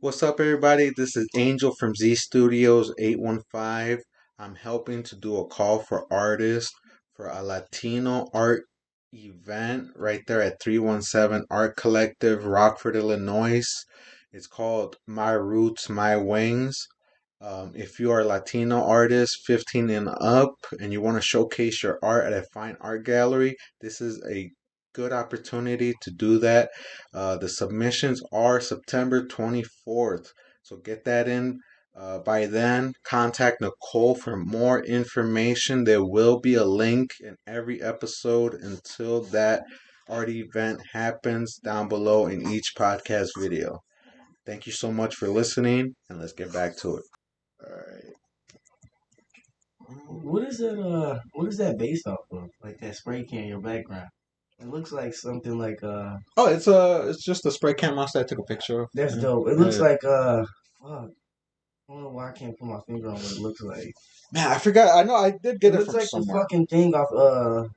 What's up, everybody? This is Angel from Zstudios 815. I'm helping to do a call for artists for a Latino art event right there at 317 Art Collective, Rockford, Illinois. It's called My Roots, My Wings. If you are a Latino artist 15 and up and you want to showcase your art at a fine art gallery, this is a good opportunity to do that. The submissions are September 24th, so get that in by then. Contact Nicole for more information. There will be a link in every episode until that art event happens down below in each podcast video. Thank you so much for listening, and let's get back to it. All right. What is it? What is that based off of? Like that spray can in your background? It looks like something like Oh, it's just a spray can monster I took a picture of. That's Yeah. dope. It Yeah, looks yeah. like fuck. I don't know why I can't put my finger on what it looks like. Man, I forgot. I know I did get It it looks from like the somewhere. fucking thing off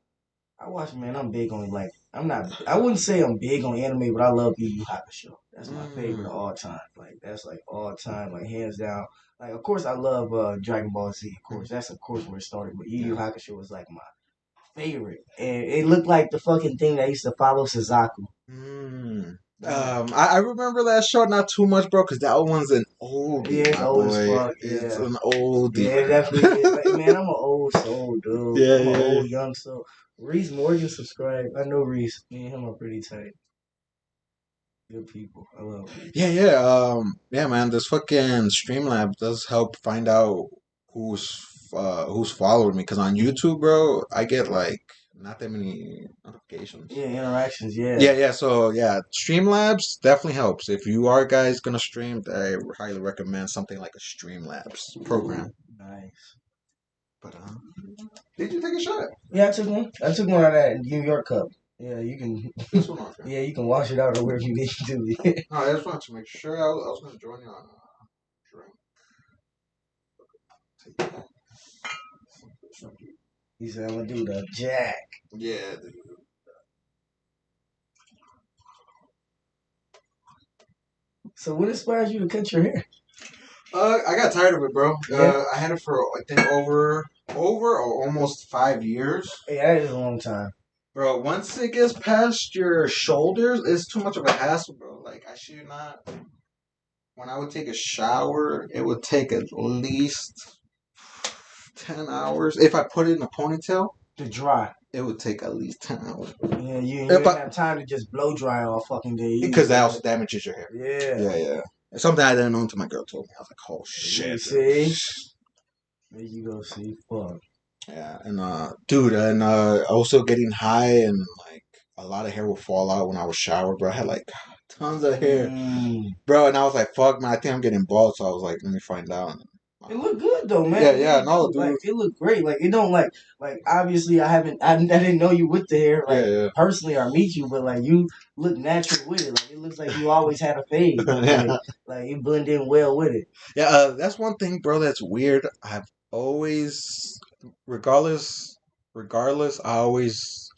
I watch, man. I'm big on like I'm not. I wouldn't say I'm big on anime, but I love Yu Yu Hakusho. That's my favorite of all time. Like that's like all time, like hands down. Like of course I love Dragon Ball Z. Of course that's of course where it started. But Yu Yu Hakusho was like my favorite, and it looked like the fucking thing that used to follow Suzaku. Mm. I remember that show not too much, bro, because that one's an oldie, Yeah, it's my old as boy. fuck. It's Yeah, an oldie. yeah, it definitely is. Like, man, I'm an old soul, dude. Yeah, I'm an yeah, old young soul. Reese Morgan subscribed. I know Reese. Me and him are pretty tight. Good people. I love Reese. yeah, man. This fucking Streamlab does help find out who's following me, because on YouTube, bro, I get like not that many notifications. Yeah, interactions. Yeah. Yeah. So yeah, Streamlabs definitely helps. If you are guys gonna stream, I highly recommend something like a Streamlabs program. Nice. But did you take a shot? Yeah, I took one. I took one out of that New York cup. Yeah, you can. This one off. Yeah, you can wash it out or wherever you need to. No, I just wanted to make sure. I was gonna join you on drink. He said, "I'm gonna do the jack." Yeah, dude. So, what inspires you to cut your hair? I got tired of it, bro. Yeah. I had it for I think over or almost 5 years. Yeah, that is a long time. Bro, once it gets past your shoulders, it's too much of a hassle, bro. Like, I should not. When I would take a shower, it would take at least 10 hours. If I put it in a ponytail, To dry. it would take at least 10 hours. Yeah, you didn't have time to just blow dry all fucking day. Because that also damages your hair. Yeah. Yeah. It's something I didn't know until my girl told me. I was like, oh, shit. You see? There you go, see. Fuck. Yeah, and dude, and also getting high and like a lot of hair would fall out when I was showered, bro. I had like tons of hair, bro, and I was like, fuck, man, I think I'm getting bald. So I was like, let me find out. It looked good though, man. Yeah, no, dude. Like it looked great. Like it don't like obviously I didn't know you with the hair like personally or meet you, but like you look natural with it. Like it looks like you always had a fade. Like you blend in well with it. Yeah, that's one thing, bro. That's weird. I've always, regardless, I always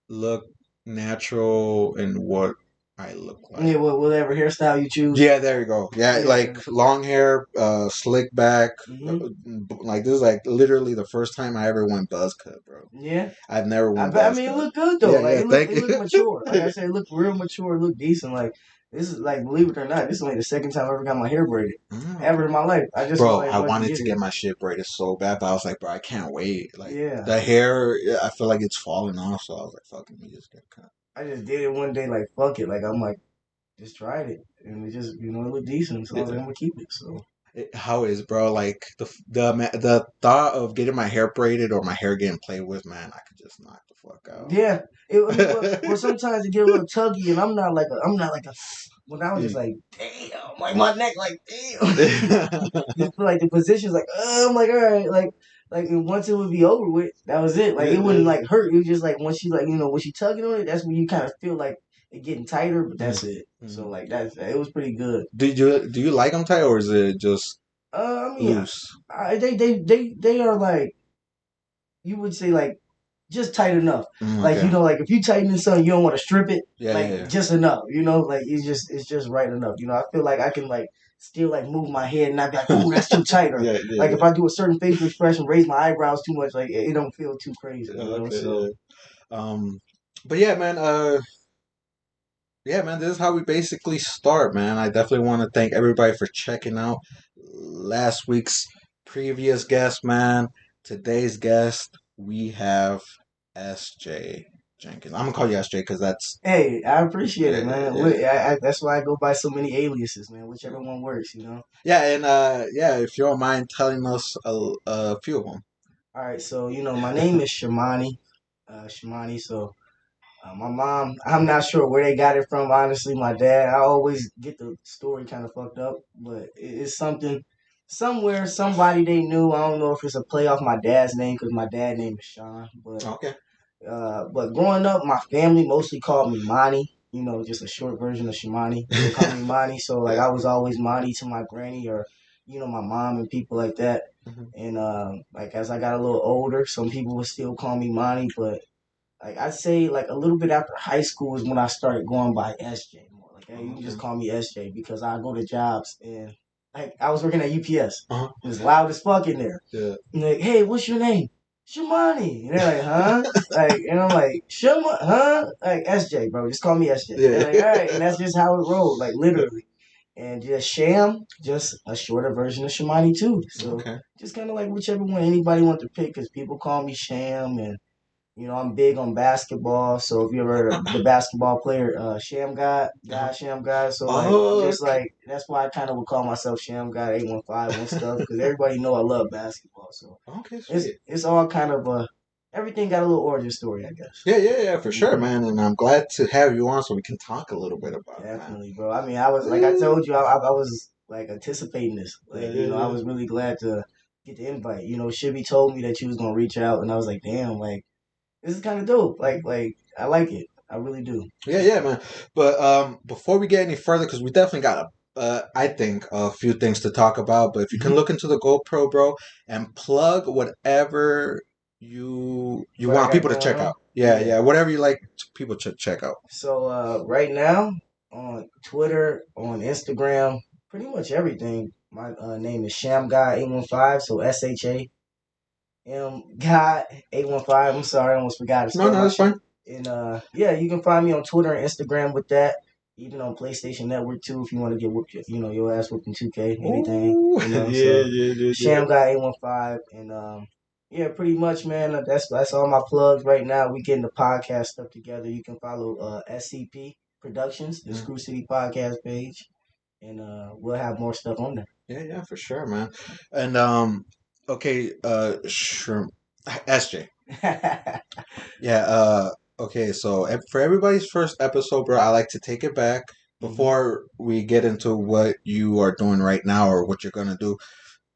look natural in what I look like. Yeah, whatever hairstyle you choose. Yeah, there you go. Yeah, like long hair, slick back. Like this is like literally the first time I ever went buzz cut, bro. Yeah, I've never went. I mean, it looked good though. Yeah, it looked mature. Like I said, it looked real mature. It looked decent. Like this is like, believe it or not, this is only the second time I ever got my hair braided ever in my life. I wanted to get my shit braided so bad, but I was like, bro, I can't wait. Like the hair, I feel like it's falling off, so I was like, fuck it, me just get cut. I just did it one day, like fuck it, like I'm like, just tried it, and it just it looked decent, so I was like, I'm gonna keep it. So how is, bro? Like the thought of getting my hair braided or my hair getting played with, man, I could just knock the fuck out. Yeah, well, sometimes it get a little tuggy, and I'm not like a. When I was just like, damn, like my neck, like damn. Just feel like the position's like, I'm like, all right, like once it would be over with, that was it. Like it wouldn't like hurt. It was just like once you like when she tugging on it, that's when you kind of feel like it getting tighter. But that's it. So like that's it was pretty good. Do you like them tight or is it just I mean, loose? they are like you would say like just tight enough. Like Okay. like if you tighten something, you don't want to strip it. Yeah, Like yeah, yeah. just enough. Like it's just right enough. I feel like I can like still like move my head and not be like, oh, that's too tight. Or Yeah, yeah, like yeah. if I do a certain facial expression, raise my eyebrows too much, like it don't feel too crazy. Okay, So yeah. But yeah, man. Yeah, man. This is how we basically start, man. I definitely want to thank everybody for checking out last week's previous guest, man. Today's guest, we have SJ Jenkins. I'm gonna call you SJ because that's hey, I appreciate yeah, it, man. yeah, That's why I go by so many aliases, man. Whichever one works. yeah. And yeah, if you don't mind telling us a few of them. All right, so my name is Shamani, Shamani. So my mom, I'm not sure where they got it from. Honestly, my dad, I always get the story kind of fucked up, but it's something somewhere, somebody they knew. I don't know if it's a play off my dad's name because my dad's name is Sean. Okay. But growing up, my family mostly called me Mani. Just a short version of Shamani. They would call me Mani. So like I was always Mani to my granny or my mom and people like that. Mhm. And like as I got a little older, some people would still call me Mani, but like I'd say like a little bit after high school is when I started going by SJ more. Like hey, you can Okay. just call me SJ because I go to jobs and like I was working at UPS. Uh-huh. It was loud as fuck in there. Yeah. And like, hey, what's your name? Shamani. And they're like, huh? Like, and I'm like, Shama, huh? Like SJ, bro. Just call me SJ. Yeah. They're like, all right, and that's just how it rolled, like literally. And just Sham, just a shorter version of Shamani too. So Okay. just kind of like whichever one anybody want to pick, because people call me Sham and I'm big on basketball, so if you ever heard of the basketball player, Sham Uh-huh. Sham God, so like Oh, just like that's why I kind of would call myself Sham God 815 and stuff because everybody know I love basketball, so okay, it's sweet. it's all kind of everything got a little origin story, I guess. Yeah, yeah, yeah, for sure, hmm man. And I'm glad to have you on so we can talk a little bit about it, man. Definitely, bro. I mean, I was like I told you, I was like anticipating this, Yeah, like yeah, I yeah. was really glad to get the invite. Shibby told me that you was gonna reach out, and I was like, damn, like this is kind of dope. Like I like it. I really do. Yeah, yeah, man. But before we get any further, because we definitely got I think a few things to talk about. But if you can Mhm. look into the GoPro, bro, and plug whatever you What I want got people to going check on? out. Yeah, Yeah. yeah, whatever you like people to check out. So right now on Twitter, on Instagram, pretty much everything. My name is Sham Guy 815. So Guy 815. I'm sorry, I almost forgot to No, spell no, my that's shit. fine. And yeah, you can find me on Twitter and Instagram with that. Even on PlayStation Network too, if you want to get whooped, your ass whooped in 2K, anything, Ooh, yeah, So yeah, yeah, yeah. Sham Guy 815, and yeah, pretty much, man. That's all my plugs right now. We getting the podcast stuff together. You can follow SCP Productions, the Mm. Screw City podcast page, and we'll have more stuff on Yeah, yeah, for sure, man. And okay, sure, SJ. there. Yeah, okay, so for everybody's first episode, bro, I like to take it back hmm before we get into what you are doing right now or what you're gonna do.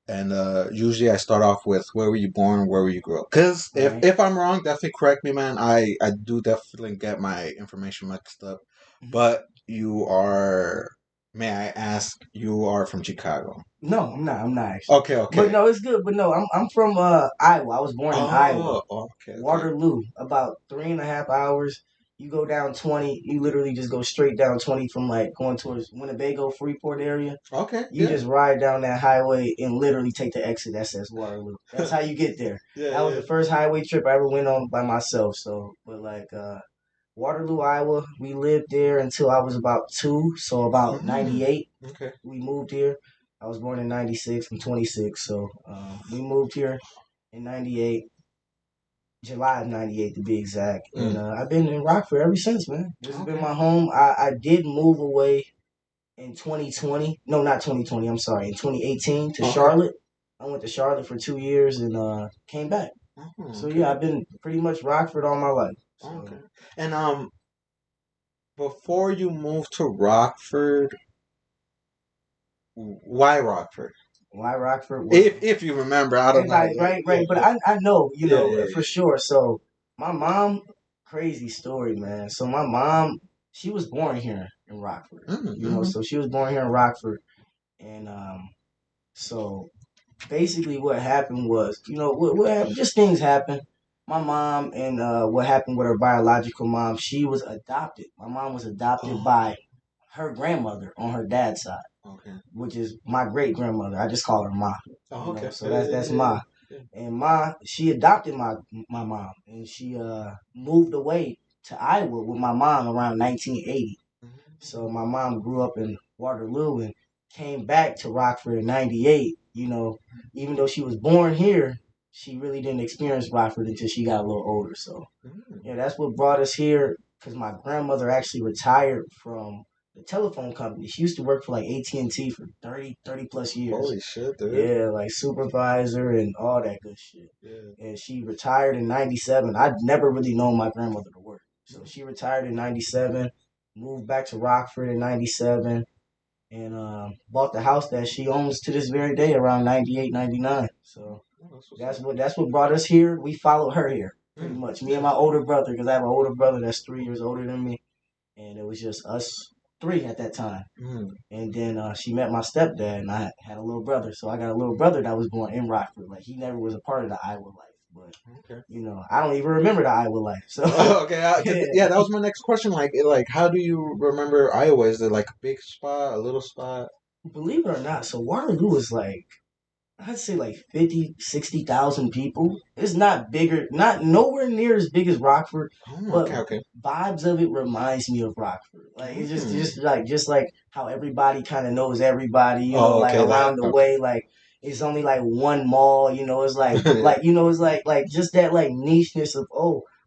And usually I start off with where were you born, where were you grew up? Because if Right. if I'm wrong, definitely correct me, man. I do definitely get my information mixed up. Mhm. But you are, may I ask, you are from Chicago. No, I'm not. I'm not actually. Okay, But okay. no, it's good. But no, I'm from Iowa. I was born in Iowa. Oh, okay, okay. Waterloo, about 3.5 hours. You go down 20. You literally just go straight down 20 from like going towards Winnebago, Freeport area. Okay, You yeah. just ride down that highway and literally take the exit that says Waterloo. That's how you get there. Yeah, That was yeah. the first highway trip I ever went on by myself. So, but like Waterloo, Iowa, we lived there until I was about 2. So about Mm, 98, okay. we moved here. I was born in 96. I'm 26. So we moved here in 98. July of '98 to be exact, and Mm. I've been in Rockford ever since, man. This has been Okay. my home. I did move away in 2020. No, not 2020. I'm sorry, in 2018 to Okay. Charlotte. I went to Charlotte for 2 years and came back. Oh, So okay. yeah, I've been pretty much Rockford all my life. Okay. So And before you moved to Rockford, Why Rockford? Why Rockford? If you remember, I don't know. Right, Yeah, right, yeah, right. But yeah, I know, yeah, yeah, for yeah. sure. So my mom, crazy story, man. So my mom, she was born here in Rockford. Mm-hmm. So she was born here in Rockford, and so basically what happened was, what happened, just things happen. My mom and what happened with her biological mom, she was adopted. My mom was adopted Oh, by her grandmother on her dad's side, okay. which is my great grandmother. I just call her Ma. Oh, okay. So Yeah, yeah, that's yeah, Ma. yeah. And Ma, she adopted my mom, and she moved away to Iowa with my mom around 1980. So my mom grew up in Waterloo and came back to Rockford in '98. Even though she was born here, she really didn't experience Rockford until she got a little older. So Mm-hmm. yeah, that's what brought us here. Because my grandmother actually retired from the telephone company. She used to work for like AT&T for 30 plus years. Holy shit, dude. Yeah, like supervisor and all that good shit. Yeah. And she retired in '97. I'd never really known my grandmother to work. So she retired in '97, moved back to Rockford in '97, and bought the house that she owns to this very day around '98, '99. So Oh, that's what's that's up. what brought us here. We followed her here pretty much. Me Yeah, and my older brother, because I have an older brother that's 3 years older than me, and it was just us three at that time. mm, And then she met my stepdad, and I had a little brother. So I got a little brother that was born in Rockford. Like he never was a part of the Iowa life, but okay. I don't even remember the Iowa life. So Oh, okay. 'Cause, yeah, yeah, that was my next question. Like, how do you remember Iowa? Is it like a big spot, a little spot? believe it or not, so Waterloo is like I'd say like 50, 60,000 people. It's not bigger, not nowhere near as big as Rockford, Oh, but okay, okay. vibes of it reminds me of Rockford. Like it's just Mm. just like just like how everybody kind of knows everybody, Oh, like okay. That around the okay. way, like it's only like one mall, it's Yeah. it's like just that like nicheness of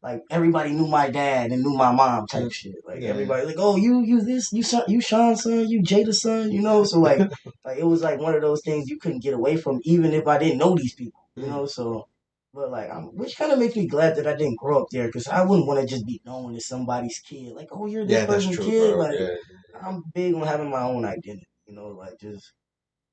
like everybody knew my dad and knew my mom type Mm, shit. Like yeah. everybody like, oh, you this, you son, you Sean's son, you Jada's son, so like it was like one of those things you couldn't get away from, even if I didn't know these people. Mm. So, but like, which kind of makes me glad that I didn't grow up there, because I wouldn't want to just be known as somebody's kid. Like, oh, you're this Yeah, that's person's true, kid. bro. Like, Yeah. I'm big on having my own identity. Like just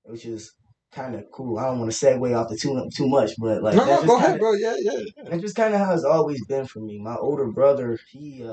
which is kind of cool. I don't want to segue off the too much, but like No, no, go ahead, bro. Yeah, yeah, yeah. that's just kind of how it's always been for me. My older brother, he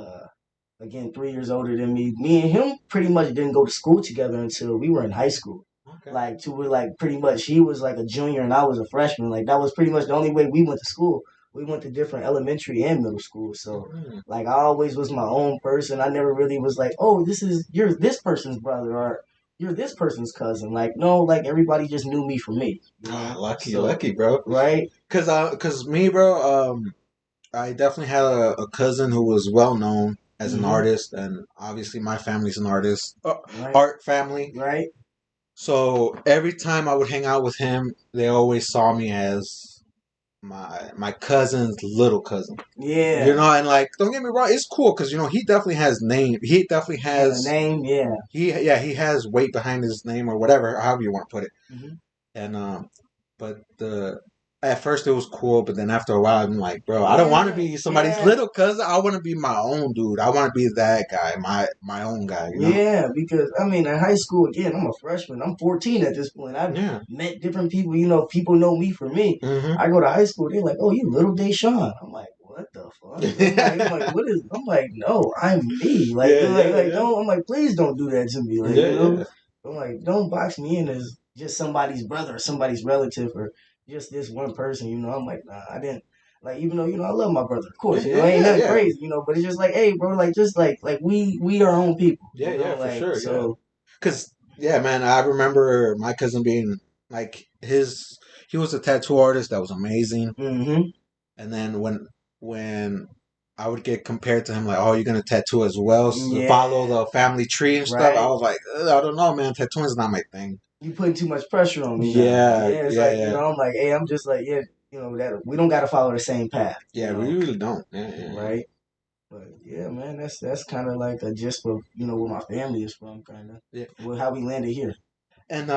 again 3 years older than me. Me and him pretty much didn't go to school together until we were in high school. Okay. Like to where like pretty much he was like a junior and I was a freshman. Like that was pretty much the only way we went to school. We went to different elementary and middle school. So Mm. like I always was my own person. I never really was like, oh, you're this person's brother or you're this person's cousin. Like no, like everybody just knew me for me. Ah, lucky, So lucky, bro. right. Cause me, bro. I definitely had a cousin who was well known as an Mm-hmm. artist, and obviously my family's an artist, Right. art family. Right. So every time I would hang out with him, they always saw me as my cousin's little cousin. You Yeah. know, and like, don't get me wrong, it's cool because he definitely has name. He definitely Has a has name. Yeah. he has weight behind his name or whatever, however you want to put it. Mm-hmm. And but the at first it was cool, but then after a while I'm like, bro, I don't want to Yeah. be somebody's Yeah. little cousin. I want to be my own dude. I want to be that guy, my own guy. You know? Yeah, because I mean, in high school, again, I'm a freshman. I'm 14 at this point. I've Yeah. met different people. People know me for me. Mm-hmm. I go to high school, they're like, "Oh, you little Deshaun." I'm like, "What the fuck?" I'm like, "What is?" I'm like, "No, I'm me." Like, Yeah, they're like, yeah, yeah, don't. I'm like, "Please don't do that to me." yeah, yeah. I'm like, "Don't box me in as just somebody's brother or somebody's relative or just this one person." I'm like, "Nah, I didn't." Like even though I love my brother, of Yeah, course, yeah, ain't yeah, nothing yeah, crazy, but it's just like, hey, bro, like just like we our own people, yeah, yeah, for like sure, yeah. so. Cause yeah, man, I remember my cousin being like he was a tattoo artist that was amazing. Mm-hmm. And then when I would get compared to him, like, oh, you're gonna tattoo as well, so follow Yeah, the family tree and stuff. I right. was like, I don't know, man. Tattooing's not my thing. You putting too much pressure on me now. Yeah, Yeah, it's yeah, like yeah, I'm like, hey, I'm just like, yeah, that we don't got to follow the same path, yeah. We really don't. Yeah, yeah, yeah. right? But yeah, man, that's kind of like a gist of where my family is from, kind of, Yeah. well, how we landed here. And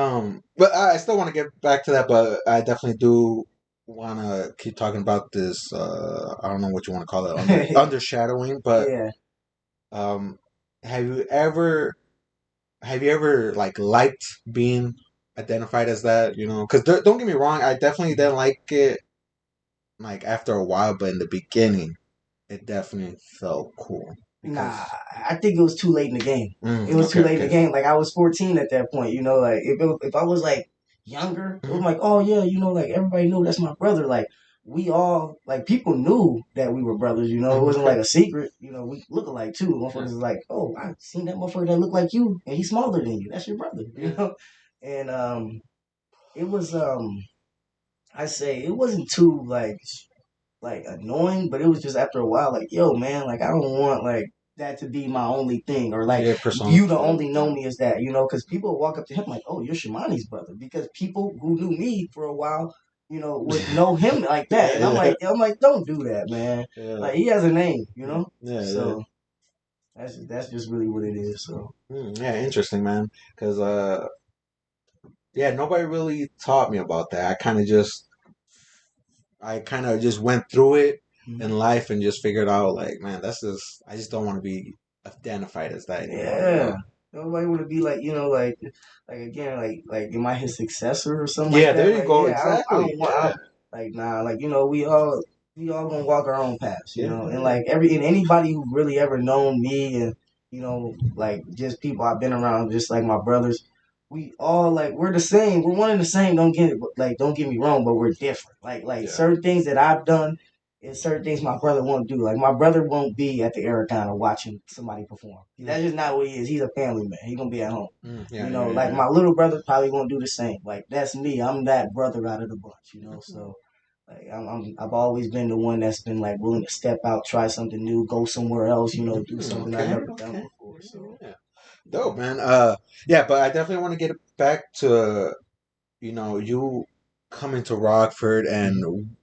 but I still want to get back to that. But I definitely do want to keep talking about this. I don't know what you want to call it, undershadowing. But Yeah. um, have you ever like liked being identified as that, you know, because don't get me wrong, I definitely didn't like it like after a while, but in the beginning, it definitely felt cool Nah, because I think it was too late in the game. It was too okay, late in the okay, game. Like I was 14 at that point. You know, like if I was like younger, it was hmm like, oh yeah, you know, like everybody knew that's my brother. Like we all like people knew that we were brothers. You know, it wasn't okay, like a secret. You know, we look alike too. yeah, Motherfuckers is like, oh, I seen that motherfucker that looked like you, and he's smaller than you. That's your brother. You yeah, know, and it was I say it wasn't too like annoying, but it was just after a while, like, yo, man, like I don't want like that to be my only thing, or like yeah, you the personified, only know yeah, me as that, you know, because people walk up to him like, oh, you're Shimani's brother, because people who knew me for a while, you know, would know him like that, and yeah, I'm like, don't do that, man. yeah, Like he has a name, you know, yeah, yeah. so that's just really what it is. So Yeah, interesting, man. Because yeah, nobody really taught me about that. I kind of just went through it in life and just figured out like, man, that's just I just don't want to be identified as that anymore. You yeah. know? Nobody want to be like, you know, like again, like am I his successor or something like Yeah, there that? you Like, go. yeah, I Exactly. don't want, Yeah. like, nah, like, you know, we all gonna walk our own paths, you Yeah. know, and Yeah. like and anybody who really ever known me and you know, like just people I've been around, just like my brothers, we all like we're the same, we're one and the same. Don't get me wrong, but we're different. Like Yeah. certain things that I've done and certain things my brother won't do. Like my brother won't be at the Aerocon watching somebody perform. Mm, That's just not what he is. He's a family man. He's gonna be at home. yeah. You Yeah. know, like Yeah. my little brother probably won't do the same. Like that's me. I'm that brother out of the bunch. You know, Mhm. so like I've always been the one that's been like willing to step out, try something new, go somewhere else. You know, do something I've Okay. never done Okay. before. So Yeah. Dope, yeah. man. Yeah, but I definitely want to get back to you know you coming to Rockford Mhm. and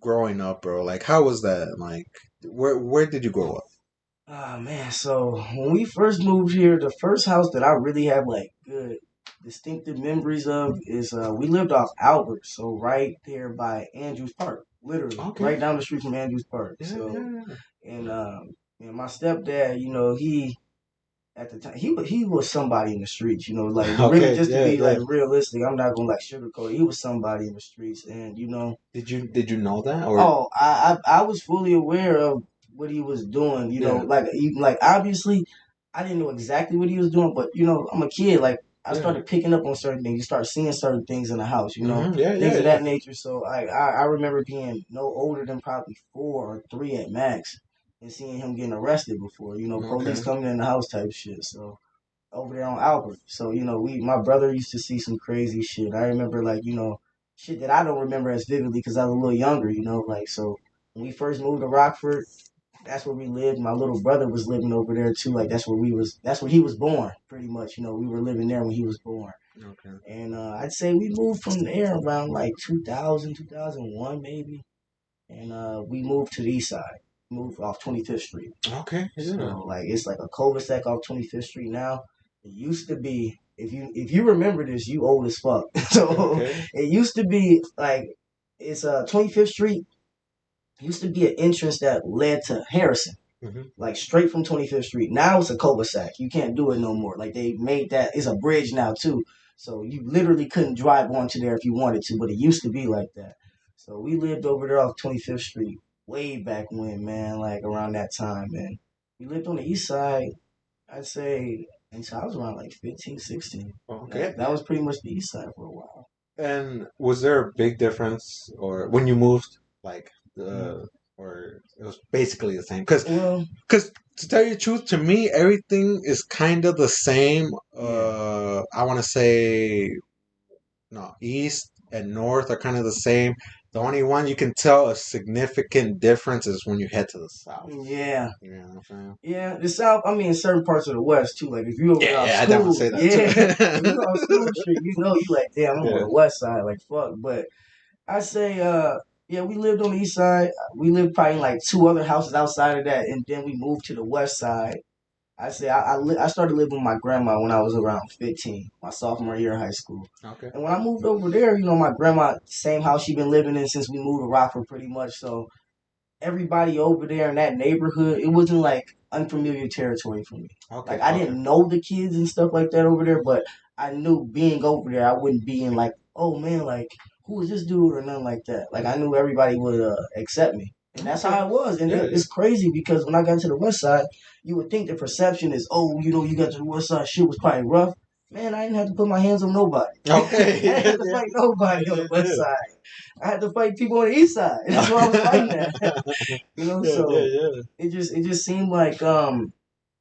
growing up, bro. Like, how was that? Like, where did you grow up? Ah man, so when we first moved here, the first house that I really have like good distinctive memories of is we lived off Albert, so right there by Andrews Park, literally Okay. right down the street from Andrews Park. Yeah. So Yeah. and my stepdad, you know, he at the time he was somebody in the streets, you know, like Yeah. really Okay. just to Yeah. be like Yeah. realistic, I'm not gonna like sugarcoat it. He was somebody in the streets, and you know, Did you know that or? oh, I was fully aware of what he was doing. You know, Yeah. like like obviously, I didn't know exactly what he was doing, but you know, I'm a kid. Like I Yeah. started picking up on certain things. You start seeing certain things in the house. You know, Yeah. things Yeah. of Yeah. that nature. So I remember being no older than probably 4 or 3 at max, and seeing him getting arrested before. You know, police Okay. coming in the house type shit. So over there on Albert. So, you know, my brother used to see some crazy shit. I remember like, you know, shit that I don't remember as vividly because I was a little younger, you know, like so when we first moved to Rockford, that's where we lived. My little brother was living over there too. Like that's where he was born, pretty much. You know, we were living there when he was born. Okay. And I'd say we moved from there around like 2000, 2001 maybe. And we moved to the east side, moved off 25th Street. Okay. So Yeah. like it's like a cul-de-sac off 25th Street now. It used to be if you remember this, you old as fuck. So Okay. it used to be like it's 25th Street used to be an entrance that led to Harrison, Hmm. like straight from 25th Street. Now it's a cul-de-sac. You can't do it no more. Like they made that it's a bridge now too. So you literally couldn't drive onto there if you wanted to, but it used to be like that. So we lived over there off 25th Street way back when, man, like around that time, man. We lived on the east side, I'd say until I was around like 15, 16. Okay. That was pretty much the east side for a while. And was there a big difference, or when you moved, like, Mm. or it was basically the same? Because, Well, to tell you the truth, to me, everything is kind of the same. yeah. I want to say no, east and north are kind of the same. The only one you can tell a significant difference is when you head to the south. Yeah. You know what I'm saying? Yeah, the South. I mean, certain parts of the West too. Like if you over Yeah, there off yeah, I definitely school, say that yeah. If you too. off school street, you know you like, damn, I'm on Yeah. the West side. Like fuck. But I say, yeah, we lived on the East side. We lived probably in like two other houses outside of that, and then we moved to the West side. I say I started living with my grandma when I was around 15, my sophomore year of high school. Okay. And when I moved over there, you know, my grandma, same house she been living in since we moved to Rockford, pretty much. So everybody over there in that neighborhood, it wasn't like unfamiliar territory for me. Okay. Like I Okay. didn't know the kids and stuff like that over there, but I knew being over there, I wouldn't be in like, oh man, like who is this dude or nothing like that. Like I knew everybody would accept me, and that's Okay. how it was. And Yeah, yeah. it's crazy because when I got to the West Side, you would think the perception is, oh, you got to the West Side, shit was probably rough. Man, I didn't have to put my hands on nobody. Okay. I didn't Yeah, have to yeah. fight nobody on Yeah, the West yeah. Side. I had to fight people on the East Side. That's what I was fighting at. Yeah, yeah, So yeah. it just seemed like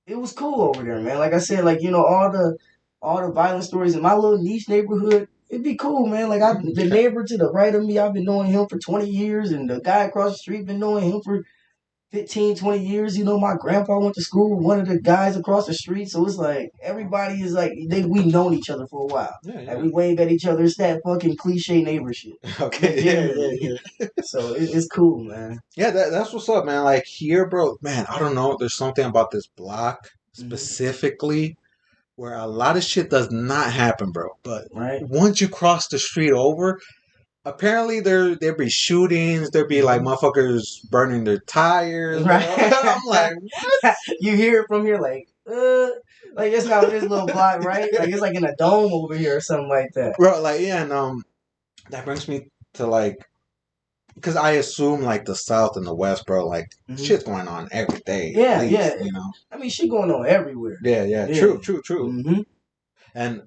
it was cool over there, man. Like I said, like all the violent stories in my little niche neighborhood, it'd be cool, man. Like the Yeah. neighbor to the right of me, I've been knowing him for 20 years, and the guy across the street been knowing him for 15, 20 years. My grandpa went to school with one of the guys across the street, so it's like everybody is like we known each other for a while. Yeah, Like yeah. we wave at each other. It's that fucking cliche neighbor shit, Okay, yeah, legitimately. yeah, yeah. So it's cool, man. Yeah, that's what's up, man. Like here, bro, man, I don't know. There's something about this block Hmm. specifically where a lot of shit does not happen, bro. But Right. once you cross the street over, apparently there be shootings, there be like Hmm. motherfuckers burning their tires, bro. Right. I'm like, You hear it from here, like it's not this little block, right? Like it's like in a dome over here or something like that. bro, like yeah, and that brings me to like, because I assume like the South and the West, bro, like Hmm. shit's going on every day at Yeah, least, yeah. you know. I mean, shit going on everywhere. Yeah, yeah, Yeah. true, true, true. Hmm. And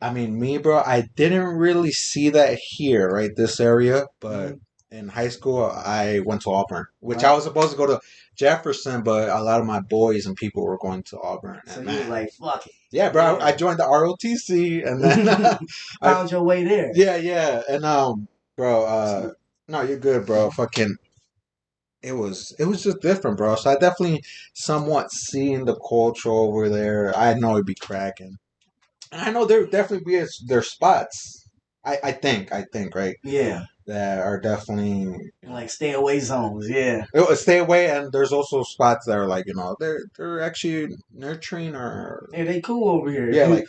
I mean, me, bro, I didn't really see that here, right? This area, but Hmm. in high school, I went to Auburn, which I Right. was supposed to go to Jefferson, but a lot of my boys and people were going to Auburn. So And you was man, like, fuck yeah, bro, I it. joined the ROTC, and then Yeah. I, Found your way there. yeah, yeah, and bro, So, no, you're good, bro. Fucking, it was just different, bro. So I definitely somewhat seen the culture over there. I know it'd be cracking. And I know there definitely be there's spots. I think right yeah. that are definitely Like stay away zones. Yeah. stay away, and there's also spots that are like they're actually nurturing or Yeah, they cool over here. If yeah, you like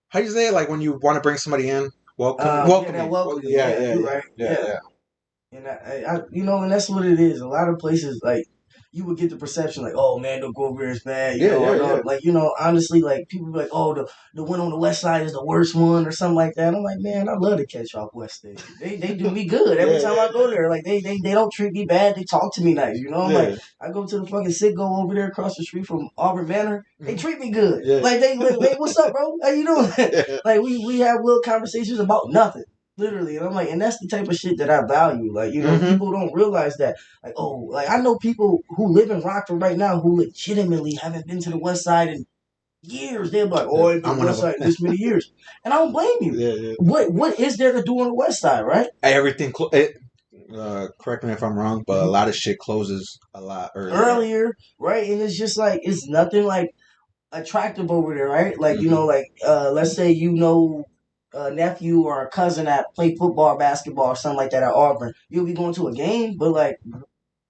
how do you say it, like when you want to bring somebody in, yeah, that welcoming. Well, welcoming. yeah, Yeah, yeah, you're yeah, right. yeah, Yeah. yeah. And and that's what it is. A lot of places, like, you would get the perception, like, oh man, don't go over here, it's bad, Yeah, or yeah, no, yeah. like, honestly, like, people be like, oh, the one on the west side is the worst one, or something like that. I'm like, man, I love to catch off West State. They do me good every Yeah, time yeah, I go there. Like, they don't treat me bad. They talk to me nice. I'm like, yeah. I go to the fucking Citgo over there across the street from Auburn Manor. They Mhm. treat me good. Yeah, Like, hey, what's up, bro? How you doing? yeah. Like, we have little conversations about nothing. Literally, and I'm like, and that's the type of shit that I value. Like, Hmm. people don't realize that. Like, oh, like I know people who live in Rockford right now who legitimately haven't been to the West Side in years. They're like, oh, I've been I'm to the one West of them. Side in this many years, and I don't blame you. Yeah, yeah. What is there to do on the West Side, right? Everything. Correct me if I'm wrong, but a Mm-hmm. lot of shit closes a lot earlier. Earlier, right? And it's just like it's nothing like attractive over there, right? Like Hmm. let's say a nephew or a cousin that play football, basketball, or something like that at Auburn. You'll be going to a game, but like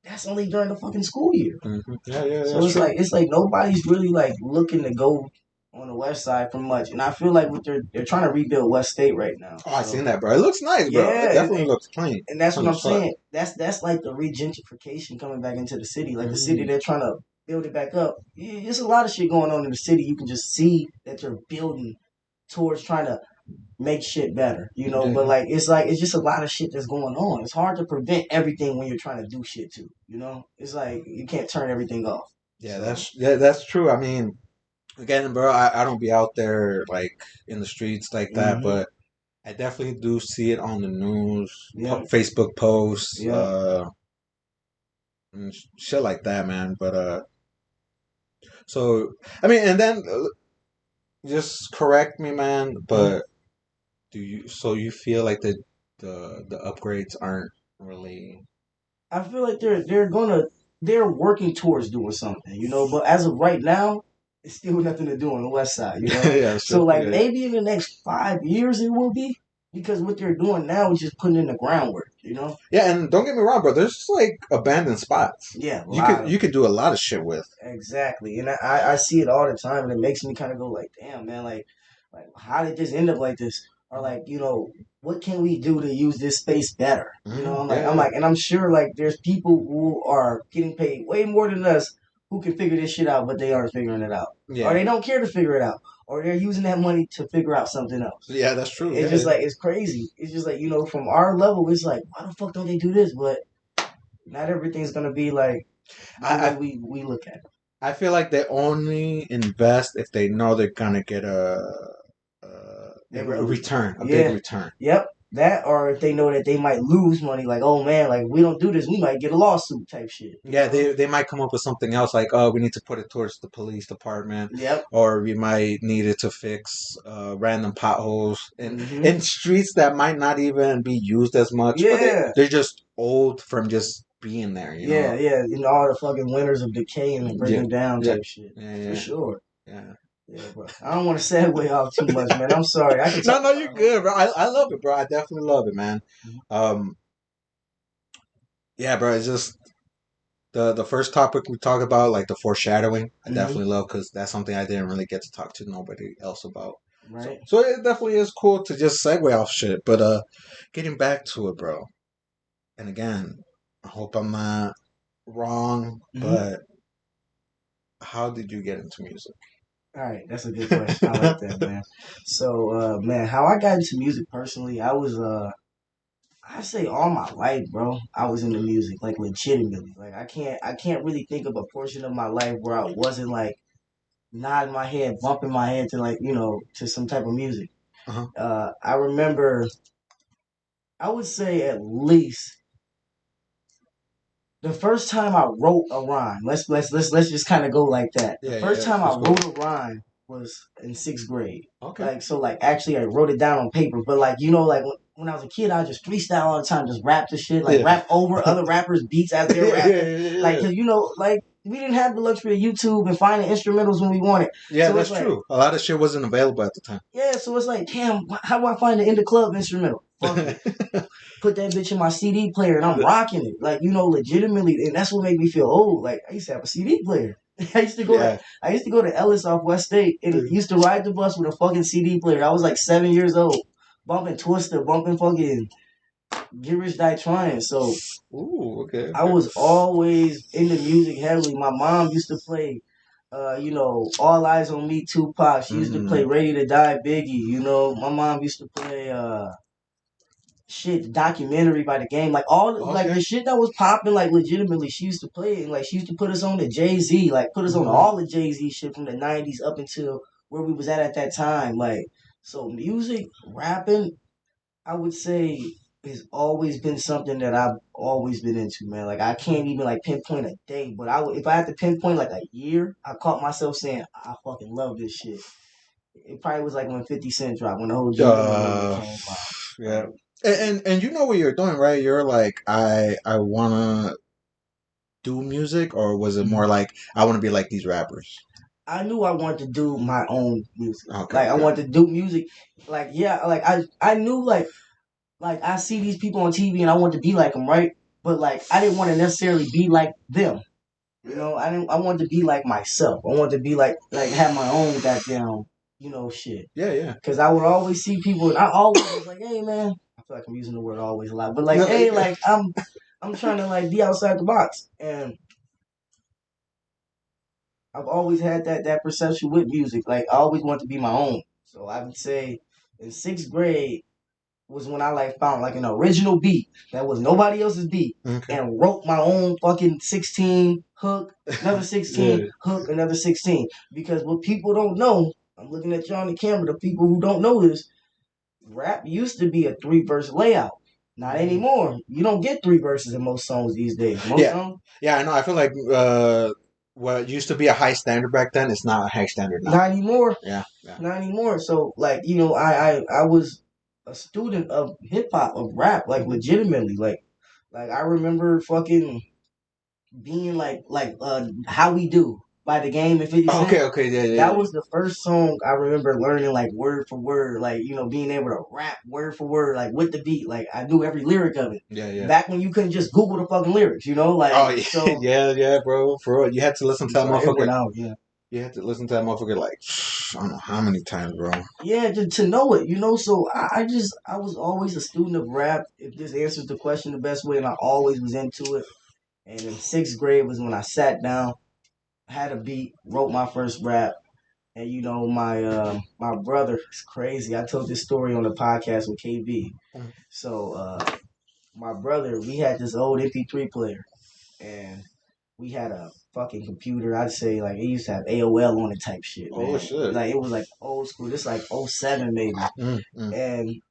that's only during the fucking school year. Hmm. Yeah, yeah, So that's true. it's like nobody's really like looking to go on the West Side for much. And I feel like what they're trying to rebuild West State right now. Oh, I So seen that, bro. It looks nice, bro. It yeah, definitely looks clean, and that's what clean I'm as fuck. saying. That's like the regentrification coming back into the city. Like the city, Mm. they're trying to build it back up. There's a lot of shit going on in the city. You can just see that they're building towards trying to make shit better, But Yeah, like it's just a lot of shit that's going on. It's hard to prevent everything when you're trying to do shit too. It's like you can't turn everything off. yeah, So that's true. I mean, again, bro, I don't be out there like in the streets like that, hmm but I definitely do see it on the news, yeah, Facebook posts, yeah. and shit like that, man. But so I mean, and then just correct me, man. Mhm. But you feel like the upgrades aren't really? I feel like they're working towards doing something. But as of right now, it's still nothing to do on the West Side. Yeah, So sure. like Yeah, maybe in the next 5 years it will be because what they're doing now is just putting in the groundwork. yeah, and don't get me wrong, bro. There's like abandoned spots. Yeah, a You lot could of you could do a lot of shit with. exactly, and I see it all the time, and it makes me kind of go like, damn, man, like how did this end up like this? Or like, what can we do to use this space better? Mm, I'm like, yeah, I'm yeah. like, and I'm sure like there's people who are getting paid way more than us who can figure this shit out, but they aren't figuring it out, or Yeah. they don't care to figure it out, or they're using that money to figure out something else. Yeah, that's true. It's Yeah. just like it's crazy. It's just like from our level, it's like why the fuck don't they do this? But not everything's gonna be like the I, way I we look at it. I feel like they only invest if they know they're gonna get They're a gonna return, a big yeah, return. yep. That or if they know that they might lose money, like oh man, like we don't do this, we might get a lawsuit type shit. Yeah, they might come up with something else like, oh, we need to put it towards the police department, Yep. or we might need it to fix random potholes Hmm. in streets that might not even be used as much, but Yeah. they're just old from just being there, you Yeah, know? yeah. All the fucking winters of decaying and Yeah, breaking down yeah, type shit. yeah, For yeah, sure. yeah. Yeah, but I don't want to segue off too much, man. I'm sorry. I could No, talk no, about you're a whole good, bro. I love it, bro. I definitely love it, man. bunch. Um, yeah, bro. It's just the first topic we talked about, like the foreshadowing. I Mm-hmm. definitely love because that's something I didn't really get to talk to nobody else about. So, Right. so it definitely is cool to just segue off shit. But getting back to it, bro. And again, I hope I'm not wrong, Mm-hmm. but how did you get into music? All right, that's a good question. I like that, man. So, man, how I got into music personally, I was I say all my life, bro. I was into music, like legitimately. Like I can't really think of a portion of my life where I wasn't like nodding my head, bumping my head to like to some type of music. Uh-huh. I remember, I would say at least the first time I wrote a rhyme. Let's just kind of go like that. The Yeah, first yeah. time I Let's go. wrote a rhyme was in sixth grade. Okay. Like so, like actually I wrote it down on paper. But like like when I was a kid, I just freestyle all the time, just rap the shit, like Yeah. rap over other rappers' beats as they're Yeah, rapping. yeah, Like yeah. cause like we didn't have the luxury of YouTube and finding instrumentals when we wanted. Yeah, So that's it's like true. A lot of shit wasn't available at the time. yeah, so it's like damn, how do I find the in the club instrumental? Fuck it, put that bitch in my CD player and I'm rocking it. Like, legitimately, and that's what made me feel old. Like I used to have a CD player. Yeah. I used to go to Ellis off West State and used to ride the bus with a fucking CD player. I was like 7 years old. Bumping Twister, bumping fucking Get Rich Die Trying. So Ooh, okay, I okay. was always into music heavily. My mom used to play All Eyes on Me, Tupac. She used to play Mm, Ready to Die, Biggie. My mom used to play shit documentary by the game, like all like okay. the shit that was popping, like legitimately she used to play it, and like she used to put us on the Jay-Z, like put us on Mm, all the Jay-Z shit from the 90s up until where we was at that time. Like so music, rapping, I would say has always been something that I've always been into, man. Like I can't even like pinpoint a day, but if I had to pinpoint like a year, I caught myself saying I fucking love this shit. It probably was like when 50 Cent dropped, when the whole Juggernaut movie uh, came out. yeah. Like And you know what you're doing, right? You're like, I wanna do music, or was it more like I want to be like these rappers? I knew I wanted to do my own music. Okay, Like I okay. wanted to do music. Like yeah, like I knew like I see these people on TV and I want to be like them, right? But like I didn't want to necessarily be like them. I wanted to be like myself. I wanted to be like have my own goddamn shit. Yeah, yeah. Cause I would always see people and I always was like, hey man, I feel like I'm using the word always a lot, but like No, hey, like I'm trying to like be outside the box and I've always had that perception with music. Like I always want to be my own. So I would say in sixth grade was when I like found like an original beat that was nobody else's beat okay. and wrote my own fucking 16 hook, another 16 Yeah. hook, another 16. Because what people don't know, I'm looking at you on the camera, the people who don't know this, rap used to be a 3 verse layout. Not Mm. anymore. You don't get 3 verses in most songs these days. Most Yeah, songs, yeah. I know. I feel like what used to be a high standard back then is not a high standard now. not anymore. Yeah, yeah. Not anymore. So like, I was a student of hip hop, of rap, like Mhm. legitimately. Like I remember fucking being like How We Do by the game and 50 Okay, Cent. okay, yeah, That yeah, was the first song I remember learning like word for word, like, being able to rap word for word, like with the beat. Like I knew every lyric of it. yeah, yeah. Back when you couldn't just Google the fucking lyrics, Oh, like yeah, so yeah, yeah, bro. For real, you had to listen to that sorry, it motherfucker. went out, yeah. You had to listen to that motherfucker like I don't know how many times, bro. Yeah, to know it, so I was always a student of rap. If this answers the question the best way, and I always was into it. And in sixth grade was when I sat down. had a beat, wrote my first rap, and my brother is crazy. I told this story on the podcast with KB. So my brother, we had this old MP3 player, and we had a fucking computer. I'd say like it used to have AOL on it type shit, man. Oh shit. Like it was like old school. This like '07 maybe. And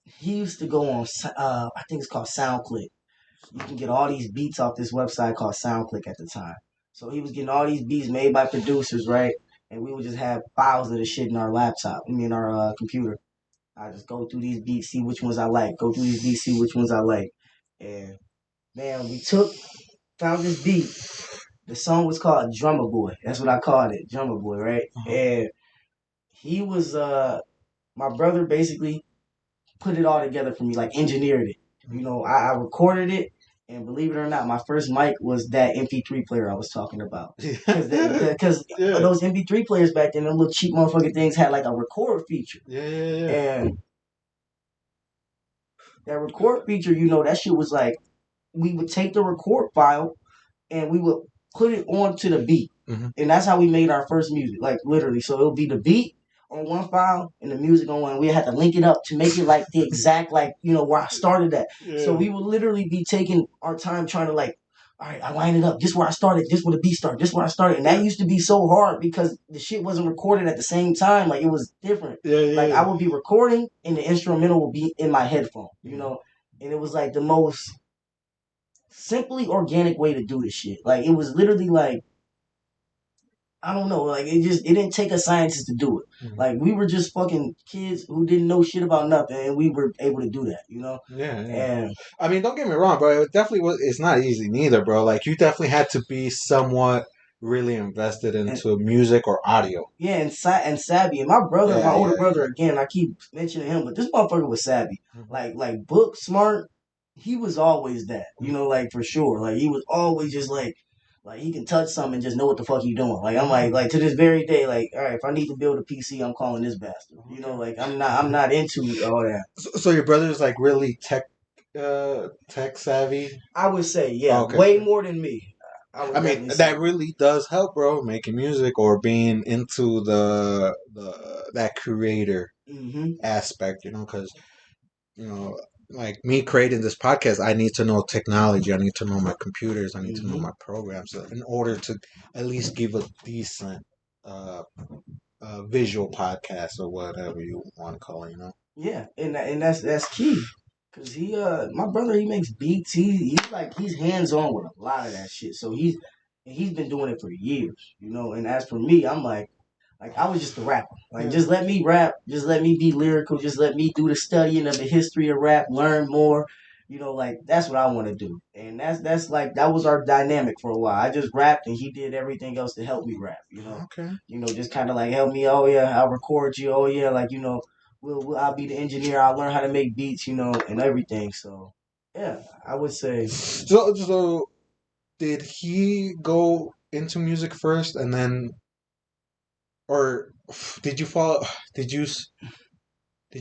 he used to go on. I think it's called SoundClick. You can get all these beats off this website called SoundClick at the time. So he was getting all these beats made by producers, right? And we would just have files of the shit in our laptop. I mean, our computer. I just go through these beats, see which ones I like. Go through these beats, see which ones I like. And man, found this beat. The song was called Drummer Boy. That's what I called it, Drummer Boy, right? And he was my brother basically put it all together for me, like engineered it. I recorded it, and believe it or not, my first mic was that MP3 player I was talking about. Because those MP3 players back then, the little cheap motherfucking things had like a record feature. Yeah. And that record feature, that shit was like, we would take the record file and we would put it onto the beat. And that's how we made our first music, like literally. So it would be the beat on one file and the music on one. We had to link it up to make it like the exact, like, where I started at. Yeah. So we would literally be taking our time trying to like, all right, I line it up. This is where I started. This is where the beat started. This is where I started. And that used to be so hard because the shit wasn't recorded at the same time. Like it was different. Like I would be recording and the instrumental would be in my headphone, and it was like the most simply organic way to do this shit. Like it was literally like, I don't know, like it didn't take a scientist to do it. Like we were just fucking kids who didn't know shit about nothing, and we were able to do that, Yeah. And I mean, don't get me wrong, bro. It definitely was. It's not easy neither, bro. Like you definitely had to be somewhat really invested into music or audio. Yeah, and savvy. And my brother, my older brother, again, I keep mentioning him, but this motherfucker was savvy. Like book smart. He was always that, like for sure. Like he was always just like he can touch something and just know what the fuck he doing. Like I'm like to this very day, like all right, if I need to build a PC, I'm calling this bastard. Like I'm not into all that. So your brother's like really tech savvy. I would say, yeah, way more than me. I mean, that really does help, bro. Making music or being into the that creator aspect, because like me creating this podcast, I need to know technology. I need to know my computers. I need to know my programs in order to at least give a decent visual podcast or whatever you want to call it. Yeah, and that's key. Cause my brother, he makes beats. He's hands on with a lot of that shit. So he's been doing it for years, And as for me, I'm like I was just a rapper. Like just let me rap, just let me be lyrical, just let me do the studying of the history of rap, learn more. Like that's what I want to do. And that's like that was our dynamic for a while. I just rapped and he did everything else to help me rap. Okay. Just kind of like help me. Oh yeah, I'll record you. Oh yeah, like I'll be the engineer. I'll learn how to make beats, and everything. So, yeah, I would say. So did he go into music first, and then, or did you follow? Did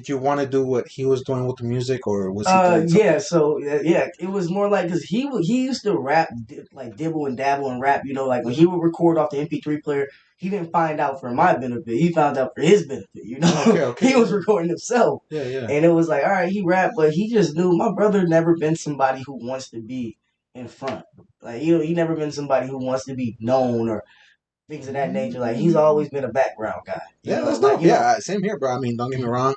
you want to do what he was doing with the music, or was he doing something? Yeah, so yeah, it was more like because he used to rap like dibble and dabble and rap. Like when he would record off the MP3 player, he didn't find out for my benefit. He found out for his benefit. Okay. He was recording himself. Yeah. And it was like, all right, he rapped, but he just knew. My brother never been somebody who wants to be in front. Like he never been somebody who wants to be known or things of that nature. Like he's always been a background guy. That's dope. Yeah, same here, bro. I mean, don't get me wrong.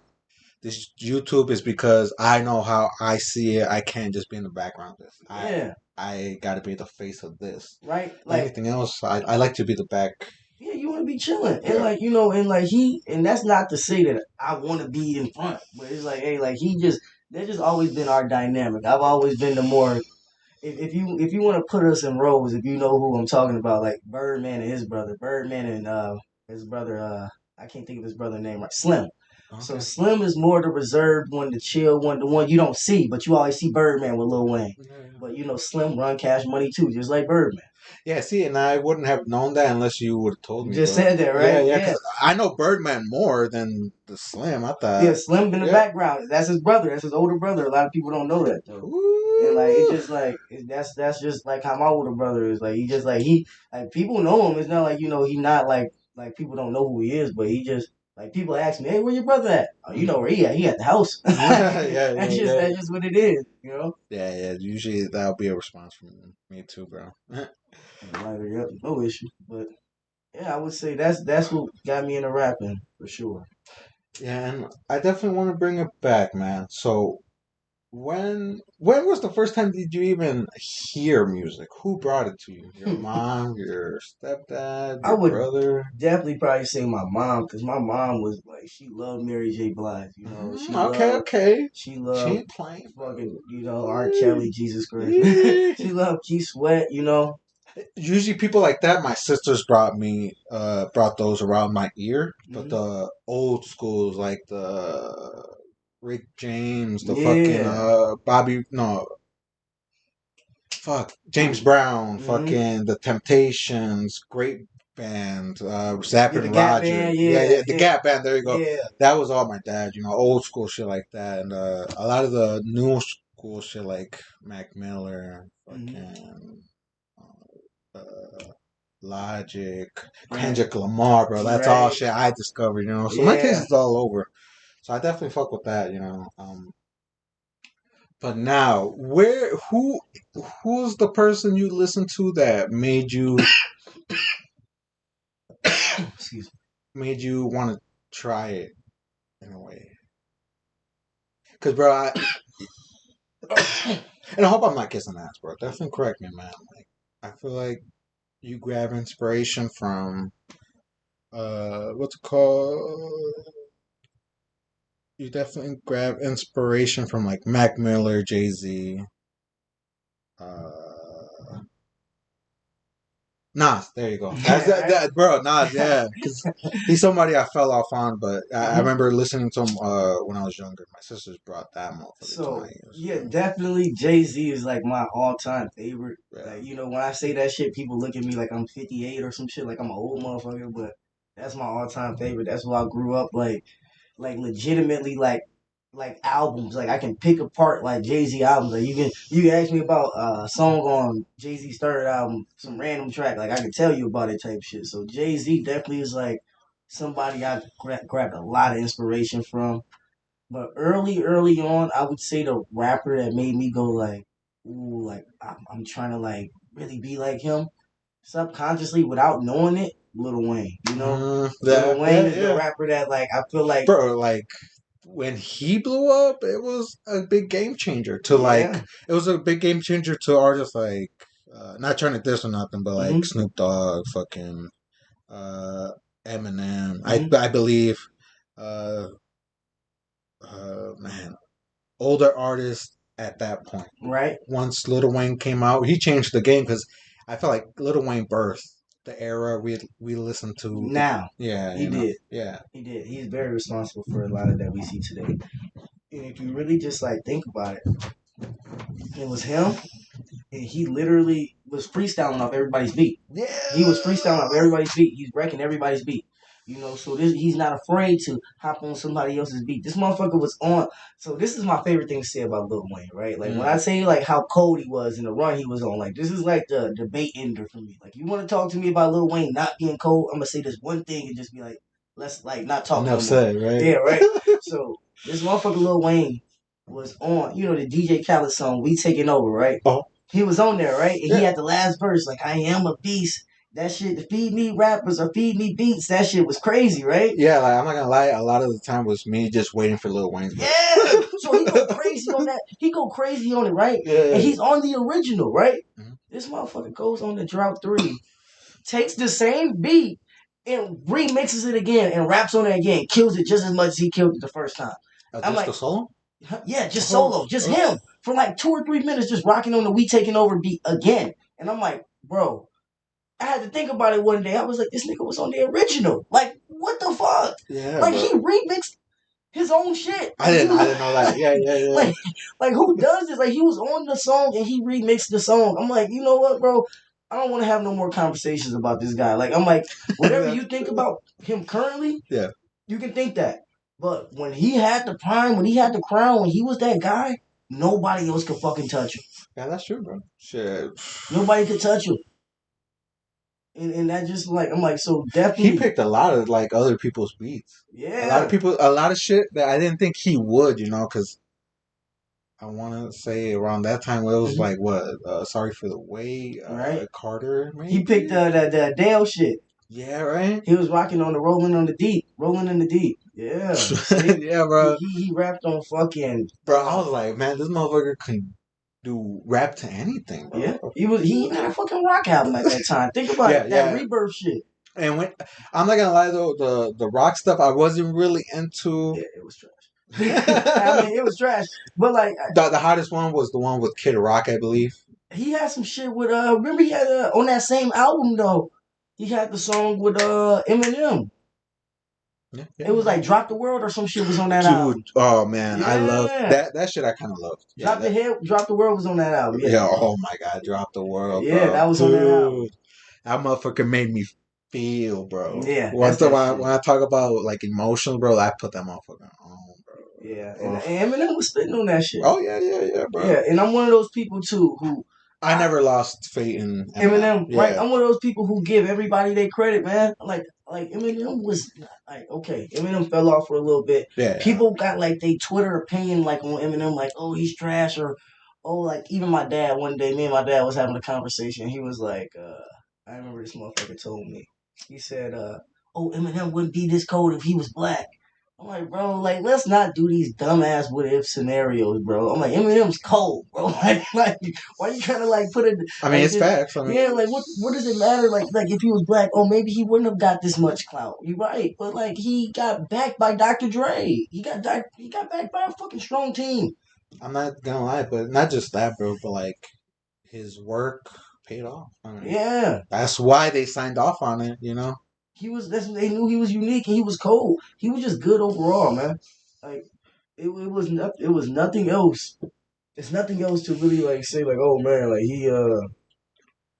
This YouTube is because I know how I see it. I can't just be in the background. I got to be the face of this. Right. Like anything else, I like to be the back. Yeah, you want to be chilling, and and that's not to say that I want to be in front, but it's like, hey, like that's just always been our dynamic. I've always been the more. If you want to put us in roles, if you know who I'm talking about, like Birdman and his brother, his brother, I can't think of his brother's name right, Slim. Okay. So Slim is more the reserved one, the chill one, the one you don't see, but you always see Birdman with Lil Wayne. Yeah. But Slim run Cash Money too, just like Birdman. Yeah, see, and I wouldn't have known that unless you would have told You me. just But said that, yeah, right? yeah, Yeah. because I know Birdman more than the Slim. I Yeah, thought, Slim in the yeah. background. That's his brother. That's his older brother. A lot of people don't know that though. And like it's Ooh. just like that's just like how my older brother is. Like he just like he like people know him. It's not like he not like people don't know who he is, but he just like people ask me, hey, where your brother at? Oh, you know where he at? He at the house. Yeah, yeah, That's yeah, just yeah. that's just what it is. Yeah, yeah. Usually that'll be a response from me too, bro. Like, yep, no issue. But yeah, I would say that's what got me into rapping for sure. Yeah, and I definitely want to bring it back, man. So when was the first time did you even hear music? Who brought it to you? Your mom, your stepdad, I your would brother? definitely probably say my mom because my mom was like she loved Mary J. Blige. Okay, okay. She She loved ain't playing, bro. fucking R. Kelly. Jesus Christ, Yeah. she loved Keith Sweat. Usually people like that, my sisters brought those around my ear. But Hmm. the old schools like the Rick James, the fucking Yeah. Bobby no fuck James Who? Brown, Hmm. fucking the Temptations, great band, Yeah, Zapp the and Gap Roger. Band. Yeah, Yeah, yeah, the yeah, Gap band, there you go. yeah. That was all my dad, old school shit like that. And a lot of the new school shit like Mac Miller, Hmm. fucking Logic, Right. Kendrick Lamar, bro. That's all Right. shit I discovered. So my taste Yeah. is all over. So I definitely fuck with that. But now, who's the person you listen to that Excuse made you want to try it in a way? Because, bro, and I hope I'm not kissing ass, bro. Definitely correct me, man. Like, I feel like you grab inspiration from what's it called? You definitely grab inspiration from like Mac Miller, Jay Z, uh, Nas. There you go. me. That's Yeah. Right. that bro. Nas, yeah, because he's somebody I fell off on, but I Hmm. remember listening to him when I was younger. My sisters brought that motherfucker to my So ears. yeah, definitely Jay-Z is like my all-time favorite. Yeah. Like when I say that shit, people look at me like I'm 58 or some shit, like I'm an old motherfucker. But that's my all-time favorite. That's why I grew up like legitimately like albums. Like I can pick apart like Jay-Z albums. Like you can ask me about a song on Jay-Z's third album, some random track. Like I can tell you about it type shit. So Jay-Z definitely is like somebody I grabbed a lot of inspiration from. But early on, I would say the rapper that made me go like, ooh, like I'm trying to like really be like him subconsciously without knowing it. Lil Wayne, Yeah, Lil Wayne yeah, is the yeah, rapper that like I feel like, bro. Like when he blew up, it was a big game changer. yeah, It was a big game changer to artists like, not trying to diss or nothing, but like hmm Snoop Dogg, fucking uh, Eminem. I hmm I believe, uh, man, older artists at that point. right, Once Lil Wayne came out, he changed the game because I felt like Lil Wayne birthed the era we listened to. now Yeah, he did, yeah. he did. He's very responsible for a lot of that we see today. And if you really just like think about it, it was him, and he literally was freestyling off everybody's beat. Yeah. He was freestyling off everybody's beat. He's wrecking everybody's beat. So he's not afraid to hop on somebody else's beat. This motherfucker was on. So this is my favorite thing to say about Lil Wayne, right? Like when I Mm. say like how cold he was in the run he was on, like this is like the debate ender for me. Like you want to talk to me about Lil Wayne not being cold, I'm gonna say this one thing and just be like, let's like not talk Enough no more. said, right? Yeah, right. So this motherfucker Lil Wayne was on, the DJ Khaled song "We Taking Over," right? Oh, He was on there, right? And he yeah. had the last verse, like, I am a beast. That shit, the feed me rappers or feed me beats, that shit was crazy, right? Yeah, like I'm not gonna lie, a lot of the time was me just waiting for Lil Wayne's Yeah. verse. So he go crazy on that. He go crazy on it, right? And Yeah. he's on the original, right? Mhm. This motherfucker goes on the Drought 3, takes the same beat and remixes it again and raps on it again, kills it just as much as he killed it the first time. I'm Just the like, solo? yeah, just Oh, solo, just oh. him for like 2 or 3 minutes, just rocking on the "We Taking Over" beat again. And I'm like, bro, I had to think about it one day. I was like, this nigga was on the original. Like, what the fuck? Yeah, Like bro. he remixed his own shit. I Like he didn't. was I didn't know that. Yeah, yeah, yeah. like, like who does this? Like he was on the song and he remixed the song. I'm like, you know what, bro? I don't want to have no more conversations about this guy. Like I'm like, whatever you think about him currently, Yeah. you can think that. But when he had the prime, when he had the crown, when he was that guy, nobody else could fucking touch him. Yeah, that's true, bro. Shit. Nobody could touch him. And that just like I'm like, so He definitely, picked a lot of like other people's beats. yeah. A lot of shit that I didn't think he would, because I want to say around that time it was Mhm. like what? Sorry for the wait, Right? Carter He picked maybe. the Dale shit. Yeah, right. He was rocking on the Rolling in the Deep. Yeah. See, Yeah, bro. he rapped on fucking Bro, I was like, man, this motherfucker can do rap to anything, yeah. bro. He had a fucking rock album at that time. Think about Yeah, it, that yeah. Rebirth shit. And when I'm not gonna lie though, the rock stuff I wasn't really into. Yeah, it was trash. I mean, it was trash. But like The hottest one was the one with Kid Rock, I believe. he had some shit with remember he had on that same album though. He had the song with Eminem. Yeah, It was like Drop the World or some shit was on that dude. album. Oh man, I love Yeah. that. That shit I kind of loved. Yeah, Drop the World was on that album. Yeah. yeah. Oh my god, drop the world, Yeah, bro. that was on that album. Dude, that motherfucker made me feel, bro. Yeah, Once that's the that when shit. I talk about like emotions, bro, I put that motherfucker on, Yeah, bro. and Eminem was spitting on that shit. Oh yeah, yeah, yeah, bro. Yeah, and I'm one of those people too who I never lost faith in Eminem. Eminem, right? Yeah, I'm one of those people who give everybody their credit, man. Like Eminem was like okay, Eminem fell off for a little bit. yeah. People got like they Twitter opinion like on Eminem, like oh he's trash or oh like even my dad one day, me and my dad was having a conversation. He was like, I remember this motherfucker told me. He said, oh Eminem wouldn't be this cold if he was black. I'm like, bro, like let's not do these dumbass what if scenarios, bro. I'm like Eminem's cold, bro. Like why you trying to like put it I mean, like it's this? facts. I mean, Yeah, like what does it matter? Like if he was black, oh maybe he wouldn't have got this much clout. You're right, but like he got backed by Dr. Dre. He got backed by a fucking strong team. I'm not gonna lie, but not just that, bro. But like his work paid off. I mean, Yeah, that's why they signed off on it. he was. That's they knew he was unique and he was cold. He was just good overall, man. Like it was not, it was nothing else. It's nothing else to really like say like oh man like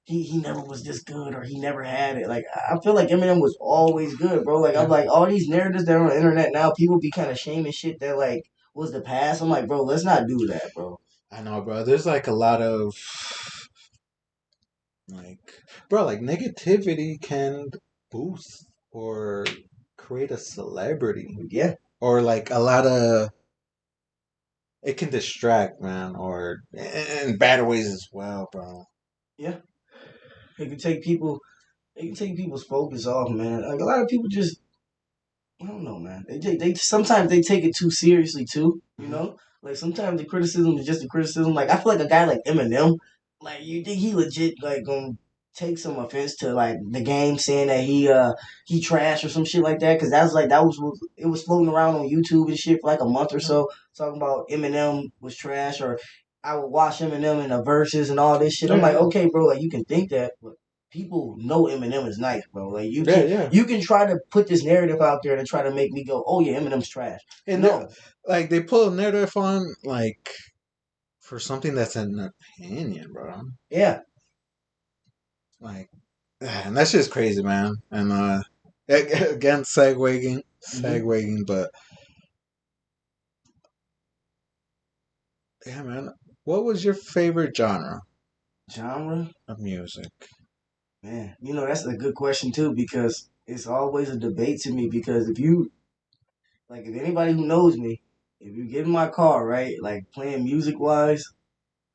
he never was this good or he never had it. Like I feel like Eminem was always good, bro. Like I'm Yeah. like all these narratives that are on the internet now, people be kind of shaming shit that like was the past. I'm like, bro, let's not do that, bro. I know, bro. There's like a lot of like, bro, like negativity can boost or create a celebrity, Yeah, or like a lot of it can distract, man, or in bad ways as well, bro. yeah. It can take people. It can take people's focus off, man. Like a lot of people just I don't know, man. They sometimes they take it too seriously too. You Hmm. know, like sometimes the criticism is just a criticism. Like I feel like a guy like Eminem, like you think he legit like gonna take some offense to like the game saying that he trash or some shit like that because that's like that was it was floating around on YouTube and shit for like a month or so talking about Eminem was trash or I would watch Eminem in the verses and all this shit. I'm Yeah, like, yeah, okay, bro, like you can think that, but people know Eminem is nice, bro. Like yeah, yeah. you can try to put this narrative out there to try to make me go, oh yeah, Eminem's trash. And No, like they pull a narrative on like for something that's an opinion, bro. yeah, Like, and that's just crazy, man. And again, mm-hmm. segueing, but yeah, man. What was your favorite genre Genre, of music? man. You know that's a good question too because it's always a debate to me because if you like if anybody who knows me, if you get in my car, right, like playing music wise,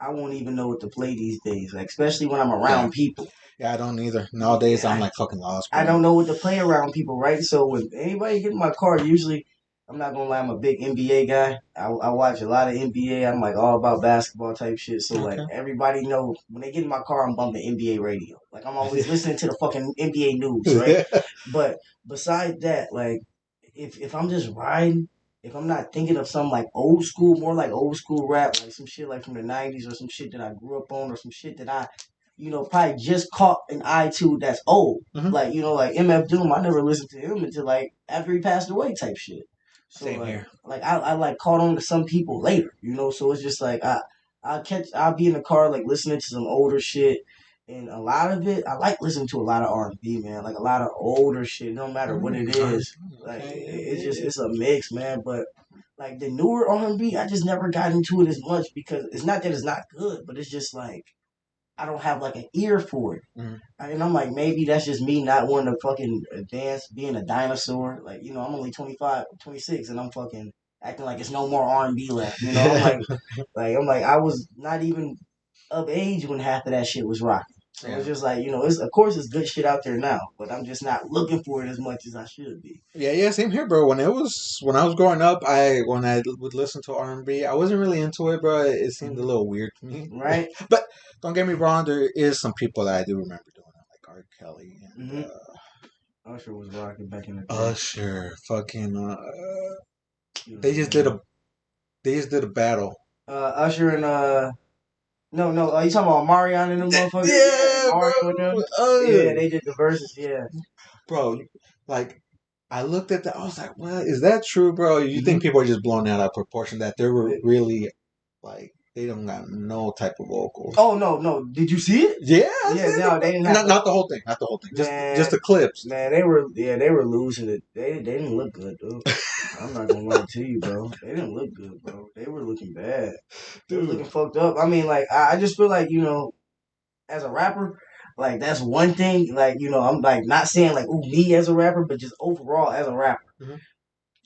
I won't even know what to play these days. Like especially when I'm Yeah, around people. yeah. I don't either. Nowadays, I'm I, like fucking lost, I bro. don't know what to play around people, right? So when anybody get in my car, usually I'm not gonna lie, I'm a big NBA guy. I watch a lot of NBA. I'm like all about basketball type shit. So like Okay. everybody know when they get in my car, I'm bumping NBA radio. Like I'm always listening to the fucking NBA news, right? But besides that, like if I'm just riding, if I'm not thinking of some like old school, more like old school rap, like some shit like from the '90s or some shit that I grew up on or some shit that I probably just caught an eye to that's old. Hmm. Like, like MF Doom, I never listened to him until like after he passed away type shit. So Same here. like I like caught on to some people later, so it's just like I'll be in the car like listening to some older shit And a lot of it, I like listening to a lot of R&B, man. Like a lot of older shit, no matter what it is. Like Okay, it's yeah, just yeah, it's a mix, man. But like the newer R&B, I just never got into it as much because it's not that it's not good, but it's just like I don't have like an ear for it. yeah. And I'm like, maybe that's just me not wanting to fucking dance, being a dinosaur. Like, I'm only 25, 26, and I'm fucking acting like it's no more R&B left. I'm Yeah. like, I was not even of age when half of that shit was rocking. So it's Yeah. just like, it's of course it's good shit out there now, but I'm just not looking for it as much as I should be. Yeah, yeah, same here, bro. When I was growing up, when I would listen to R&B, I wasn't really into it, bro. It seemed a Mhm. little weird to me. Right? But don't get me wrong, there is some people that I do remember doing it, like R. Kelly and Mm-hmm. Usher was rocking back in the day. Usher. Fucking, He was they the just did man. a battle. Usher and no, you talking about Marion and them motherfuckers? Yeah, Yeah, Mario and them. bro. Yeah, they did the verses. Yeah. Bro, like I looked at that, I was like, "What is that true, bro? You think Mm-hmm. people are just blowing that out of proportion? That they were really like they don't got no type of vocals." Oh no! Did you see it? Yeah, I Yeah, said no, they didn't have not the whole thing, not the whole thing, just man, the clips. man. They were losing it. They didn't look good, dude. I'm not gonna lie to you, bro. They didn't look good, bro. They were looking bad. They was looking Dude. fucked up. I mean, like I just feel like as a rapper, like that's one thing. Like I'm like not saying like ooh me as a rapper, but just overall as a rapper. Mhm.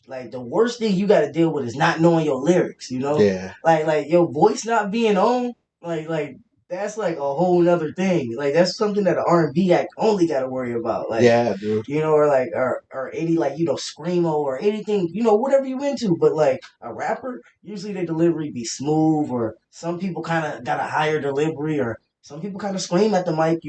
Like the worst thing you got to deal with is not knowing your lyrics. Yeah, Like your voice not being on. Like that's like a whole nother thing. Like that's something that an R&B act only got to worry about. Like yeah, dude. or like or any like screamo or anything whatever you into. But like a rapper, usually their delivery be smooth, or some people kind of got a higher delivery, or some people kind of scream at the mic.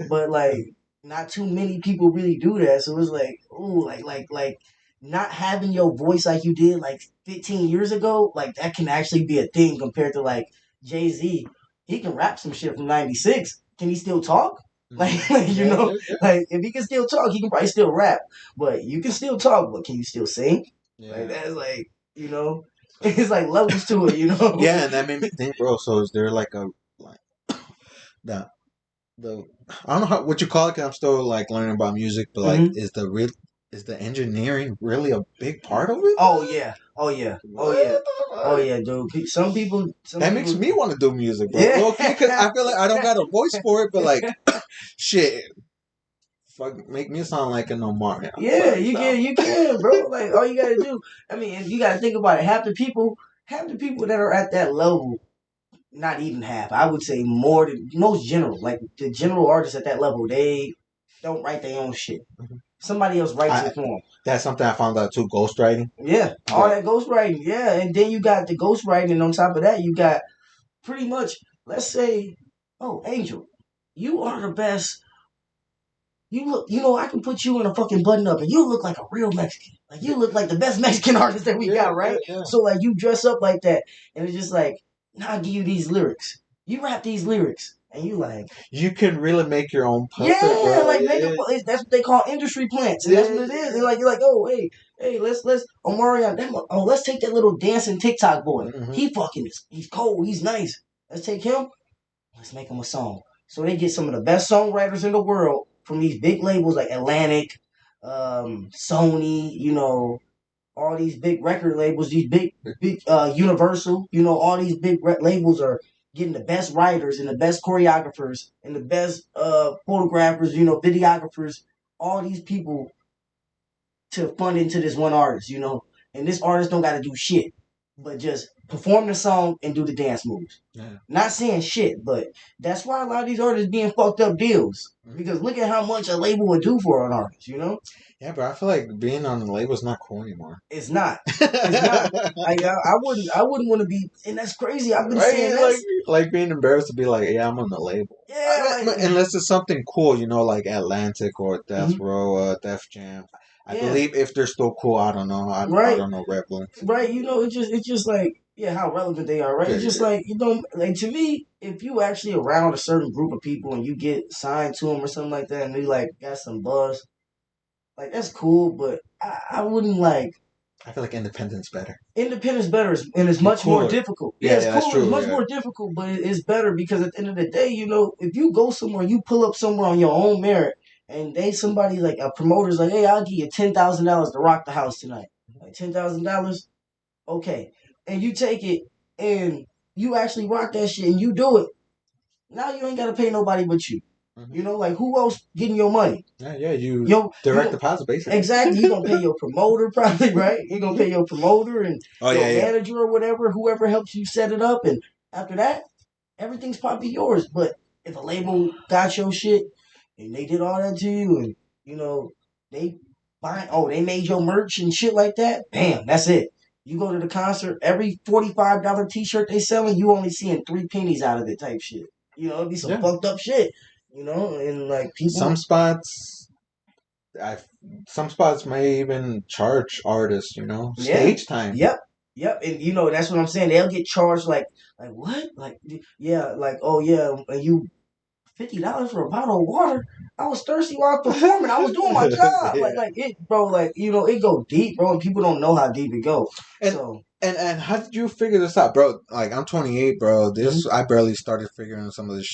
But like not too many people really do that. So it's like ooh like not having your voice like you did like 15 years ago, like that can actually be a thing compared to like Jay-Z. He can rap some shit from 96. Can he still talk? Mhm. Like, Yeah, yeah, yeah, like if he can still talk, he can probably still rap. But you can still talk, but can you still sing? Like yeah. that's like, it's like levels to it. Yeah, and that made me think, bro. So is there like a like the the I don't know what you call it. 'Cause I'm still like learning about music, but like, hmm is the engineering really a big part of it, Oh man? yeah. Oh yeah. Oh What yeah. the Oh fuck? yeah, dude. Some That makes people me want to do music, bro. Yeah. Low key, because I feel like I don't got a voice for it, but like, shit, fuck, make me sound like an Omar. Yeah, Yeah, you can, bro. Like all you gotta do. I mean, and you gotta think about it. Half the people that are at that level, not even half. I would say more than most general. Like the general artists at that level, they don't write their own shit. Somebody else writes I it for them. that's something I found out too. Ghostwriting. Yeah, all Yeah. that ghostwriting. Yeah, and then you got the ghostwriting, and on top of that, you got pretty much. Let's say, oh, Angel, you are the best. You look, I can put you in a fucking button up and you look like a real Mexican. Like you look like the best Mexican artist that we Yeah, got, yeah, right? yeah. So like you dress up like that and it's just like, now I give you these lyrics. You rap these lyrics. And you like, You can really make your own puppet, yeah, bro. like make Yeah, that's what they call industry plants, and that's yeah, what it is. And yeah. like you're like, oh hey, let's Omarion, let's take that little dancing TikTok boy. Hmm. He fucking he's cold, he's nice. Let's take him. Let's make them a song. So they get some of the best songwriters in the world from these big labels like Atlantic, Sony, all these big record labels, these big Universal, all these big labels are getting the best writers and the best choreographers and the best photographers, videographers, all these people to fund into this one artist. And this artist don't got to do shit, but just perform the song and do the dance moves. Yeah. Not saying shit, but that's why a lot of these artists being fucked up deals. Mhm. Because look at how much a label would do for an artist. Yeah, but I feel like being on the label is not cool anymore. It's not. It's not. I wouldn't want to be, and that's crazy. I've been saying Right? this. Like being embarrassed to be like, yeah, I'm on the label. Yeah, like Unless it's something cool, like Atlantic or Death mhm, Row, Def Jam. I yeah, believe if they're still cool, I don't know. I right, don't know Red Balloon. right. It's just like yeah, how relevant they are, right? Yeah, It's just yeah. like like to me, if you actually around a certain group of people and you get signed to them or something like that, and they like got some buzz, like that's cool, but I wouldn't like. I feel like independent's better. Independence better, and it's You're much more cooler. difficult. Yeah, Yeah, it's yeah, that's cooler. It's true. much Yeah. more difficult, but it's better because at the end of the day, if you go somewhere, you pull up somewhere on your own merit, and somebody like a promoter's like, hey, I'll give you $10,000 to rock the house tonight. Like $10,000, okay, and you take it and you actually rock that shit and you do it. Now you ain't gotta pay nobody but you. Like who else getting your money? Yeah, yeah. You You direct deposit basically. exactly. You're gonna pay your promoter probably, right? You're gonna pay your promoter and Oh your yeah, yeah. manager or whatever, whoever helps you set it up, and after that, everything's probably yours. But if a label got your shit and they did all that to you, and they they made your merch and shit like that, bam, that's it. You go to the concert, every $45 T-shirt they selling, you only seeing 3 pennies out of it, type shit. It'd be some Yeah. fucked up shit. And like Some people, spots, I some spots may even charge artists, yeah, stage time. yep, yep, and that's what I'm saying. They'll get charged like what? Like yeah, like oh yeah, and you $50 for a bottle of water. I was thirsty while I was performing. I was doing my job. Yeah. Like it, bro. Like it go deep, bro, and people don't know how deep it goes. And So and how did you figure this out, bro? Like I'm 28, bro. This I barely started figuring some of this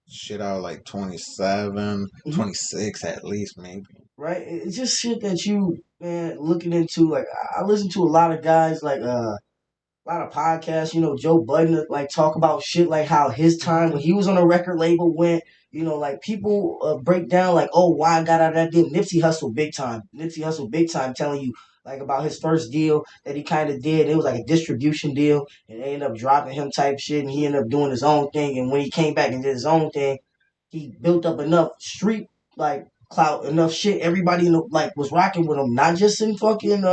shit out like 27, 26 at least maybe. right, it's just shit that you man looking into. Like I listen to a lot of guys like a lot of podcasts, Joe Budden like talk about shit like how his time when he was on a record label went. Like people break down like, oh, why I got out of that deal. Nipsey Hussle big time. Nipsey Hussle big time telling you like about his first deal that he kind of did. It was like a distribution deal, and they ended up dropping him type shit, and he ended up doing his own thing. And when he came back and did his own thing, he built up enough street like clout, enough shit. Everybody like was rocking with him, not just in fucking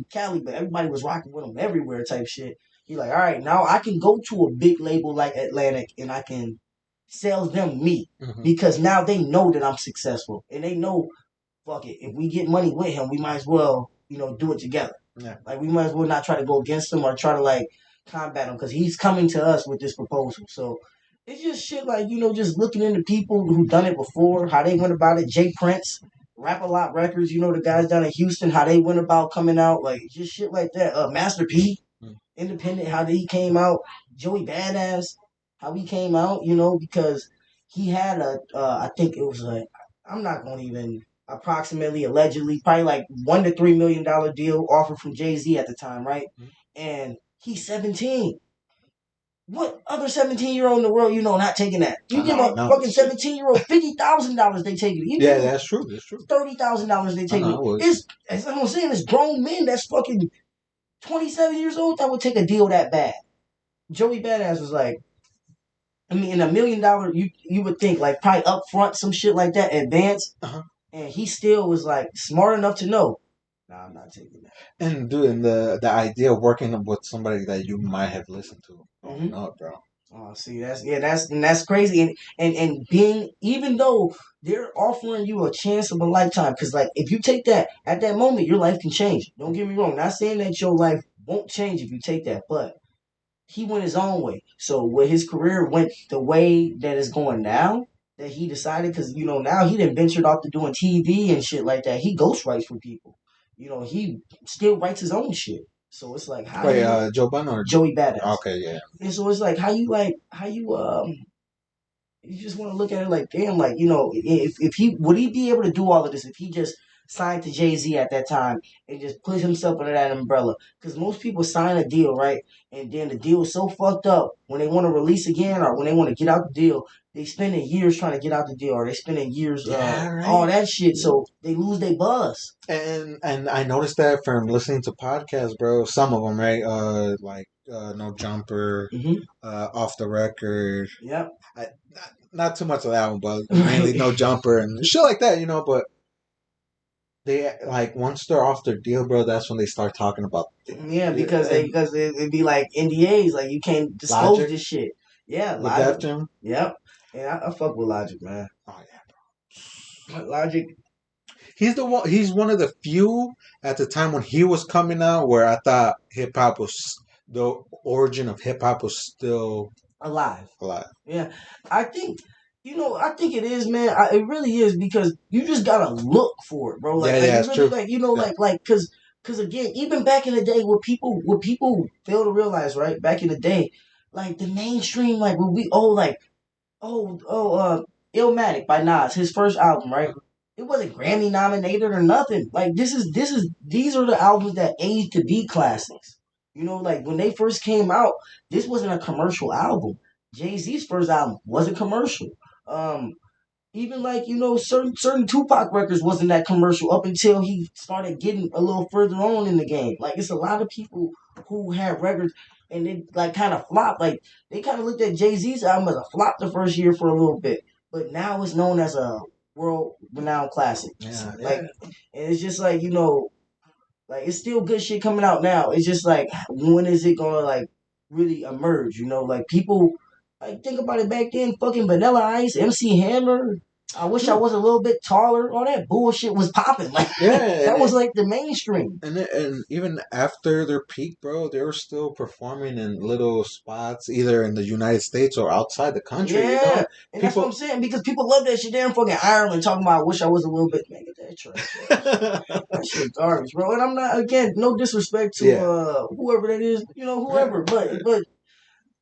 Cali, but everybody was rocking with him everywhere type shit. He like, all right, now I can go to a big label like Atlantic and I can sell them me because now they know that I'm successful and they know, fuck it, if we get money with him, we might as well, do it together. Yeah. Like we might as well not try to go against him or try to like combat him because he's coming to us with this proposal. So it's just shit like just looking into people who done it before, how they went about it. Jay Prince, Rap a Lot Records, the guys down in Houston, how they went about coming out, like just shit like that. Master P, Independent, how he came out. Joey Badass, how he came out, because he had I think it was I'm not going to even approximately, allegedly, probably like $1 to $3 million deal offered from Jay-Z at the time, right? And he's 17. What other 17-year-old in the world not taking that? You give a fucking 17-year-old $50,000, they take it. Yeah, that's true. That's true. $30,000, they take it. It's as I'm saying, it's grown men that's fucking 27 years old that would take a deal that bad. Joey Badass was like, I mean, in $1 million, you would think like probably up front some shit like that, advance, and he still was like smart enough to know. Nah, I'm not taking that. And dude, the idea of working with somebody that you might have listened to, no, bro. Oh, see, that's crazy, and being, even though they're offering you a chance of a lifetime, because like if you take that at that moment, your life can change. Don't get me wrong. Not saying that your life won't change if you take that, but he went his own way. So when his career went the way that it's going now, that he decided, because now he done ventured off to doing TV and shit like that. He ghostwrites for people. He still writes his own shit. So it's like how Joe Budden or Joey Badass. Okay, yeah. And so it's like how you just want to look at it like, damn, like, if he would he be able to do all of this if he just signed to Jay-Z at that time and just put himself under that umbrella? Because most people sign a deal, right? And then the deal is so fucked up when they want to release again or when they want to get out the deal, they spending years trying to get out the deal or they spending years right. all that shit. So they lose their buzz. And I noticed that from listening to podcasts, bro. Some of them, right? Like No Jumper, Off the Record. Yep. Not too much of that one, but mainly No Jumper and shit like that, But they like once they're off their deal, bro. That's when they start talking about. Yeah, because it'd be like NDAs, like you can't disclose Logic. This shit. Yeah, with Logic. Def Jam. Yep. And I fuck with Logic, man. Oh yeah, bro. Logic. He's the one. He's one of the few at the time when he was coming out where I thought hip hop was the origin of hip hop was still alive. Yeah, I think. I think it is, man. It really is because you just gotta look for it, bro. Like, yeah, like it's really, true. like, because Because again, even back in the day, what people fail to realize, right? Back in the day, like the mainstream, like when we like Illmatic by Nas, his first album, right? It wasn't Grammy nominated or nothing. Like these are the albums that aged to be classics. You know, like when they first came out, this wasn't a commercial album. Jay Z's first album wasn't commercial. Um, Even like certain Tupac records wasn't that commercial up until he started getting a little further on in the game. Like it's a lot of people who had records and they like kind of flopped. Like they kind of looked at Jay Z's album as a flop the first year for a little bit, but now it's known as a world renowned classic. Yeah, Like, yeah. and it's just like like it's still good shit coming out now. It's just like when is it gonna like really emerge? Like people like think about it back then. Fucking Vanilla Ice, MC Hammer. I wish I True. was a little bit taller. All that bullshit was popping. Like Yeah, that was like the mainstream. and even after their peak, bro, they were still performing in little spots, either in the United States or outside the country. You Yeah, know, and that's what I'm people. saying because people love that shit. They're in fucking Ireland talking about. I wish I was a little bit. Man, get that trash. That shit garbage, bro. And I'm not again, no disrespect to Yeah. whoever that is, Yeah. whoever, but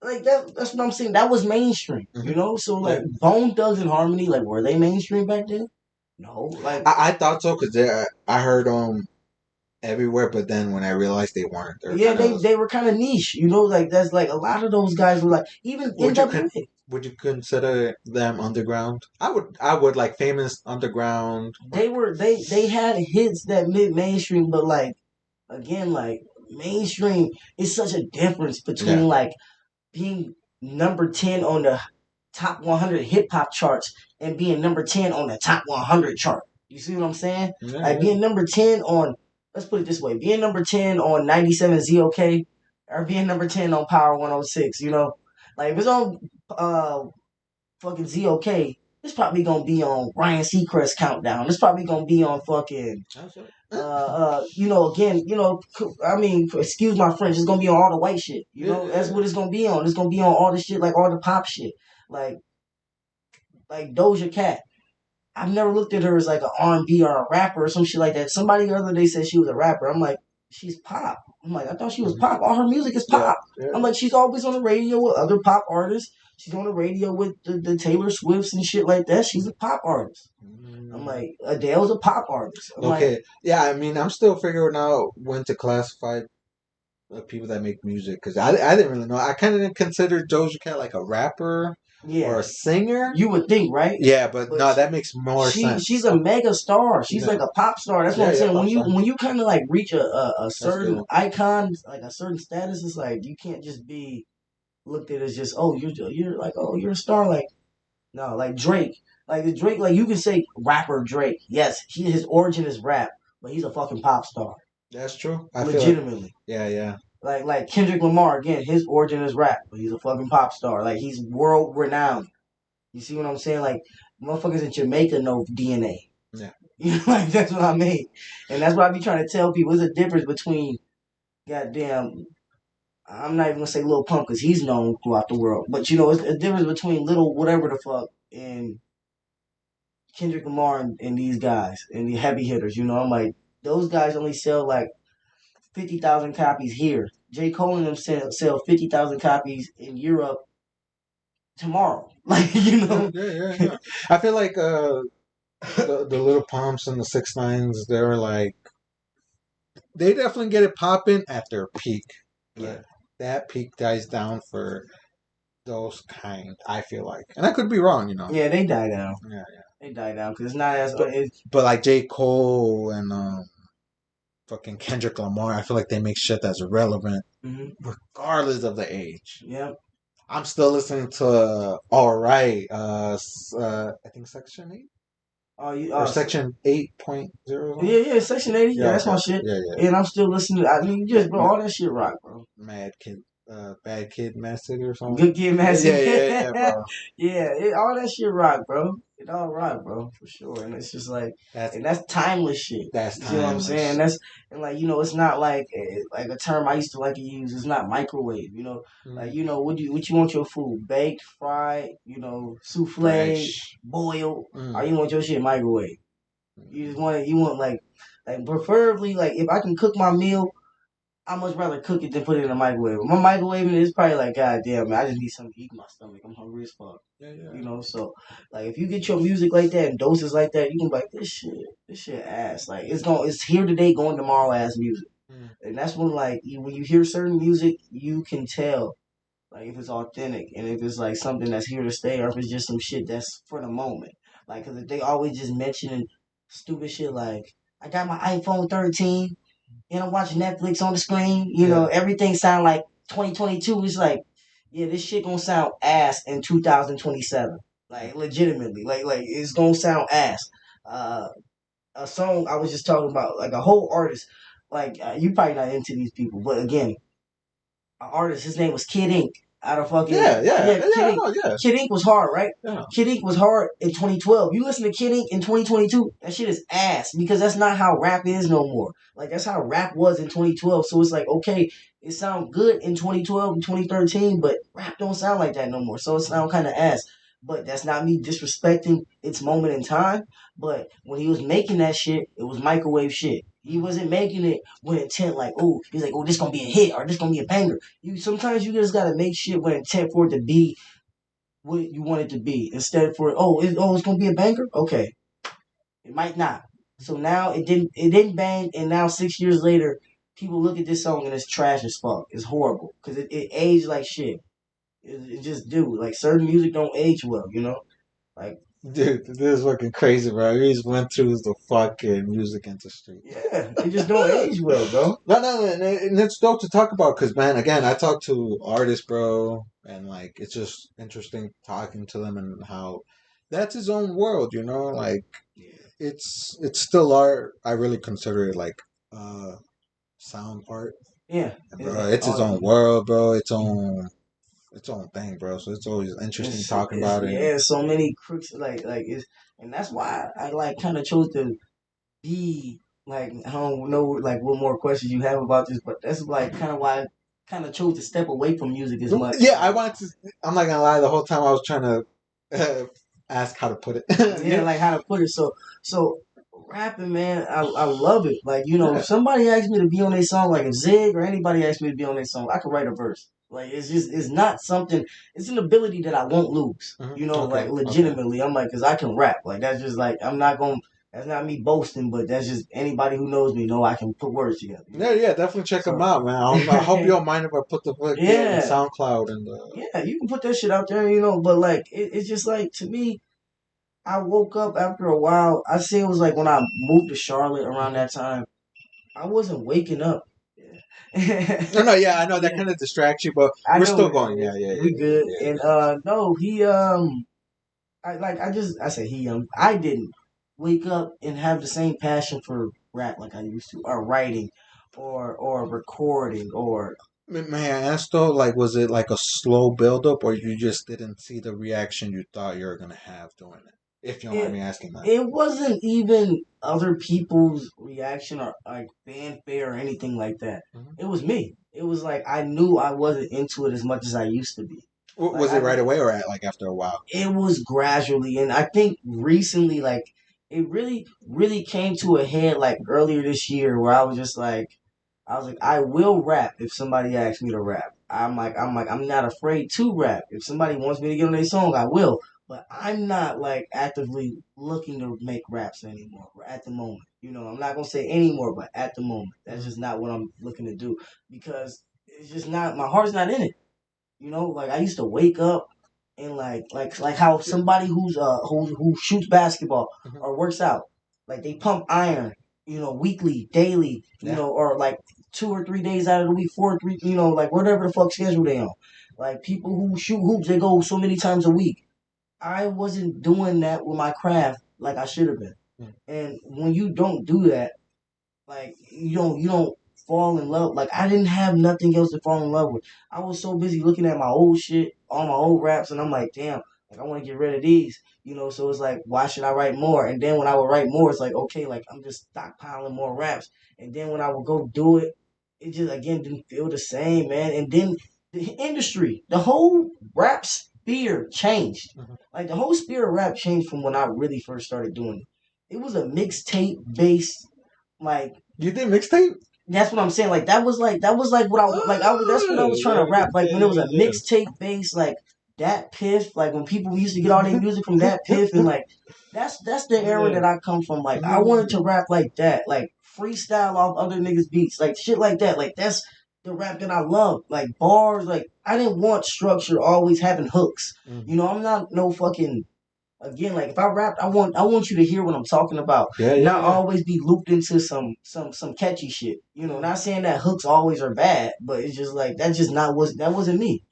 like that's what I'm saying. That was mainstream, Hmm. So Yeah. like Bone Thugs and Harmony, like were they mainstream back then? No, like I thought so because I heard them everywhere, but then when I realized they weren't, they're yeah, kind they of. they were kind of niche, like that's like a lot of those guys were like even Would you NWA. would you consider them underground? I would like famous underground. They had hits that mid mainstream, but like again, like mainstream is such a difference Yeah. between like being number 10 on the top 100 hip hop charts and being number 10 on the top 100 chart. You see what I'm saying? Yeah. Like Yeah. being number 10 on, let's put it this way, being number 10 on 97 ZOK or being number 10 on Power 106, Like if it's on fucking ZOK, it's probably gonna be on Ryan Seacrest countdown. It's probably gonna be on fucking That's right. again, I mean, excuse my French, it's gonna be on all the white shit. Yeah. That's Yeah. what it's gonna be on. It's gonna be on all the shit, like all the pop shit, like Doja Cat. I've never looked at her as like an R&B or a rapper or some shit like that. Somebody the other day said she was a rapper. I'm like, she's pop. I'm like, I thought she was Mhm. pop. All her music is Yeah. pop. Yeah. I'm like, she's always on the radio with other pop artists. She's on the radio with the Taylor Swifts and shit like that. She's a pop artist. I'm Mm. like, Adele's a pop artist. I'm like, Okay. Yeah. I mean, I'm still figuring out when to classify people that make music because I didn't really know. I kind of didn't consider Doja Cat like a rapper or yeah, a singer. you would think, right? Yeah, but But no, that makes more she's sense. a mega star. She's Yeah. like a pop star. That's what Yeah. I'm Yeah. saying. Pop star. When you kind of like reach a That's a good certain one. icon, like a certain status, it's like you can't just be looked at as just you're like you're a star. Like no, like Drake, like the Drake, like you can say rapper Drake. Yes, his origin is rap, but he's a fucking pop star, That's true. I feel like. legitimately. Yeah. Yeah. Like Kendrick Lamar again, his origin is rap, but he's a fucking pop star. Like he's world renowned. You see what I'm saying? Like motherfuckers in Jamaica know DNA. Yeah. Like that's what I mean, and that's what I be trying to tell people. There's a difference between goddamn. I'm not even gonna say Lil Pump because he's known throughout the world, but it's a difference between Little whatever the fuck and Kendrick Lamar and these guys and the heavy hitters. I'm like those guys only sell like 50,000 copies here. J. Cole and them sell 50,000 copies in Europe tomorrow. Like Yeah. Yeah. Yeah. Yeah. I feel like the little pumps and the 6 9s, they're like they definitely get it popping at their peak, yeah. but that peak dies down for those kind. I feel like, and I could be wrong. Yeah, they die down. Yeah. They die down because it's not as But but like J Cole and fucking Kendrick Lamar, I feel like they make shit that's relevant mm-hmm. regardless of the age. Yeah. I'm still listening to All Right, I think Section 8 Oh, you or Section 8.0. yeah, Section 80. Yeah, Yeah, that's my okay. shit. Yeah, yeah. And I'm still listening. I mean, just bro, all that shit rock, bro. Mad Kid, Bad Kid, Message or something. Good kid, man. Yeah, bro. Yeah, all that shit rock, bro. It all rock, bro, for sure. And it's just like, That's and that's timeless shit. that's You see what I'm timeless. saying? And like it's not like a term I used to like to use. It's not microwave. Like what you want your food baked, fried, souffle, Fresh. boiled, or you want your shit microwave. You want Like preferably, like if I can cook my meal, I much rather cook it than put it in the microwave. My microwaving is probably like, God damn, man, I just need something to eat in my stomach. I'm hungry as fuck. Yeah, yeah. You know, so like if you get your music like that and doses like that, you can be like, this shit ass. Like it's here today, going tomorrow ass music. Mm. And that's when like when you hear certain music, you can tell like if it's authentic and if it's like something that's here to stay or if it's just some shit that's for the moment. Like, cause if they always just mentioning stupid shit like I got my iPhone 13 and I'm watching Netflix on the screen. You know, Yeah. everything sound like 2022. It's like, yeah, this shit gonna sound ass in 2027. Like legitimately, like it's gonna sound ass. Uh, a song I was just talking about, like a whole artist. Like you probably not into these people, but again, artist. His name was Kid Ink. Out of fucking Yeah, yeah, yeah, yeah. Kid I Ink. know. Yeah, Kid Ink was hard, right? yeah. Kid Ink was hard in 2012. You listen to Kid Ink in 2022, that shit is ass because that's not how rap is no more. Like that's how rap was in 2012. So it's like okay, it sounds good in 2012 and 2013, but rap don't sound like that no more. So it sound kind of ass. But that's not me disrespecting its moment in time. But when he was making that shit, it was microwave shit. He wasn't making it with intent like, oh, he's like, oh, this gonna be a hit or this gonna be a banger. You sometimes you just gotta make shit with intent for it to be what you want it to be instead for it's gonna be a banger. Okay, it might not. So now it didn't bang, and now 6 years later, people look at this song and it's trash as fuck. It's horrible because it aged like shit. It just do like certain music don't age well, you know. Like Dude, this is fucking crazy, bro. We just went through the fucking music industry. yeah, it just don't age well, bro. No, and it's dope to talk about because, man, again, I talk to artists, bro, and like it's just interesting talking to them and how that's his own world, you know. Like Yeah, it's still art. I really consider it like uh sound art, yeah, and bro, yeah. it's his own world, bro. Its own thing, bro. So it's always interesting talking It's about it. yeah, so many crooks like it's and that's why I like kind of chose to be like I don't know like what more questions you have about this, but that's like kind of why I kind of chose to step away from music as much. Yeah, I wanted to. I'm not gonna lie. The whole time I was trying to ask how to put it. Yeah, Yeah, like how to put it. So rapping, man, I love it. Like you know, yeah. if somebody asked me to be on a song, like if Zig or anybody asked me to be on a song, I could write a verse. Like it's not something. It's an ability that I won't lose. You know, Okay, like okay. legitimately, I'm like, cause I can rap. Like that's just like I'm not gonna. That's not me boasting, but that's just anybody who knows me know I can put words together. You Yeah, know, yeah. Definitely check them so out, man. I hope you don't mind if I put the fucking yeah, SoundCloud and the. yeah, you can put that shit out there, you know. But like, it's just like to me, I woke up after a while. I say it was like when I moved to Charlotte around Mhm. that time. I wasn't waking up. Yeah, No, no, yeah, I know that yeah. kind of distracts you, but I we're know still it going. Yeah, is. yeah, We yeah, good. yeah, And yeah. no, he I said he I didn't wake up and have the same passion for rap like I used to, or writing, or recording, or May I ask though, like, was it like a slow build up, or you just didn't see the reaction you thought you were gonna have doing it? If you don't mind it me asking that. it wasn't even other people's reaction or like fanfare or anything like that. Mhm. It was me. It was like I knew I wasn't into it as much as I used to be. Like Was it right away or like after a while? it was gradually, and I think recently, like it really came to a head like earlier this year where I was like, I will rap if somebody asks me to rap. I'm not afraid to rap. If somebody wants me to get on their song, I will. But I'm not like actively looking to make raps anymore at the moment. You know, I'm not gonna say anymore, but at the moment, that's Mhm. just not what I'm looking to do because it's just not my heart's not in it. You know, like I used to wake up and like how somebody who shoots basketball Mhm. or works out, like they pump iron, you know, weekly, daily, you Yeah. know, or like 2 or 3 days out of the week, 4 or 3, you know, like whatever the fuck schedule they on. Like people who shoot hoops, they go so many times a week. I wasn't doing that with my craft like I should have been. Mm. And when you don't do that, like you don't fall in love. Like I didn't have nothing else to fall in love with. I was so busy looking at my old shit, all my old raps, and I'm like, damn, like I want to get rid of these. You know, so it's like, why should I write more? And then when I would write more, it's like, okay, like I'm just stockpiling more raps. And then when I would go do it, it just again didn't feel the same, man. And then the industry, the whole rap sphere changed. Mhm. Like the whole sphere of rap changed from when I really first started doing it. It was a mixtape based like You did mixtape? that's what I'm saying. Like that was like what I like. That's what I was trying to rap. Like when it was a Yeah. mixtape base, like that piff. Like when people used to get all their music from that piff, and like that's the era Yeah. that I come from. Like I Yeah. wanted to rap like that, like freestyle off other niggas' beats, like shit like that. Like that's the rap that I love. Like bars. Like I didn't want structure always having hooks. Mm. You know, I'm not no fucking again, like if I rap, I want you to hear what I'm talking about, Yeah, yeah, not yeah. always be looped into some catchy shit. You know, not saying that hooks always are bad, but it's just like that wasn't me,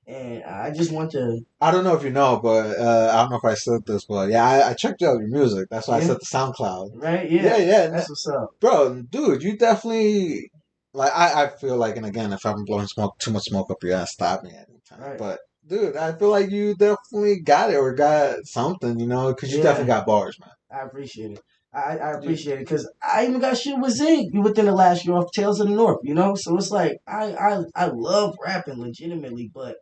and I just want to. I don't know if you know, but I don't know if I said this, but yeah, I checked out your music. That's why I Yeah, said the SoundCloud. right, Yeah, yeah, yeah, that's what's up. bro, dude, you definitely like. I feel like, and again, if I'm blowing smoke too much smoke up your ass, stop me at any time. Right, But dude, I feel like you definitely got it or got something, because you definitely yeah, got bars, man. I appreciate it. I You, appreciate it because I even got shit with Zig within the last year off Tales of the North, you know. So it's like I love rapping legitimately, but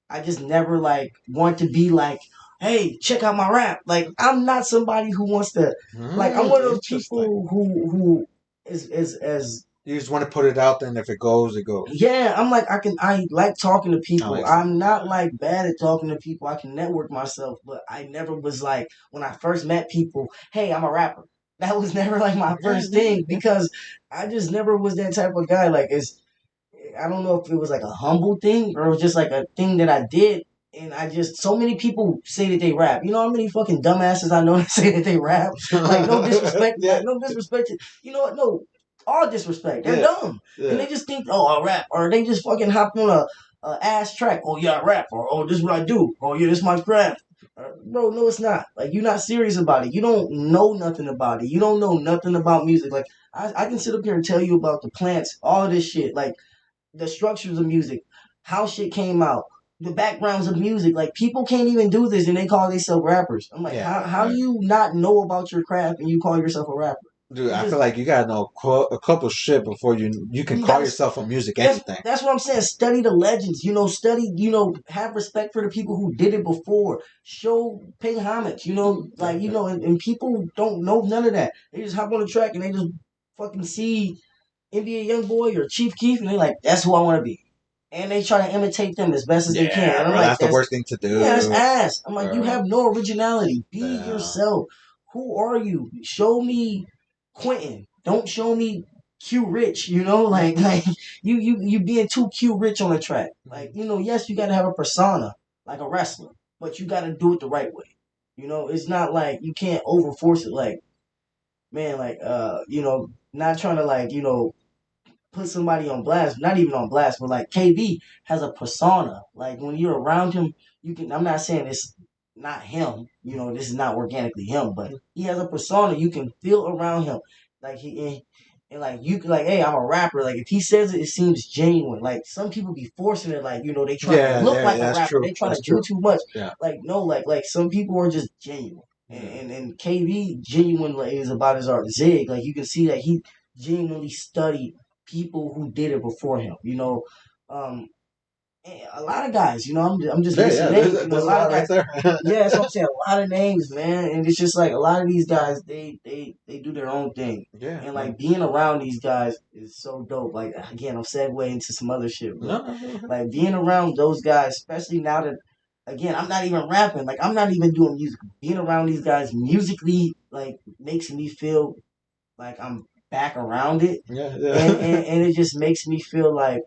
I just never like want to be like, hey, check out my rap. Like I'm not somebody who wants to like I'm one of those interesting. people who is as You just want to put it out there, and if it goes, it goes. yeah, I like talking to I people. like saying I'm that. not like bad at talking to people. I can network myself, but I never was like when I first met people, hey, I'm a rapper. That was never like my Yeah, first yeah, thing because I just never was that type of guy. Like it's I don't know if it was like a humble thing or it was just like a thing that I did. And I just so many people say that they rap. You know how many fucking dumbasses I know that say that they rap? Like no disrespect, yeah, like no disrespect. You know what? No, all disrespect. They're yeah, dumb, and yeah. they just think, oh, I rap, or they just fucking hop on a ass track. Oh yeah, I rap, or oh this is what I do. Oh yeah, this is my craft. Bro, no, it's not. Like you're not serious about it. You don't know nothing about it. You don't know nothing about music. Like I can sit up here and tell you about the plants, all of this shit. Like the structures of music, how shit came out, the backgrounds of music. Like people can't even do this and they call themselves rappers. I'm like, Yeah, how do right. you not know about your craft and you call yourself a rapper? Dude, You I just feel like you gotta know a couple shit before you can you call gotta yourself a music that's anything. that's what I'm saying. Study the legends, study, have respect for the people who did it before. Pay homage, Yeah, like yeah. and people don't know none of that. They just hop on the track and they just fucking see NBA Youngboy or Chief Keef, and they're like, "That's who I want to be," and they try to imitate them as best as they can. Yeah, And I'm bro, like, that's the "That's worst thing to yeah, that's do, ass." I'm like, "You bro. have no originality. Be Yeah. yourself. Who are you? Show me Quentin. Don't show me Q Rich. Like you being too Q Rich on the track. Like yes, you gotta have a persona like a wrestler, but you gotta do it the right way. It's not like you can't overforce it. Like man, like not trying to like put somebody on blast, not even on blast, but like KB has a persona. Like when you're around him, you can. I'm not saying it's not him. This is not organically him, but he has a persona. You can feel around him, like and like you can like, hey, I'm a rapper. Like if he says it, it seems genuine. Like some people be forcing it, like they trying to Yeah, look yeah, like yeah, a that's rapper. true. They trying That's to do true. too much. Yeah. Like no, like some people are just genuine. And, Yeah. and, and KB genuinely is about his art. Zig, like you can see that he genuinely studied people who did it before him. Um, a lot of guys. I'm just Yeah, missing yeah. names. There's A a lot of lot right guys. there. Yeah, that's what I'm saying. A lot of names, man, and it's just like a lot of these guys. They do their own thing, Yeah, and yeah. like being around these guys is so dope. Like again, I'm segueing into some other shit, but No, no, no. like being around those guys, especially now that. Again, I'm not even rapping. Like I'm not even doing music. Being around these guys musically, like, makes me feel like I'm back around it, Yeah, and yeah. and, and it just makes me feel like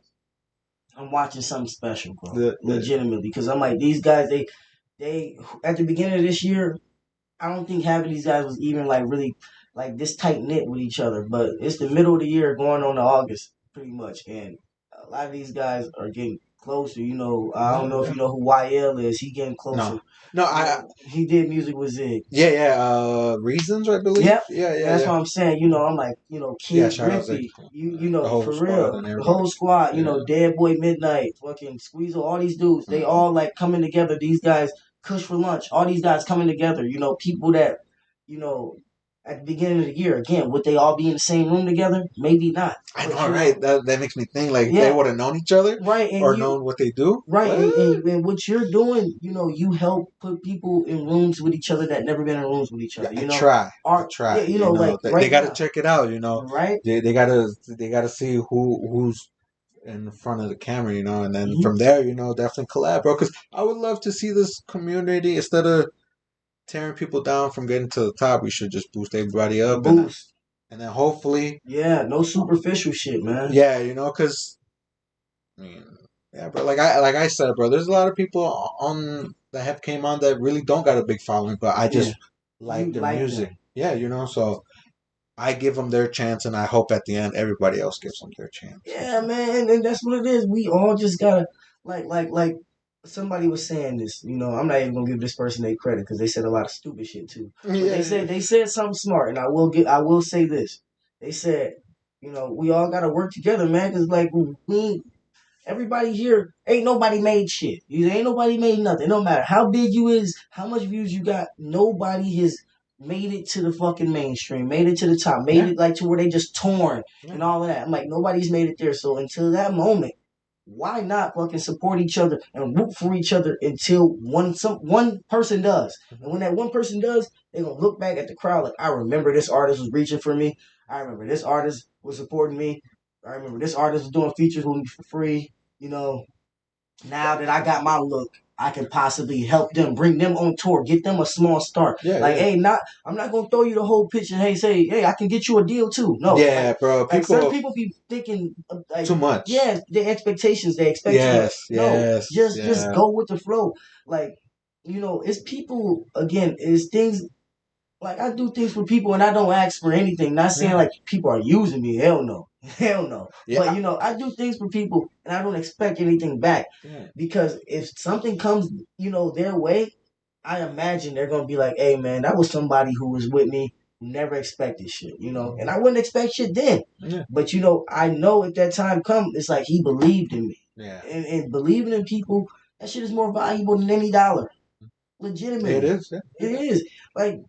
I'm watching something special, bro. The Legitimately, because I'm like these guys. They at the beginning of this year, I don't think having these guys was even like really like this tight knit with each other. But it's the middle of the year going on to August, pretty much, and a lot of these guys are getting closer. I don't yeah, know if yeah. you know who YL is. He getting closer. No, no. I He did music with Zig. yeah, yeah. Reasons, I believe. Yep. Yeah, And yeah, that's yeah. what I'm saying. I'm like, Yeah, Kid shout out Zach. Griffey, The whole for squad real. and The everybody. whole squad, Yeah. Dead Boy Midnight, fucking Squeezel, all these dudes, they Mm. all like coming together. These guys, Kush for Lunch, all these guys coming together, people that, you know, at the beginning of the year, again, would they all be in the same room together? Maybe not. I But know, right? That makes me think like they yeah, would have known each other right, and or you known what they do. right, What? and what you're doing, you help put people in rooms with each other that never been in rooms with each Yeah, other. I try. I Art, try. yeah, like They right got to now, check it out. right? They gotta see who's in front of the camera. And then Mm-hmm. from there, definitely collab, bro. Because I would love to see this community instead of tearing people down from getting to the top. We should just boost everybody up, and then Boost. hopefully, Yeah, no superficial shit, man. yeah, because I mean, yeah, bro. Like I said, bro. There's a lot of people on that have came on that really don't got a big following, but I Yeah, just you like their like music. them. Yeah, so I give them their chance, and I hope at the end everybody else gives them their chance. Yeah, man, and that's what it is. We all just gotta like somebody was saying this. I'm not even gonna give this person their credit because they said a lot of stupid shit too. But Yeah, yeah. they said something smart, and I will say this. They said, we all gotta work together, man, because like we everybody here ain't nobody made shit. You ain't nobody made nothing. No matter how big you is, how much views you got, nobody has made it to the fucking mainstream, made it to the top, made Yeah, it like to where they just torn yeah. and all of that. I'm like, nobody's made it there. So until that moment, why not fucking support each other and root for each other until one person does? And when that one person does, they're gonna look back at the crowd like, I remember this artist was reaching for me. I remember this artist was supporting me. I remember this artist was doing features with me for free. You know, now that I got my look, I can possibly help them, bring them on tour, get them a small start. Yeah, Like, yeah. hey, I'm not gonna throw you the whole pitch and hey, I can get you a deal too. No, Yeah, bro. like certain People people be thinking like, too much. yeah, their expectations, they expect you to Yes, no, yes, just yeah. go with the flow. Like, it's people again, it's things like I do things for people and I don't ask for anything. Not saying Yeah, like people are using me. Hell no. Hell no. But yeah, I do things for people and I don't expect anything back. yeah. Because if something comes, their way, I imagine they're gonna be like, hey man, that was somebody who was with me who never expected shit. And I wouldn't expect shit then. Yeah, But I know if that time comes, it's like he believed in me. yeah. And believing in people, that shit is more valuable than any dollar. It Legitimately. is. Yeah, It is. Like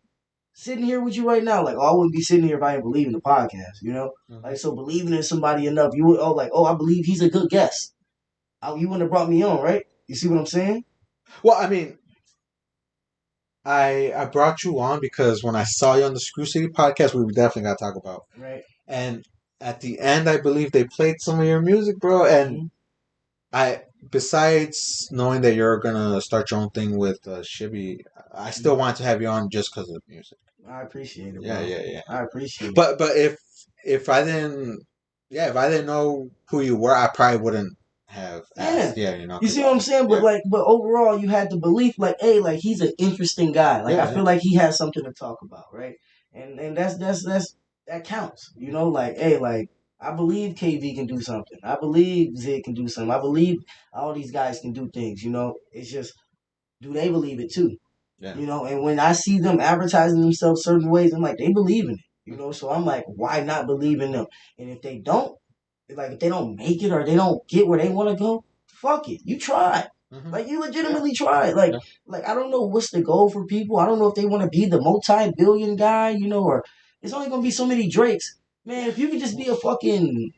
sitting here with you right now, like, I wouldn't be sitting here if I didn't believe in the podcast. Mhm. Like, so believing in somebody enough, you would, I believe he's a good guest. You wouldn't have brought me on, right? You see what I'm saying? Well, I mean, I brought you on because when I saw you on the Screw City podcast, we definitely got to talk about. Right. And at the end, I believe they played some of your music, bro. And Mm-hmm. I, besides knowing that you're gonna start your own thing with Shibby, I still Mm-hmm. want to have you on just because of the music. I appreciate it, Yeah, bro. yeah, yeah. I appreciate it. But if I didn't, yeah, if I didn't know who you were, I probably wouldn't have Yeah. asked. Yeah, You see cause what I'm saying? yeah, But overall, you had the belief, like, hey, like he's an interesting guy. Like I yeah, yeah, feel like he has something to talk about, right? And that counts. Like, hey, like I believe KV can do something. I believe Zig can do something. I believe all these guys can do things. It's just do they believe it too? yeah. And when I see them advertising themselves certain ways, I'm like, they believe in it. So I'm like, why not believe in them? And if they don't, like if they don't make it or they don't get where they want to go, fuck it. You tried. Mm-hmm. Like you Yeah, legitimately tried. Like yeah. like I don't know what's the goal for people. I don't know if they want to be the multi-billion guy, or it's only gonna be so many Drakes. Man, if you could just be a fucking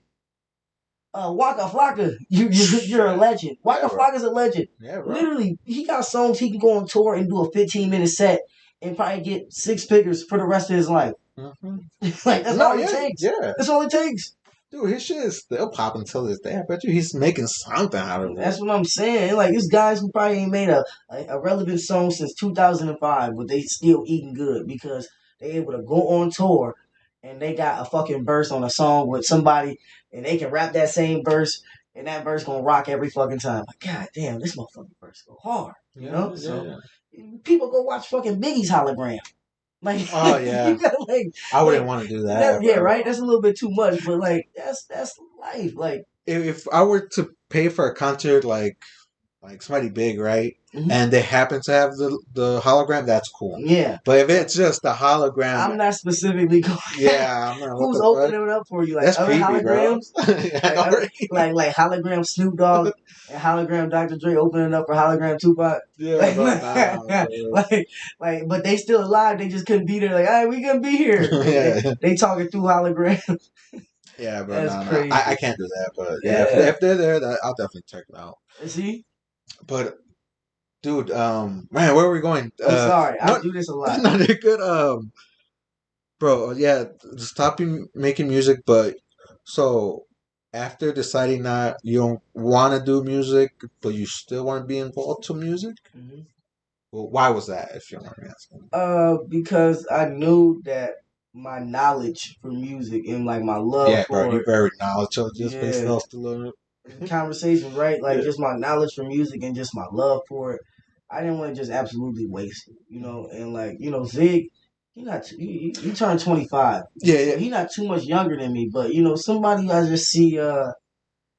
Waka Flocka, you're a legend. Yeah, Waka bro. Flocka's a legend. Yeah, bro. Literally, he got songs he can go on tour and do a 15-minute set and probably get six figures for the rest of his life. Mm-hmm. Like that's No, all it yeah, takes. yeah. That's all it takes. Dude, his shit is still popping till this day. I bet you he's making something out of it. That's what I'm saying. Like there's guys who probably ain't made a relevant song since 2005, but they still eating good because they able to go on tour and they got a fucking verse on a song with somebody and they can rap that same verse and that verse gonna rock every fucking time. Like, god damn, this motherfucking verse go hard. Yeah, yeah, So yeah. people go watch fucking Biggie's hologram. Like Oh you yeah. gotta I wouldn't like want to do that. that, Yeah, bro. right. That's a little bit too much, but like that's life. Like If I were to pay for a concert like like somebody big, right? Mhm. And they happen to have the hologram, that's cool. Yeah. But if it's just the hologram, I'm not specifically going. yeah, I'm not. What Who's the fuck? opening it up for you? Like That's other creepy, bro. holograms, I like know, other, right? like hologram Snoop Dogg and hologram Dr. Dre opening up for hologram Tupac. Yeah, Like, bro. Nah, bro. but they still alive. They just couldn't be there. Like, hey, we couldn't be here. Yeah, They talking through hologram. yeah, bro. That's Nah, nah. I crazy. can't do that. But yeah, Yeah. if they're there, I'll definitely check it out. See, But dude, man, where are we going? I'm sorry. I No, do this a lot. no, they're good. Bro, yeah, stop making music. But so after deciding that you don't want to do music, but you still want to be involved to music, Hmm. well, why was that? If you don't mind me asking. Because I knew that my knowledge for music and like my love Yeah, bro, you for it, very knowledgeable just based yeah, off the little. conversation, right? Like Yeah. just my knowledge for music and just my love for it. I didn't want to just absolutely waste it, you know. And like Zig, he turned 25, Yeah, so yeah. he not too much younger than me. But somebody I just see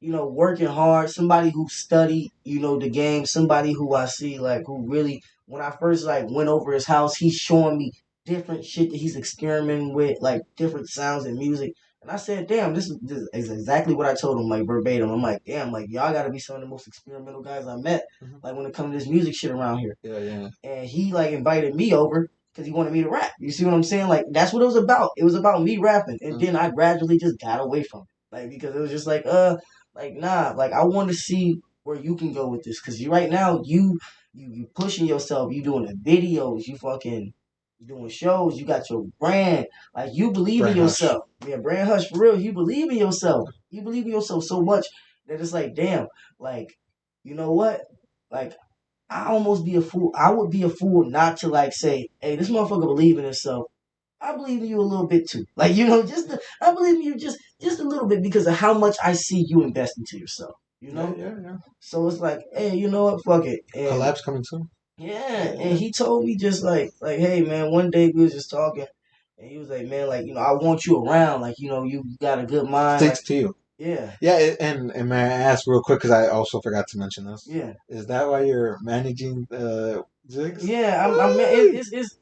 working hard, somebody who studied, the game, somebody who I see like who really when I first like went over his house, he's showing me different shit that he's experimenting with, like different sounds and music. And I said, damn, this is exactly what I told him, like verbatim. I'm like, damn, like y'all gotta be some of the most experimental guys I met, like when it comes to this music shit around here. Yeah, yeah. And he like invited me over because he wanted me to rap. You see what I'm saying? Like that's what it was about. It was about me rapping, and then I gradually just got away from it, like because it was just like nah, like I want to see where you can go with this because you right now you pushing yourself, you doing the videos, you fucking doing shows, you got your brand, like you believe in Brand Hush. yourself. Yeah, brand hush for real. You believe in yourself. You believe in yourself so much that it's like damn, like you know what, like I almost be a fool. I would be a fool not to like say, "Hey, this motherfucker believe in himself. I believe in you a little bit too. Like I believe in you just a little bit because of how much I see you invest into yourself. You Yeah, know. yeah, yeah. So it's like, hey, you know what? Fuck it. And Collabs coming soon. yeah, Yeah, and yeah. he told me just like, hey, man. One day we was just talking, and he was like, man, like I want you around. Like you got a good mind. Like Thanks to you. yeah, Yeah, and may I ask real quick because I also forgot to mention this. yeah, Is that why you're managing Jigs? yeah. Woo! It's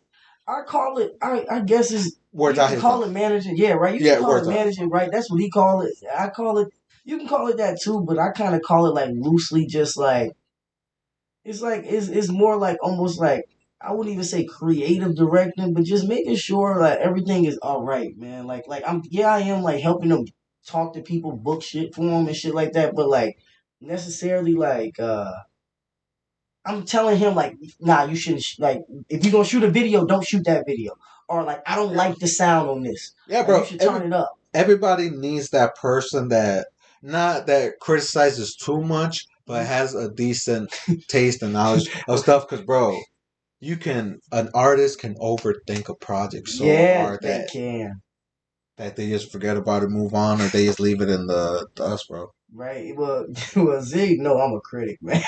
I call it. I guess it's Words you out can his call mouth. it managing. Yeah, right. You can Yeah, call it words out his managing, mouth. right? That's what he call it. I call it. You can call it that too, but I kind of call it like loosely, just like it's more like almost like I wouldn't even say creative directing, but just making sure like everything is all right, man. Like I am like helping them talk to people, book shit for them and shit like that, but like necessarily like I'm telling him like, nah, you shouldn't. Like, if you're gonna shoot a video, don't shoot that video. Or like, I don't like the sound on this. Yeah, Like, you bro. should turn it up. Everybody needs that person that not that criticizes too much, but Mhm. has a decent taste and knowledge of stuff. Because, bro, an artist can overthink a project so Yeah, hard they can. that they just forget about it, move on, or they just leave it in the dust, bro. Right. Well, Z, no, I'm a critic, man.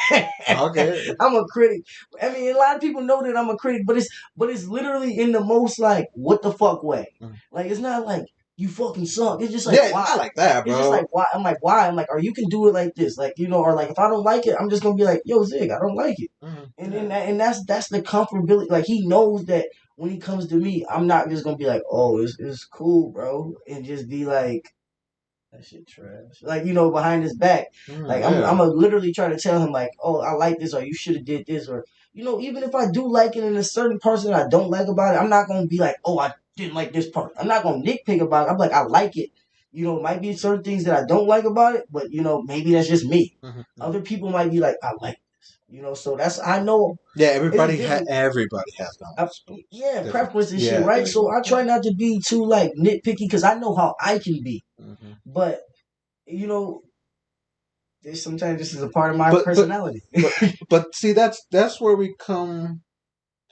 Okay. I'm a critic. I mean, a lot of people know that I'm a critic, but it's literally in the most like what the fuck way. Mm. Like, it's not like you fucking suck. It's just like Yeah, why. I like that, It's just bro. like why. I'm like why. I'm like, or you can do it like this, like or like if I don't like it, I'm just gonna be like, yo, Zig, I don't like it. And then Yeah. that's the comfortability. Like he knows that when he comes to me, I'm not just gonna be like, oh, it's cool, bro, and just be like that shit trash. Like behind his back, like I'm Yeah. a literally try to tell him like, oh, I like this, or you should have did this, or even if I do like it, and a certain person I don't like about it, I'm not gonna be like, oh, I didn't like this part. I'm not gonna nitpick about it. I'm like, I like it. It might be certain things that I don't like about it, but maybe that's just me. Other people might be like, I like this. So that's I know Yeah, it's a different everybody has uh, knowledge. yeah, Different. preference and shit, Yeah. right? So I try not to be too like nitpicky because I know how I can be. But you know, sometimes this is a part of my But but personality. but but see, that's where we come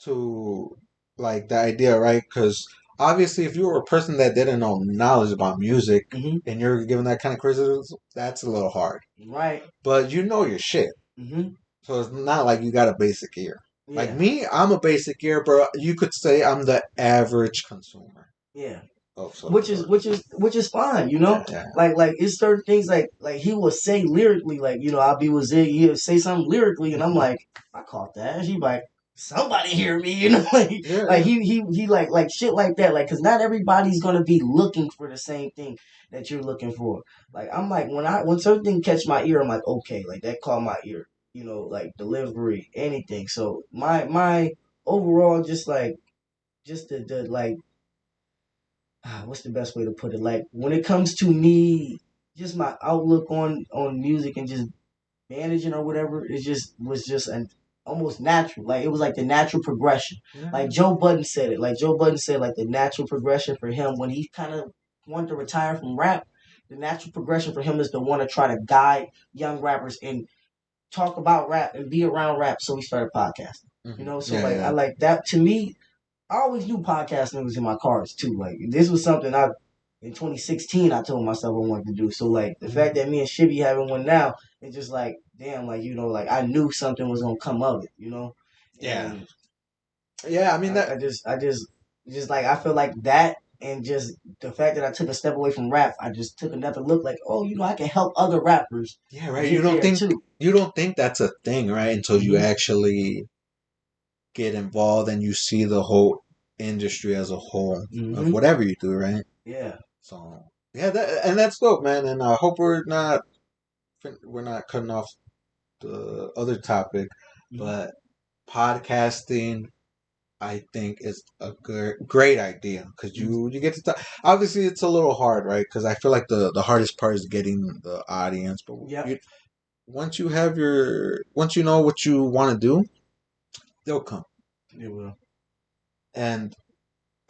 to like the idea, right? Because obviously, if you were a person that didn't know knowledge about music Hmm. and you're given that kind of criticism, that's a little hard. Right. But you know your shit, Hmm. so it's not like you got a basic ear. Like Yeah. me, I'm a basic ear, bro. You could say I'm the average consumer. Yeah. Oh, so which is which is fine, you know. yeah. Like it's certain things like he will say lyrically, like I'll be with Zig, he'll say something lyrically, and I'm like, I caught that. And she like, somebody hear me, Yeah, like yeah. he like shit like that, like because not everybody's gonna be looking for the same thing that you're looking for. Like I'm like when certain things catch my ear, I'm like okay, like that caught my ear, like delivery, anything. So my overall just the like what's the best way to put it? Like when it comes to me, just my outlook on music and just managing or whatever, it just was just an almost natural. Like it was like the natural progression. Yeah. Like Joe Budden said it. Like Joe Budden said, like the natural progression for him when he kind of wanted to retire from rap. The natural progression for him is to want to try to guide young rappers and talk about rap and be around rap. So he started podcasting. So Yeah, like I yeah. like that to me I always knew podcasting was in my cards too. Like this was something I in 2016 I told myself I wanted to do. So like the fact that me and Shibby having one now, it's just like damn, like like I knew something was gonna come of it. Yeah. And Yeah, I mean that. I just like I feel like that and just the fact that I took a step away from rap, I just took another look like, oh, I can help other rappers Yeah, right. get there too. You don't think that's a thing, right? Until you Hmm. actually get involved and you see the whole industry as a whole of Hmm. whatever you do, right? Yeah. So yeah, and that's dope, man. And I hope we're not cutting off the other topic, Hmm. but podcasting I think is a great idea because you get to talk. Obviously, it's a little hard, right? Because I feel like the hardest part is getting the audience. But Yep. once you know what you want to do, they'll come. It will. And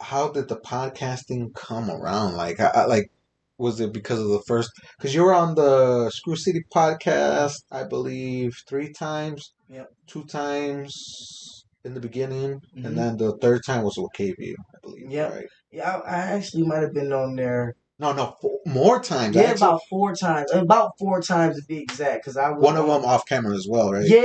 how did the podcasting come around? Like, like was it because of the first? Because you were on the Screw City podcast, I believe, 3 times, Yep. 2 times in the beginning, and Hmm. then the third time was with KV, I believe, Yep. right? Yeah, I actually might have been on there. No, no, more times. Yeah, Actually, about 4 times. About 4 times to be exact, because I was one of them on. off camera as well, right? Yeah,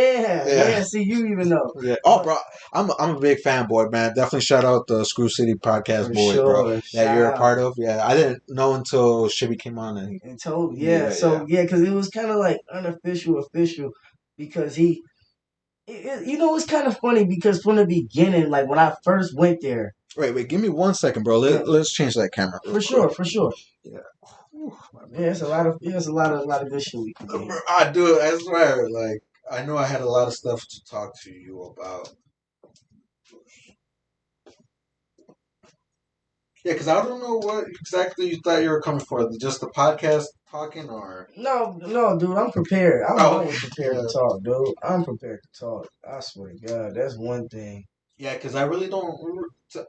Yeah. yeah. See, you even know, Yeah. Oh, but bro, I'm a big fanboy, man. Definitely shout out the Screw City podcast for boys, bro. sure, That shout you're a out part of. Yeah, I didn't know until Shibby came on and and told. Yeah, yeah, yeah. so yeah, because it was kind of like unofficial, official, because it's kind of funny because from the beginning, like when I first went there. Wait, give me 1 second, bro. Yeah, Let's change that camera real for quick. sure, for sure. Yeah. Whew, Yeah, it's a lot of a lot of good shit we can get. bro, I do. I swear. Like, I know I had a lot of stuff to talk to you about. Yeah, because I don't know what exactly you thought you were coming for. Just the podcast talking, or No, no, dude, I'm prepared. I'm oh, always prepared to yeah. talk, dude. I'm prepared to talk. I swear to God, that's one thing. Yeah, because I really don't.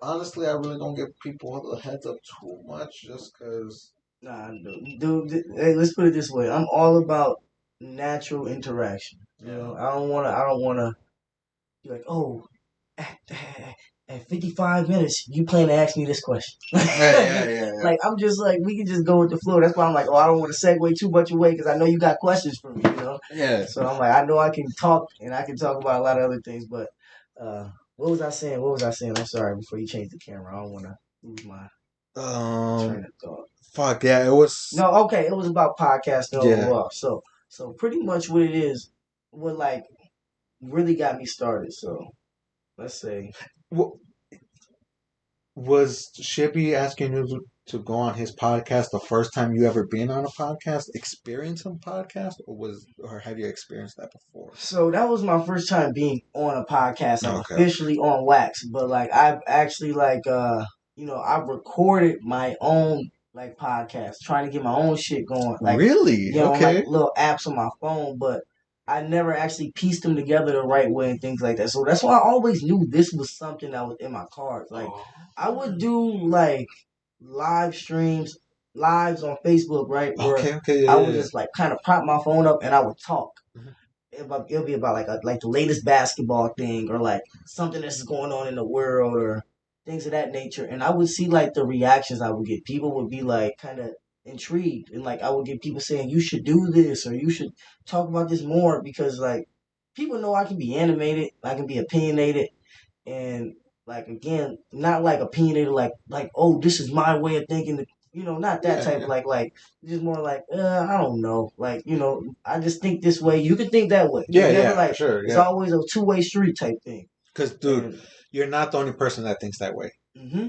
Honestly, I really don't give people the heads up too much, just because. Nah, dude, hey, let's put it this way. I'm all about natural interaction. Yeah. I don't wanna be like, oh, at, at 55 minutes, you plan to ask me this question. Yeah, yeah, yeah, yeah. Like, I'm just like, we can just go with the flow. That's why I'm like, oh, I don't want to segue too much away because I know you got questions for me. Yeah. So I'm like, I know I can talk and I can talk about a lot of other things, but what was I saying? What was I saying? I'm sorry. Before you change the camera, I don't want to lose my train Um. of thought. Fuck yeah! It was. No, okay, it was about podcasting Yeah. overall. So pretty much what it is, what like really got me started. So let's say. What was Shippy asking you to go on his podcast the first time you ever been on a podcast, experiencing a podcast, or have you experienced that before? So that was my first time being on a podcast, like Okay. officially on wax. But like I've actually I've recorded my own like podcast, trying to get my own shit going. Like Really? on like Okay. little apps on my phone, but I never actually pieced them together the right way and things like that. So that's why I always knew this was something that was in my cards. Like Oh. I would do like live streams, lives on Facebook, right? Where Okay. Okay. I Yeah. would Yeah. just like kind of prop my phone up and I would talk. Mhm. It'll be about like the latest basketball thing or like something that's going on in the world or things of that nature. And I would see like the reactions I would get. People would be like kind of intrigued and like I would get people saying you should do this or you should talk about this more because like people know I can be animated, I can be opinionated, and like again, not like opinionated, like oh, this is my way of thinking. Not that Yeah, type. yeah, Like just more like I don't know. Like I just think this way. You can think that way. yeah, It's never yeah, for like sure. it's Yeah, always a two-way street type thing. because dude, And you're not the only person that thinks that way. hmm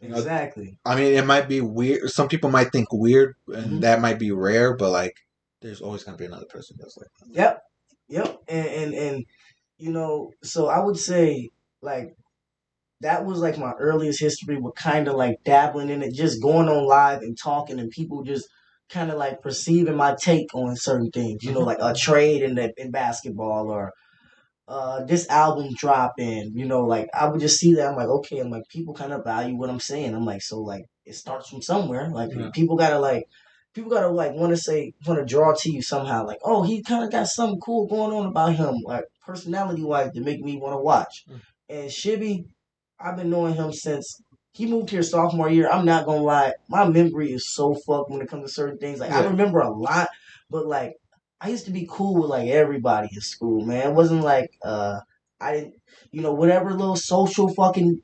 You know, exactly. I mean, it might be weird. Some people might think weird, and hmm that might be rare. But like, there's always gonna be another person that's like, Yep. Yep. And so I would say like that was like my earliest history with kind of like dabbling in it, just going on live and talking, and people just kind of like perceiving my take on certain things. Like a trade in basketball, or this album dropping. Like I would just see that. I'm like, okay, I'm like, people kind of value what I'm saying. I'm like, so like it starts from somewhere. Like yeah. people gotta like want to draw to you somehow. Like, oh, he kind of got something cool going on about him, like personality wise, to make me want to watch. And Shibby, I've been knowing him since he moved here sophomore year. I'm not gonna lie, my memory is so fucked when it comes to certain things. Like I Yeah. remember a lot, but like I used to be cool with like everybody in school, man. It wasn't like I didn't whatever little social fucking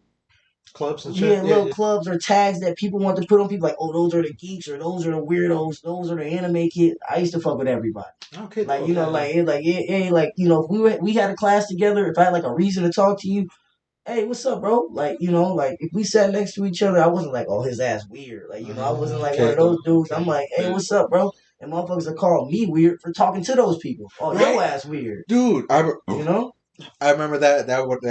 Clubs and shit. yeah, Yeah, little yeah. clubs or tags that people want to put on people like, oh, those are the geeks or those are the weirdos, those are the anime kids. I used to fuck with everybody. Okay, Like, dope. Yeah, yeah. like, if we had a class together, if I had like a reason to talk to you, hey, what's up, bro? Like, like if we sat next to each other, I wasn't like, oh, his ass weird. Like, I wasn't like one Okay, of dope. those dudes. Okay. I'm like, hey, Yeah. what's up, bro? And motherfuckers are calling me weird for talking to those people. Oh, Right, your ass weird. dude. You know? I remember that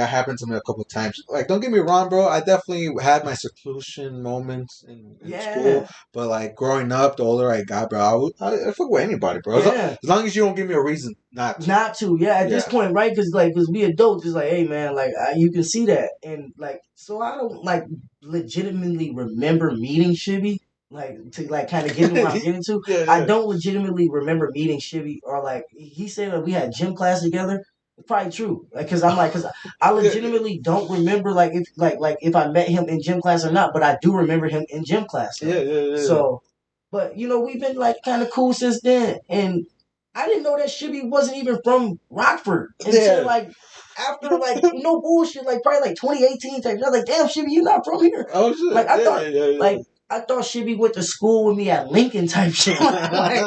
happened to me a couple of times. Like, don't get me wrong, bro. I definitely had my seclusion moments in school, Yeah. but like growing up, the older I got, bro, I fuck with anybody, bro. Yeah. As long as you don't give me a reason not to. Not to, yeah, at this Yeah. point, right? Because we adults, it's like, hey, man, like you can see that, and like, so I don't like legitimately remember meeting Shibby, like to like kind of get into what I'm getting to. Yeah, I yeah. don't legitimately remember meeting Shibby, or like he said that we had gym class together. It's probably true, like because I Yeah, yeah. legitimately don't remember like if I met him in gym class or not, but I do remember him in gym class though. Yeah, yeah, yeah. So, but we've been like kind of cool since then, and I didn't know that Shibby wasn't even from Rockford until Yeah. like after like no bullshit, like probably like 2018 type. I was like, damn, Shibby, you not from here? Oh shit. Like I Yeah, thought, yeah, yeah, like I thought Shibby went to school with me at Lincoln type shit. like,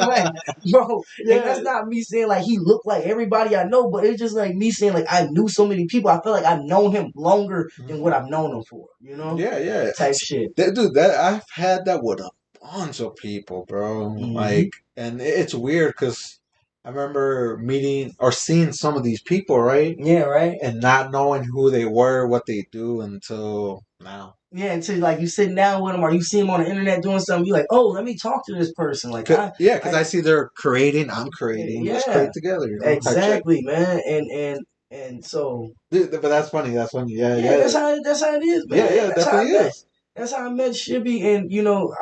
bro, and yeah. that's not me saying like he looked like everybody I know, but it's just like me saying like I knew so many people. I feel like I've known him longer than what I've known him for. Yeah, yeah. Type shit. Dude, that I've had that with a bunch of people, bro. Mm-hmm. Like, and it's weird because I remember meeting or seeing some of these people, right? Yeah, right. And not knowing who they were, what they do until now. Yeah, until like you sitting down with them or you see them on the internet doing something, you like, oh, let me talk to this person. Like Yeah, because I I see they're creating, I'm creating, let's yeah, create together, type shit. exactly, man. And so Dude, but that's funny. That's funny. Yeah, yeah, yeah, that's how it is, yeah, man. yeah. It definitely is. That's how I met Shibby, and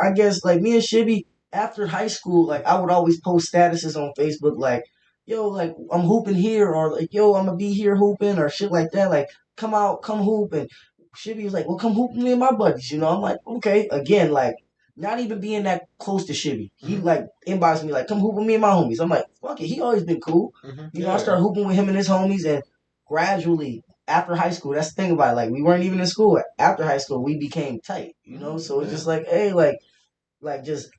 I guess like me and Shibby after high school, like I would always post statuses on Facebook, like, yo, like I'm hooping here, or like, yo, I'm gonna be here hooping, or shit like that. Like, come out, come hoop, and Shibby was like, well, come hoop with me and my buddies. I'm like, okay, again, like. Not even being that close to Shibby. He Mm-hmm. like inboxed me like, come hoop with me and my homies. I'm like, fuck it. He always been cool. Mm-hmm. I Yeah. started hooping with him and his homies, and gradually after high school, that's the thing about it. Like we weren't even in school. After high school, we became tight. So it's Yeah. just like, hey, like just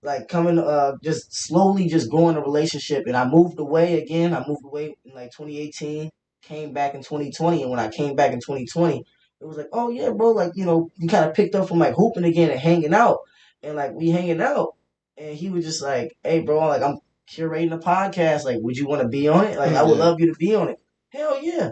like coming, just slowly just growing a relationship. And I moved away again. I moved away in like 2018. Came back in 2020, and when I came back in 2020, it was like, oh yeah, bro, like you kind of picked up from like hooping again and hanging out, and like we hanging out, and he was just like, hey, bro, like I'm curating a podcast. Like, would you want to be on it? Like, I would Yeah. love you to be on it. Hell yeah.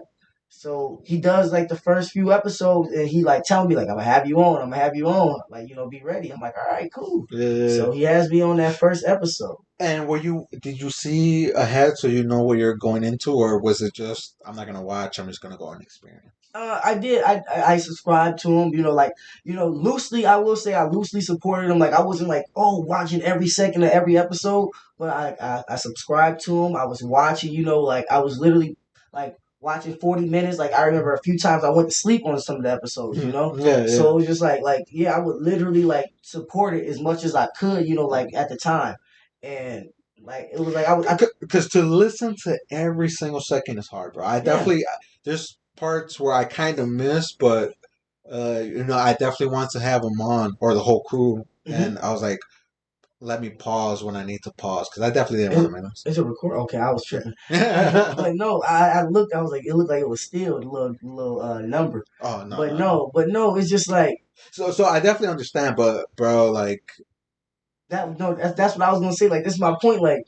So he does like the first few episodes, and he like tell me like I'm gonna have you on, like be ready. I'm like, all right, cool. Yeah. So he has me on that first episode. And did you see ahead so you know what you're going into, or was it just I'm not gonna watch, I'm just gonna go and experience? I did. I subscribed to him. Loosely. I will say I loosely supported him. Like I wasn't like watching every second of every episode, but I subscribed to him. I was watching. Like I was literally like watching 40 minutes. Like I remember a few times I went to sleep on some of the episodes. Yeah, yeah. So it was just like yeah, I would literally like support it as much as I could. Like at the time, and like it was like I Because to listen to every single second is hard, bro. I yeah. definitely there's parts where I kind of miss, but I definitely want to have them on or the whole crew. And I was like, let me pause when I need to pause because I definitely didn't want to miss. It's a record. Okay, I was tripping. But no, I looked. I was like, it looked like it was still the little number. Oh no, But no. no, it's just like So I definitely understand, but bro, like that. No, that's what I was gonna say. Like this is my point. Like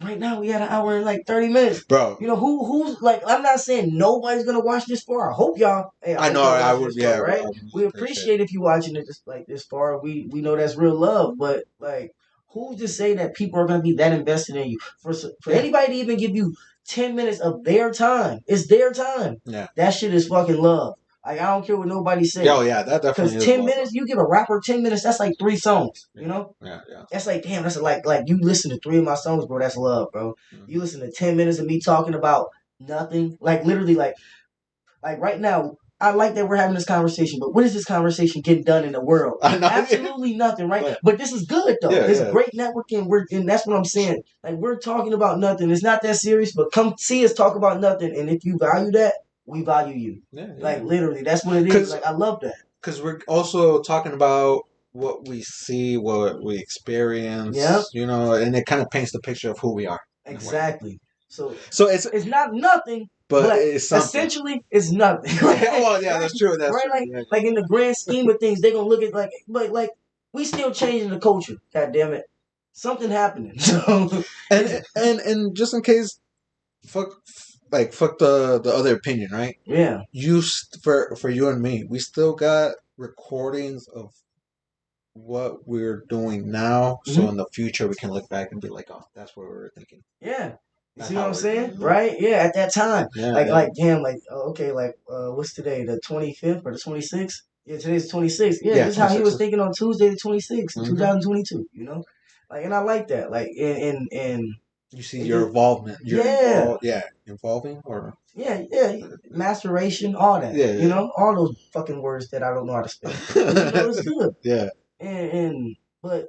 right now, we had an hour and like 30 minutes. bro. You know who's like? I'm not saying nobody's gonna watch this far. I hope y'all. Hey, I I hope know y'all I watch would, this yeah, far, right? I would We appreciate. appreciate if you watching it this far. We know that's real love, but like, who's to say that people are gonna be that invested in you? For anybody to even give you 10 minutes of their time, it's their time. Yeah, That shit is fucking love. Like I don't care what nobody say. oh yeah, that Because definitely is 10 minutes, you give a rapper 10 minutes, that's like 3 songs. Yeah, You know. yeah. That's like, damn, that's like you listen to 3 of my songs, bro. That's love, bro. You listen to 10 minutes of me talking about nothing, like literally, like right now. I like that we're having this conversation, but what is this conversation getting done in the world? I know. Absolutely nothing, right? But this is good though. Yeah, It's yeah. great networking. And that's what I'm saying. Like we're talking about nothing. It's not that serious, but come see us talk about nothing. And if you value that, we value you. Yeah, Like literally, that's what it is. Like I love that. Because we're also talking about what we see, what we experience, Yep. And it kind of paints the picture of who we are. Exactly. So it's not nothing, but but it's something. essentially it's nothing. Well, yeah, right? that's true. That's right. true. Like Yeah. like in the grand scheme of things, they're gonna look at but like we still changing the culture. God damn it, something happening. So and just in case, fuck the other opinion, right? Yeah. For you and me, we still got recordings of what we're doing now, so in the future we can look back and be like, oh, that's what we were thinking. Yeah. You That's see what I'm saying? doing. Right? Yeah, at that time. Yeah, like damn, okay, what's today? The 25th or the 26th? Yeah, today's the 26th. Yeah, this is how he was thinking on Tuesday the 26th, 2022, Like, and I like that. Like, and you see your involvement. Involving or masturbation, all that. All those fucking words that I don't know how to spell. It's good. Yeah. But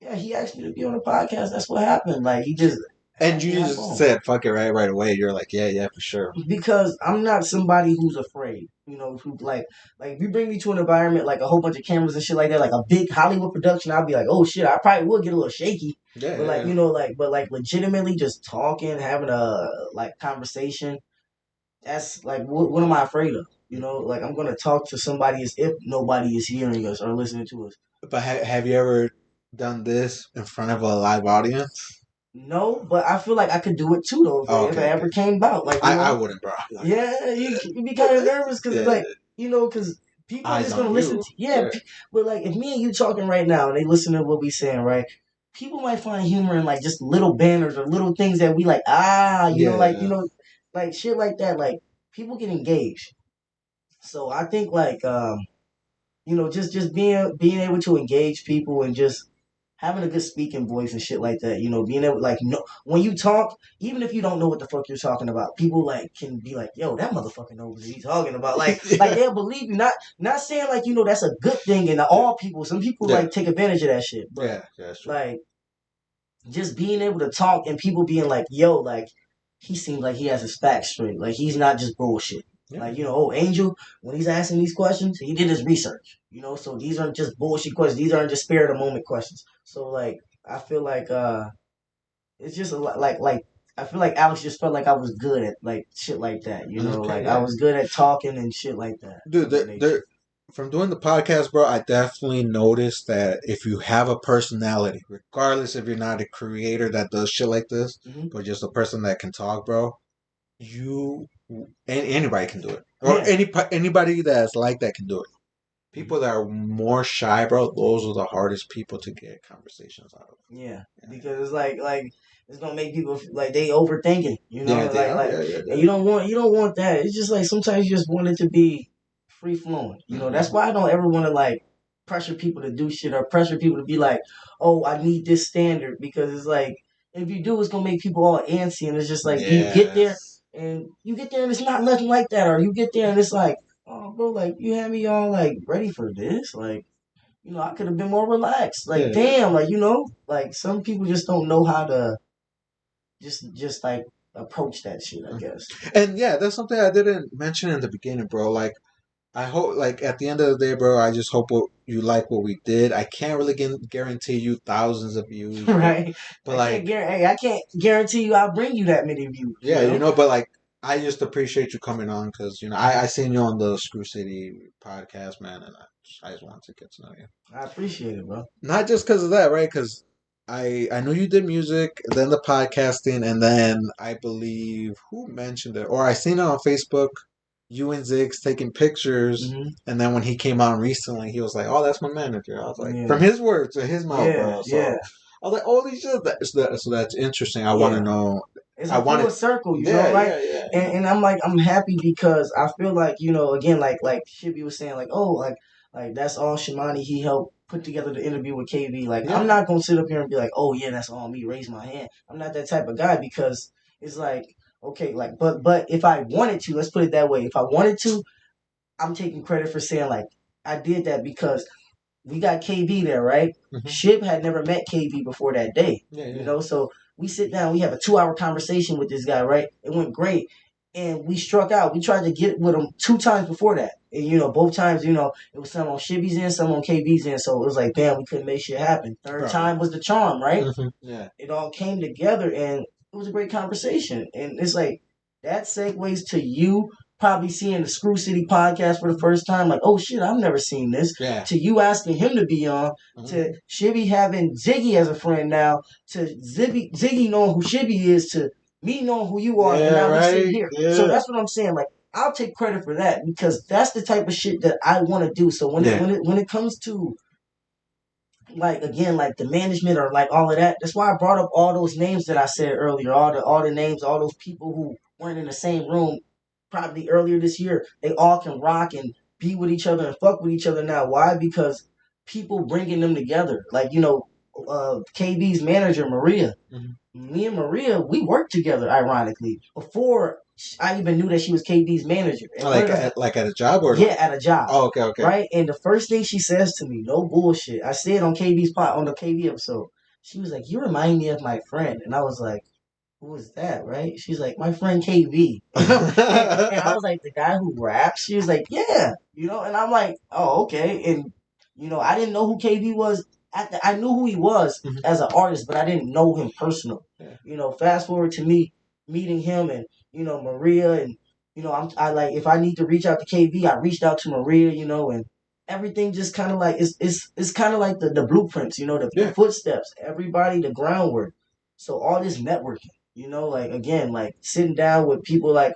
yeah, he asked me to be on the podcast. That's what happened. Like he just and you just said fuck it right away. You're like, yeah, for sure. Because I'm not somebody who's afraid. Who like if you bring me to an environment like a whole bunch of cameras and shit like that, like a big Hollywood production, I'll be like, oh shit, I probably would get a little shaky. Yeah. But legitimately just talking, having a conversation. That's like what am I afraid of? Like I'm gonna talk to somebody as if nobody is hearing us or listening to us. But have you ever done this in front of a live audience? No, but I feel like I could do it too though if it ever came about. Like I wouldn't, bro. Yeah, you be kind of nervous because because people are just gonna listen to but like if me and you talking right now and they listen to what we saying, right? People might find humor in like just little banners or little things that we like like shit like that. Like people get engaged. So I think like just being able to engage people and just having a good speaking voice and shit like that, being able when you talk, even if you don't know what the fuck you're talking about, people like can be like, yo, that motherfucker knows what he's talking about. Like like they'll believe you. Not saying like that's a good thing and all people. Some people like take advantage of that shit. But that's true. Like just being able to talk and people being like, yo, like he seems like he has his facts straight. Like he's not just bullshit. Yeah. Like, Angel, when he's asking these questions, he did his research. So these aren't just bullshit questions. These aren't just spare of the moment questions. So like I feel like it's just a lot like I feel like Alex just felt like I was good at like shit like that. I was good at talking and shit like that. Dude, from doing the podcast, bro, I definitely noticed that if you have a personality, regardless if you're not a creator that does shit like this, but just a person that can talk, bro, anybody can do it, or anybody that's like that can do it. People that are more shy, bro, those are the hardest people to get conversations out of. Yeah. Because it's like it's gonna make people like they overthinking, and you don't want that. It's just like sometimes you just want it to be free flowing. That's why I don't ever want to like pressure people to do shit or pressure people to be like, oh, I need this standard, because it's like if you do, it's gonna make people all antsy, and it's just like you get there and it's not nothing like that, or you get there and it's like, oh, bro, like you had me all like ready for this, like. I could have been more relaxed. Like, damn, like, like some people just don't know how to just like approach that shit, I guess. And yeah, that's something I didn't mention in the beginning, bro. Like, I hope, like, at the end of the day, bro, I just hope you like what we did. I can't really guarantee you thousands of views, Right? but like, I can't guarantee you I'll bring you that many views. yeah, but like, I just appreciate you coming on because I seen you on the Screw City podcast, man, and I just wanted to get to know you. I appreciate it, bro. Not just because of that, right? Because I knew you did music, then the podcasting, and then I believe who mentioned it, or I seen it on Facebook. You and Ziggs taking pictures, Mm-hmm. and then when he came on recently, he was like, "Oh, that's my manager." I was like, Yeah. from his words to his mouth, Yeah, bro. So yeah. I was like, "Holy shit!" So that's interesting. I want to Yeah. know. It's I a full wanted, circle, you know, yeah, like, yeah, yeah. and I'm like, I'm happy because I feel like, again, like Shibby was saying, like, oh, like that's all Shimani, he helped put together the interview with KV. Like, Yeah. I'm not gonna sit up here and be like, oh yeah, that's all me, raise my hand. I'm not that type of guy because it's like, okay, like, but if I wanted to, let's put it that way, if I wanted to, I'm taking credit for saying like I did that because we got KB there, right? Mm-hmm. Shib had never met KB before that day. Yeah, yeah. You know, so we sit down, we have a 2 hour conversation with this guy, right? It went great. And we struck out. We tried to get with him 2 times before that. And both times, it was some on Shibby's end, some on KB's end. So it was like, damn, we couldn't make shit happen. Third time was the charm, right? Mm-hmm. Yeah. It all came together and it was a great conversation. And it's like that segues to you probably seeing the Screw City podcast for the first time, like, oh shit, I've never seen this. Yeah. To you asking him to be on, to Shibby having Ziggy as a friend now, to Ziggy knowing who Shibby is, to me knowing who you are, and now we sit here. Yeah. So that's what I'm saying. Like, I'll take credit for that because that's the type of shit that I want to do. So when it comes to like again, like the management or like all of that. That's why I brought up all those names that I said earlier. All the names, all those people who weren't in the same room probably earlier this year. They all can rock and be with each other and fuck with each other now. Why? Because people bringing them together. Like KB's manager Maria. Mm-hmm. Me and Maria, we worked together. Ironically, before I even knew that she was KB's manager. Like at a job or at a job. Oh, okay. Right, and the first thing she says to me, no bullshit. I said on KB's pot on the KB episode. She was like, "You remind me of my friend," and I was like, "Who is that?" Right? She's like, "My friend KB," and I was like, "The guy who raps?" She was like, "Yeah," and I'm like, "Oh, okay," and I didn't know who KB was. I knew who he was as an artist, but I didn't know him personally. Yeah. Fast forward to me meeting him and Maria and I like if I need to reach out to KB, I reached out to Maria, and everything just kind of like it's kind of like the blueprints, the footsteps, everybody, the groundwork. So all this networking, like again, like sitting down with people like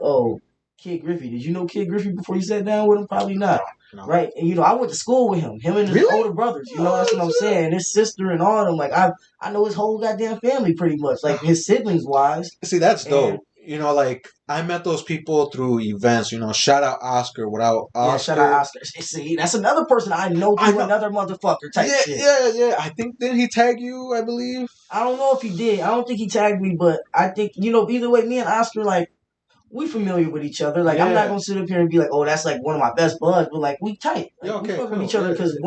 Kid Griffey. Did you know Kid Griffey before you sat down with him? Probably not. No. Right, and I went to school with him and his older brothers. That's what I'm saying. And his sister and all of them. Like I know his whole goddamn family pretty much. Like his siblings wise. See, that's dope. Like I met those people through events. Shout out Oscar. Without Oscar, yeah, shout out Oscar. See, that's another person I know through another motherfucker type shit. Yeah. I think didn't he tag you? I believe. I don't know if he did. I don't think he tagged me, but I think either way, me and Oscar like. We familiar with each other. Like I'm not gonna sit up here and be like, oh, that's like one of my best buds. But like we tight. Like, we fuck with each other because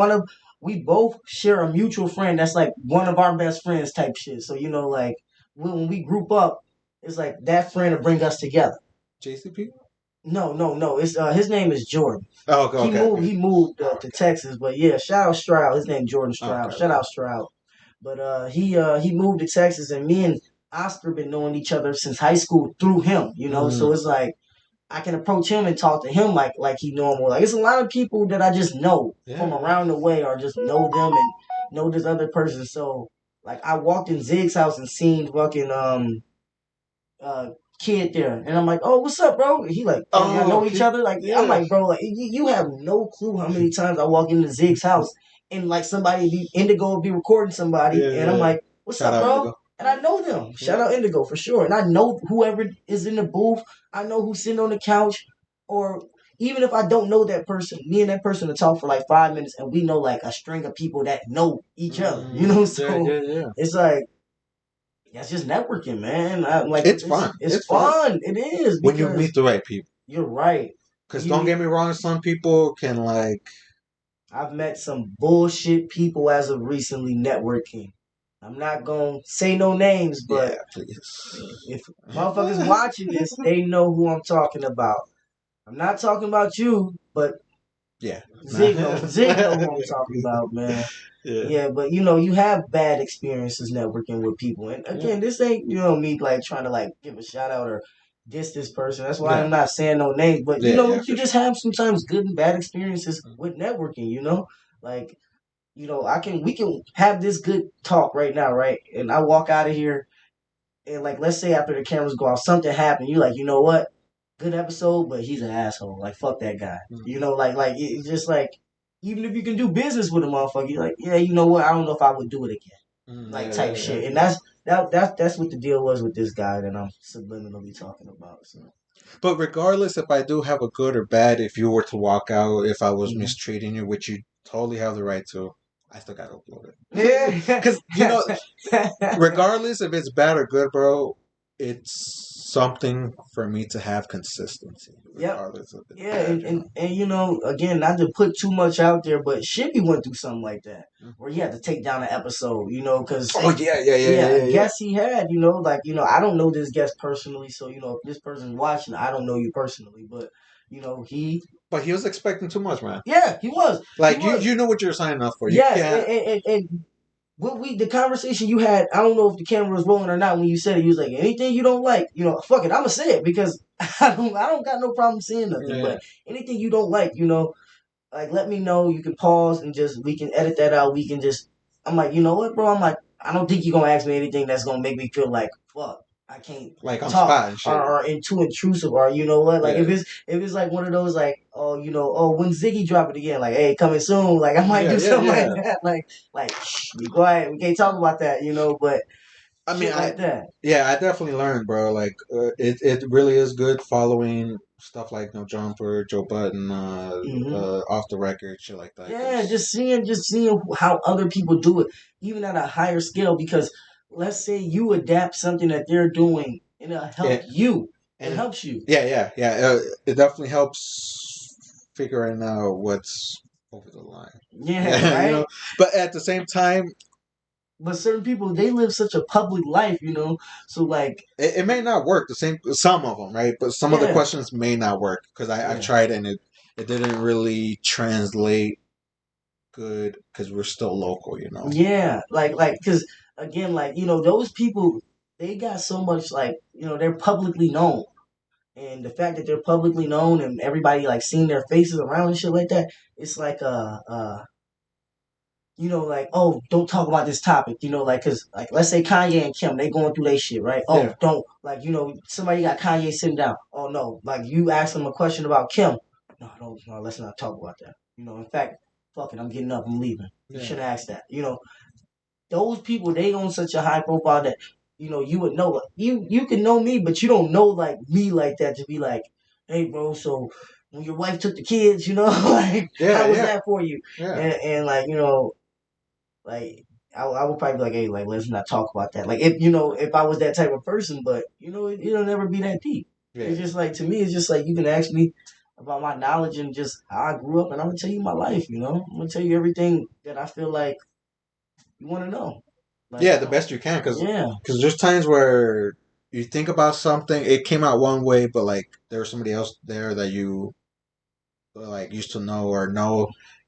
we both share a mutual friend that's like one of our best friends type shit. So like when we group up, it's like that friend to bring us together. JCP? No. It's his name is Jordan. Oh, okay. He moved to Texas, but yeah, shout out Stroud. His name Jordan Stroud. Shout out Stroud. But he moved to Texas, and me and Oscar been knowing each other since high school through him, So it's like I can approach him and talk to him like he normal. Like it's a lot of people that I just know from around the way or just know them and know this other person. So like I walked in Zig's house and seen fucking kid there, and I'm like, "Oh, what's up, bro?" And he like, "Oh, y'all know each other?" Like, I'm like, "Bro, like you have no clue how many times I walk into Zig's house and like Indigo will be recording somebody, and I'm like, "What's up, bro?" Indigo. And I know them. Shout out Indigo for sure, and I know whoever is in the booth. I know who's sitting on the couch, or even if I don't know that person, me and that person will talk for like 5 minutes, and we know like a string of people that know each other. So it's like. That's just networking, man. It's fun. It's fun. It is. When you meet the right people. You're right. Because don't get me wrong, some people can like... I've met some bullshit people as of recently networking. I'm not gonna say no names, but Yeah, please. if motherfuckers watching this, they know who I'm talking about. I'm not talking about you, but Yeah. Zig know who I'm talking about, man. Yeah. Yeah, but you have bad experiences networking with people. And again, this ain't, me like trying to like give a shout out or diss this person. That's why I'm Yeah. not saying no names. But Yeah, yeah, you for just sure. have sometimes good and bad experiences with networking. Like, we can have this good talk right now, right? And I walk out of here and like let's say after the cameras go off, something happened. You like, you know what? Good episode, but he's an asshole. Like fuck that guy. It's just like even if you can do business with a motherfucker, you're like, yeah, you know what? I don't know if I would do it again. Like Yeah, type yeah, yeah. shit. And that's what the deal was with this guy that I'm subliminally talking about. So But regardless if I do have a good or bad, if you were to walk out, if I was mhm. mistreating you, which you totally have the right to, I still gotta upload it. Yeah. Because, regardless if it's bad or good, bro, it's something for me to have consistency, Yep. regardless of it's Yeah, bad, and again, not to put too much out there, but Shibby went through something like that, where he had to take down an episode, because Oh, yeah, yeah, yeah, yeah, yeah, a yeah, yeah. guest he had, I don't know this guest personally, so if this person's watching, I don't know you personally, but he, But he was expecting too much, man. yeah, he Like, was, you know what you're signing up for. You yes, can't. and what the conversation you had, I don't know if the camera was rolling or not when you said it. You was like, anything you don't like, fuck it, I'ma say it because I don't got no problem saying nothing. Yeah. But anything you don't like, like let me know. You can pause and just we can edit that out. We can just I'm like, you know what, bro? I'm like, I don't think you're gonna ask me anything that's gonna make me feel like fuck. I can't Like, on talk spot and shit. or too intrusive or you know what? Like Yeah. if it's like one of those like when Ziggy drop it again, like hey coming soon, like I might Yeah, do yeah, something yeah. like that, like shh, you go ahead, we can't talk about that, but I mean, shit like that. yeah, I definitely learned, bro. Like, it really is good following stuff like No Jumper, Joe Button, Hmm. off the record, shit like that. Yeah, 'Cause just seeing how other people do it, even at a higher scale. Because let's say you adapt something that they're doing, and it'll help yeah, you. It and helps you. yeah, yeah, yeah. It definitely helps figuring out what's over the line. Yeah, Yeah, right. But at the same time, But certain people they live such a public life, So like, it may not work. Some of them, right? But some of the yeah, questions may not work because I've yeah, tried and it didn't really translate good because we're still local. yeah. Because again, those people they got so much they're publicly known. And the fact that they're publicly known and everybody like seeing their faces around and shit like that, it's like like, oh, don't talk about this topic, cause like let's say Kanye and Kim, they going through their shit, right? Oh, Yeah. don't like, somebody got Kanye sitting down. Oh no, like you ask them a question about Kim. No, don't, no, let's not talk about that. In fact, fuck it, I'm getting up, I'm leaving. You Yeah. shouldn't ask that. Those people they on such a high profile that you would know you can know me, but you don't know like me like that to be like, hey bro, so when your wife took the kids, like Yeah, how was yeah, that for you? yeah, And like like I would probably be like, hey, like let's not talk about that. Like if I was that type of person, but it'll never be that deep. yeah, It's just like to me, it's just like you can ask me about my knowledge and just how I grew up, and I'm gonna tell you my life. I'm gonna tell you everything that I feel like you want to know. Like yeah. The best you can, because yeah, there's times where you think about something, it came out one way, but like there's somebody else there that you like used to know,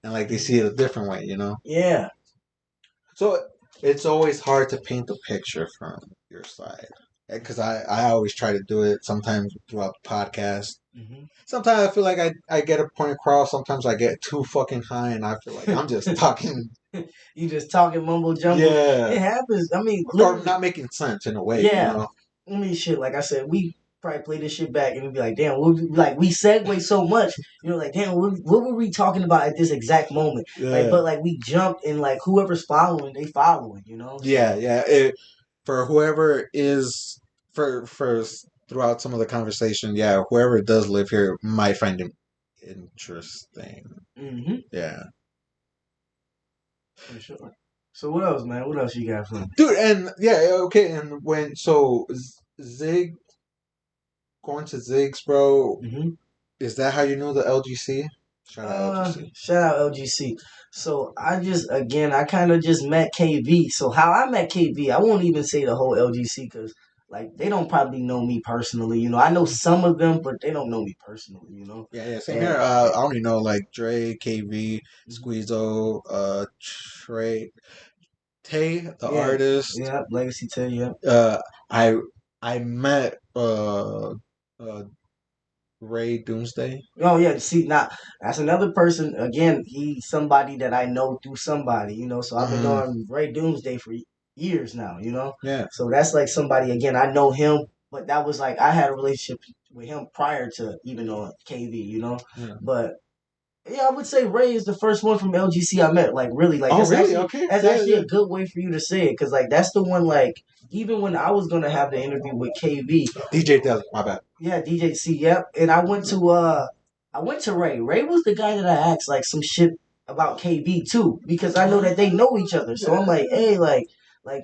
and like they see it a different way. yeah. So it's always hard to paint the picture from your side. Because I always try to do it sometimes throughout the podcast. Hmm. Sometimes I feel like I get a point across. Sometimes I get too fucking high and I feel like I'm just talking. You just talking mumble jumble. Yeah. It happens. I mean, Or literally. not making sense in a way, you Yeah. know? I mean, shit. Like I said, we probably play this shit back and we'd be like, damn, we segue so much. Like, damn, what were we talking about at this exact moment? Like, Yeah. but like we jumped and like whoever's following, they following. Yeah, So yeah. For whoever is, for throughout some of the conversation, yeah, whoever does live here might find it interesting. hmm Yeah. for sure. So what else, man? What else you got for me? Dude, and yeah, okay, and Zig going to Ziggs, bro, Hmm. is that how you know the LGC? Shout out LGC. Shout out LGC. So I kind of just met KV. So how I met KV, I won't even say the whole LGC because like they don't probably know me personally. I know some of them, but they don't know me personally. Yeah, same here. And I only know like Dre, KV, Squeezo, Trey, Tay, the yeah, artist. yeah, Legacy Tay, yeah. Uh, I I met Ray Doomsday. Oh yeah, see now that's another person. Again, he's somebody that I know through somebody. So I've been Mm-hmm. knowing Ray Doomsday for years now. Yeah. So that's like somebody again. I know him, but that was like I had a relationship with him prior to even knowing KV. Yeah. But yeah, I would say Ray is the first one from LGC I met. Like really, like Oh, really? Okay. that's Yeah, actually yeah. a good way for you to say it because like that's the one like even when I was gonna have the interview with KV, DJ Deli. My bad. yeah, DJ C, yep. And I went to Ray. Ray was the guy that I asked like some shit about KB too because I know that they know each other. So I'm like, hey, like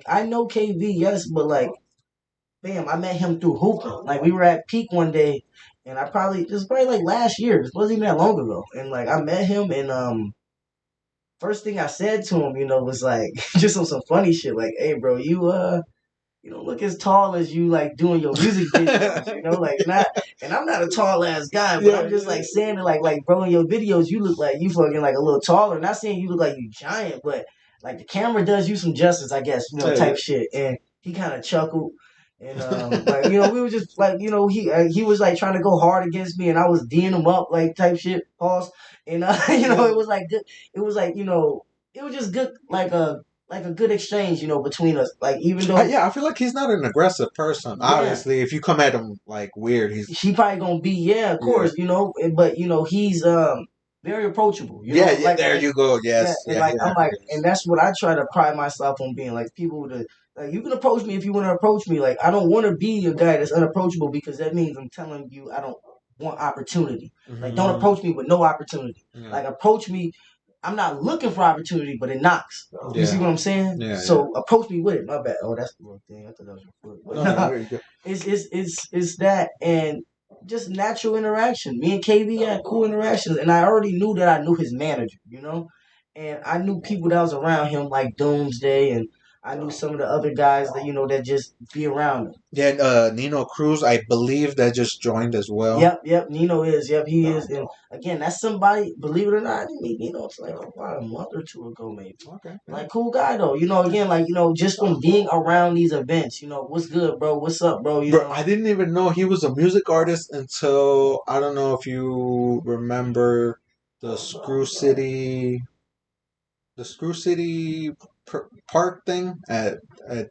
I know KB, yes, but like, bam, I met him through hooping. Like we were at Peak one day, and this was probably like last year. This wasn't even that long ago. And like I met him, and first thing I said to him, was like just on some funny shit, like, hey, bro, you don't look as tall as you like doing your music videos, like not. And I'm not a tall ass guy, but I'm just like saying it like bro, in your videos you look like you fucking like a little taller. Not saying you look like you giant, but like the camera does you some justice, I guess, type shit. And he kind of chuckled. And like we were just like he was like trying to go hard against me, and I was D'ing him up like type shit. Pause. And it was like good. It was like it was just good like a good exchange, between us. Like even though Yeah, I feel like he's not an aggressive person. yeah, Obviously, if you come at him like weird, he's she probably gonna be yeah, of yeah. course, but he's very approachable, Yeah, yeah. like There you go. yeah, Yes, and yeah, like he I'm like, definitely and is. that's what I try to pride myself on being like people to like you can approach me if you want to approach me. Like I don't want to be a guy that's unapproachable because that means I'm telling you I don't want opportunity. Like don't Mm-hmm. approach me with no opportunity. Yeah, Like approach me. I'm not looking for opportunity, but it knocks. You see yeah, what I'm saying? yeah, yeah. So approach me with it. My bad. Oh, that's the wrong thing. I thought that was your foot. But No, no, nah, there you go. it's that and just natural interaction. Me and KB had cool interactions, and I already knew that I knew his manager. And I knew people that was around him like Doomsday, and I knew some of the other guys that that just be around him. Yeah, Nino Cruz, I believe that just joined as well. Yep. Nino is. Yep, he is. And again, that's somebody. Believe it or not, I didn't meet Nino until like about a month or two ago, maybe. Okay. Yeah. Like cool guy though. Again, like just from being around these events. What's good, bro? What's up, bro? Bro, I didn't even know he was a music artist until I don't know if you remember the Screw City Park thing at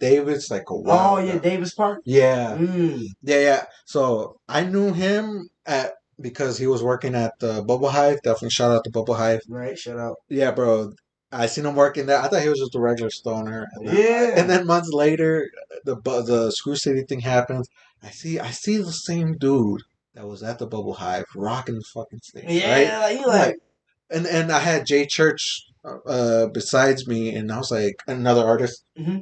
David's like a Oh while yeah, ago. Davis Park. Yeah, Mm. yeah. So I knew him at because he was working at the Bubble Hive. Definitely shout out to Bubble Hive. Right. Shut up. Yeah, bro. I seen him working there. I thought he was just a regular stoner, and Yeah. then months later, the Screw City thing happens. I see the same dude that was at the Bubble Hive rocking the fucking stage, right? Yeah. Like, you I'm like. like, and I had Jay Church besides me, and I was like another artist. Mm-hmm.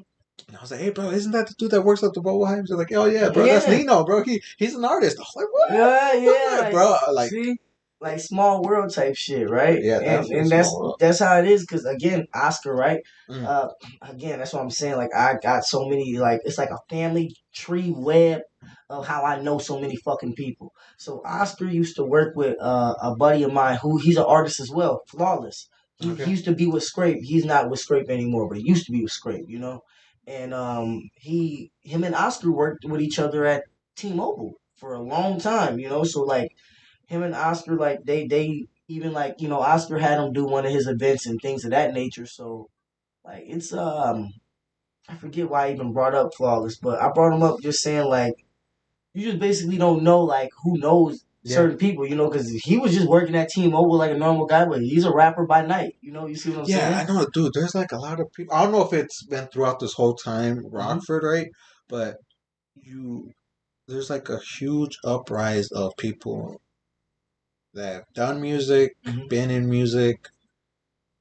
And I was like, "Hey, bro, isn't that the dude that works at the Bubble Hive?" They're like, "Oh yeah, bro, that's Yeah. Nino, bro. He's an artist." I was like, "What?" Yeah. Yeah, Like, bro, like, see, like small world type shit, right? yeah, And definitely a and small world. that's how it is. Cause again, Oscar, right? Mm, Uh, again, that's what I'm saying. Like, I got so many. Like, it's like a family tree web of how I know so many fucking people. So Oscar used to work with a buddy of mine who he's an artist as well, Flawless. He okay. used to be with Scrape. He's not with Scrape anymore, but he used to be with Scrape. And him and Oscar worked with each other at T-Mobile for a long time. So like him and Oscar, like they even like Oscar had him do one of his events and things of that nature. So like it's I forget why I even brought up Flawless, but I brought him up just saying like you just basically don't know like who knows Yeah. certain people, because he was just working at T-Mobile like a normal guy, but he's a rapper by night. You see what I'm Yeah, saying? I know, dude. There's like a lot of people. I don't know if it's been throughout this whole time, Hmm. Rockford, right? But you, there's like a huge uprise of people that have done music, Hmm. been in music,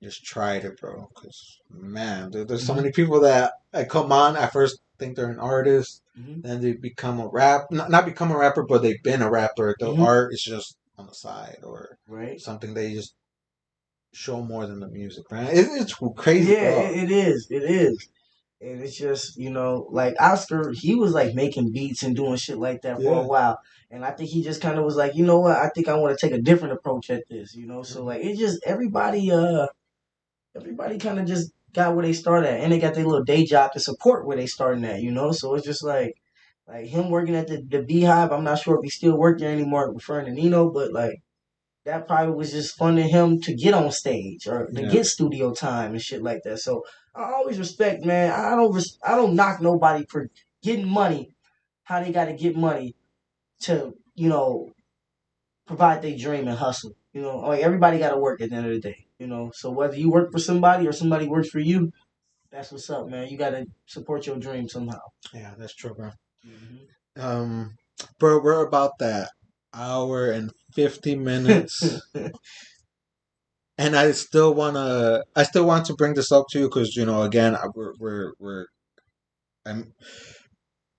just tried it, bro. Because man, there's so Hmm. many people that come on. I first think they're an artist, Hmm. then they become a rap, not become a rapper, but they've been a rapper. The Hmm. art is just on the side or Right. something they just show more than the music, man. It's crazy, Yeah, bro. it is. It is. And it's just, like Oscar, he was like making beats and doing shit like that for a Yeah. while. And I think he just kind of was like, you know what? I think I want to take a different approach at this. So like it just everybody kind of just got where they started at, and they got their little day job to support where they starting at. So it's just like him working at the Beehive. I'm not sure if he still work there anymore, referring to Nino, but like that probably was just funding him to get on stage or to Yeah. get studio time and shit like that. So I always respect, man. I don't knock nobody for getting money, how they got to get money to provide their dream and hustle. Like everybody got to work at the end of the day. So whether you work for somebody or somebody works for you, that's what's up, man. You got to support your dream somehow. Yeah, that's true, bro. Hmm. Um, bro, we're about that hour and 50 minutes, and I still want to bring this up to you because again, I'm,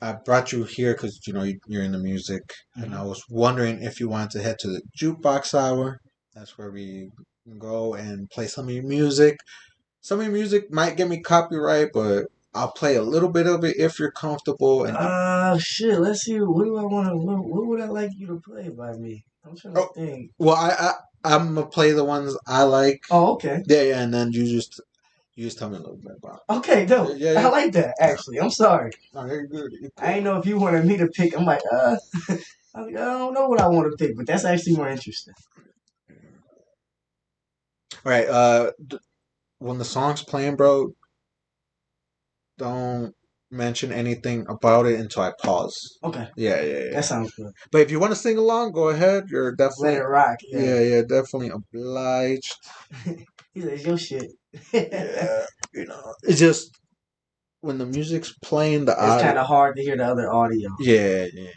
I brought you here because you're in the music, and I Hmm. was wondering if you wanted to head to the jukebox hour. That's where we go and play some of your music. Some of your music might get me copyright, but I'll play a little bit of it if you're comfortable. And Shit. Let's see. What do I want to? What would I like you to play by me? I'm trying to oh, think. well, I'm gonna play the ones I like. Oh, okay. Yeah, yeah, and then you just tell me a little bit about. Okay, Yeah, dope. yeah, I yeah. like that. Actually, I'm sorry. No, you're good. You're I cool. ain't know if you wanted me to pick. I'm like, I don't know what I want to pick, but that's actually more interesting. All right. When the song's playing, bro, don't mention anything about it until I pause. Okay, Yeah, yeah, that yeah. sounds good. But if you want to sing along, go ahead. You're Let it definitely, rock. Yeah. yeah, yeah, definitely obliged. He says your shit. Yeah, it's just when the music's playing, the It's kind audio. of hard to hear the other audio. Yeah, yeah.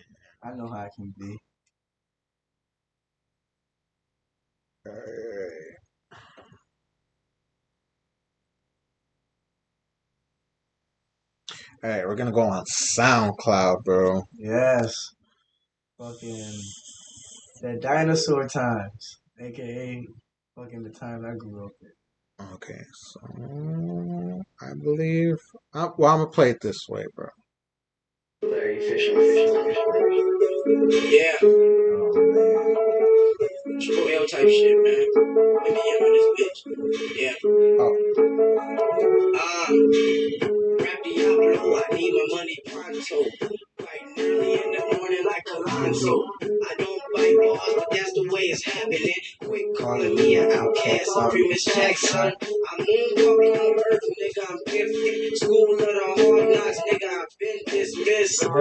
I know how it can be. Alright, alright, we're gonna go on SoundCloud, bro. Yes. Fucking the dinosaur times, aka fucking the time I grew up in. Okay, so I believe. Well, I'm gonna play it this way, bro. Larry Fisher. Yeah. Oh man. Triple L type shit, man. Let me in on this bitch. Yeah. Rap Diablo, I need my money pronto. Bright early in the morning like Alonzo. I don't bite bars, but that's the way it's happening. Quit calling me an outcast, sorry Miss Jackson. I'm moonwalking on earth, nigga, I'm gifted. School of the hard knocks, nigga, I've been dismissed. And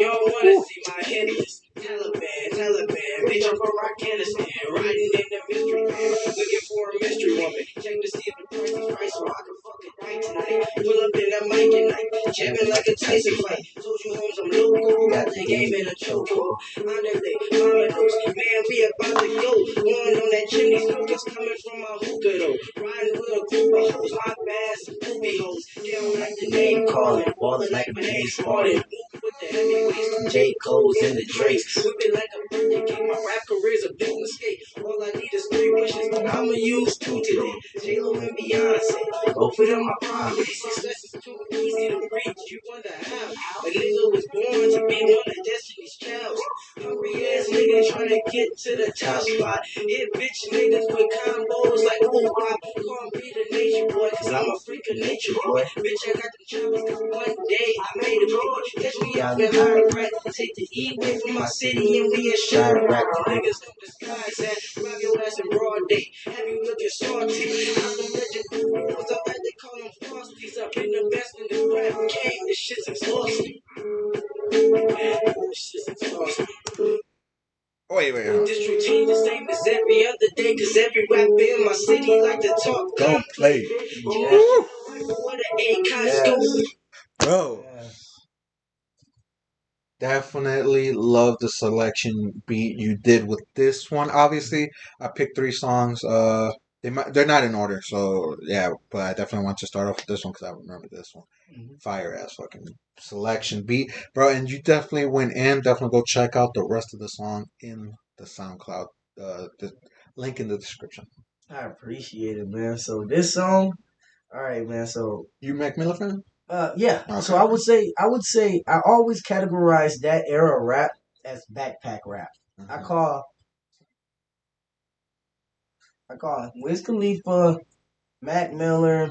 y'all wanna see my hit list. Taliban, bitch, I'm from Afghanistan. Riding in the mystery van, looking for a mystery woman. Check to see if the price is right so I can fuck it right tonight. Pull up in that mic at night, jamming like a Tyson fight. Told you homes I'm local, got the game in a chokehold. Underlay, dominoes, man, we about to go. Going on that chimney smoke that's coming from my hookah though. Riding with a group of hoes, my bad, some poopy hoes. They don't like the name calling, ballin' like my name's Harden. Move with the heavyweights, the J. Cole's and the Drakes. Whip it like a birthday cake, my rap career's a big mistake. All I need is 3 wishes, but I'ma use 2 today. J-Lo and Beyonce, both of them are promise. Success is too easy to reach, you wonder how. A nigga was born to be one of Destiny's childs. Hungry ass nigga tryna get to the top spot. Hit bitch niggas with combos like Woo-Wop. Call me the nature boy, cause I'm a freak of nature boy. Bitch, I got the choppers cause one day I made a boy. Catch me out in high right, take the E-way from my city and we in Chirac. Niggas know disguise that, grab your ass in broad day. Have you looking salty? I'm the legend, because I like they call them frosties. I've been the best in the rap game, this shit's exhausting. This shit's exhausting. Wait, wait, This routine the same as every other day, cause every rapper in my city like to talk gunplay. Woo! What an A-Con Bro. Definitely love the selection beat you did with this one. Obviously, I picked 3 songs. They're not in order, so yeah. But I definitely want to start off with this one because I remember this one. Fire ass fucking selection beat, bro. And you definitely went in. Definitely go check out the rest of the song in the SoundCloud. The link in the description. I appreciate it, man. So this song, all right, man. So You Mac Miller fan? yeah. So Okay. I would say, I always categorize that era of rap as backpack rap. I Hmm. call I call Wiz Khalifa, Mac Miller,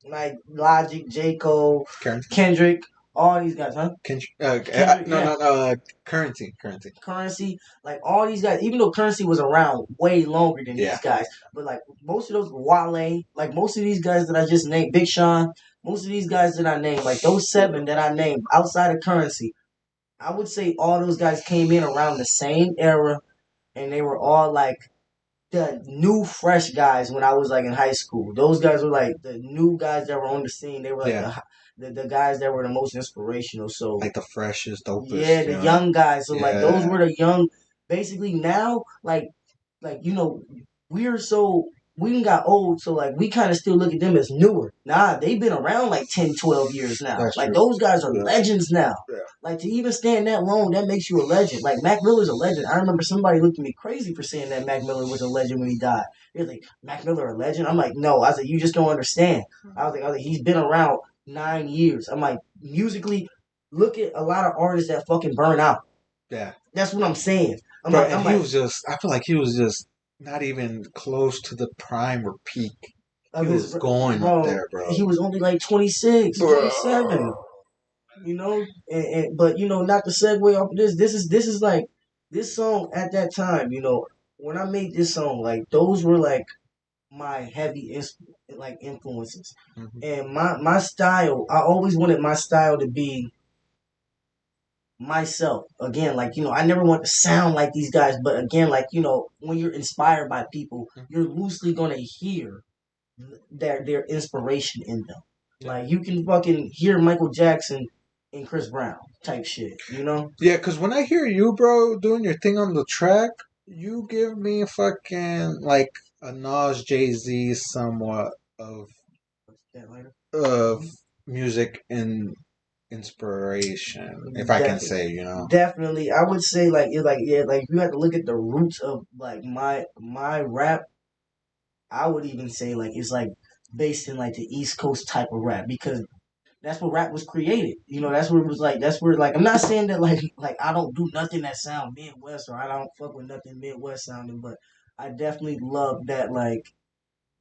like Logic, J Cole, Currency. Kendrick, all these guys, huh? Kendrick, No, yeah. no, no. Currency. Currency. Currency, like all these guys, even though Currency was around way longer than Yeah. these guys, but like most of those Wale, like most of these guys that I just named, Big Sean, most of these guys that I named, like those seven that I named outside of Currency, I would say all those guys came in around the same era, and they were all like the new fresh guys when I was like in high school. Those guys were like the new guys that were on the scene. They were like Yeah. the guys that were the most inspirational. So Like the freshest, yeah, dopest, the young guys. So like those Yeah. were the young. Basically now, like we're so we done got old, so like we kind of still look at them as newer. Nah, they've been around like 10, 12 years now. That's Like true. those guys are Yeah. legends now. Yeah. Like to even stand that long, that makes you a legend. Like Mac Miller's a legend. I remember somebody looked at me crazy for saying that Mac Miller was a legend when he died. They're like, Mac Miller a legend? I'm like, no. I said, you just don't understand. I was like, he's been around 9 years. I'm like, musically, look at a lot of artists that fucking burn out. Yeah. That's what I'm saying. I'm Bro, like, and I'm he like, was just, I feel like he was just not even close to the prime or peak. He of his was going up bro, there, bro. he was only like 26, Bro. 27. But not to segue off of this. This is like this song at that time. When I made this song, like those were like my heavy like influences, Mhm. and my style. I always wanted my style to be myself again. Like I never want to sound like these guys, but again, like when you're inspired by people, you're loosely gonna hear their inspiration in them. Yeah. Like you can fucking hear Michael Jackson and Chris Brown type shit. Yeah, because when I hear you, bro, doing your thing on the track, you give me fucking like a Nas Jay Z somewhat of That later. of Mm-hmm. music and inspiration, if I can Definitely, say. definitely. I would say like yeah, like if you had to look at the roots of like my rap, I would even say like it's like based in like the East Coast type of rap because that's where rap was created. That's where it was like that's where like I'm not saying that like I don't do nothing that sound Midwest or I don't fuck with nothing Midwest sounding, but I definitely love that like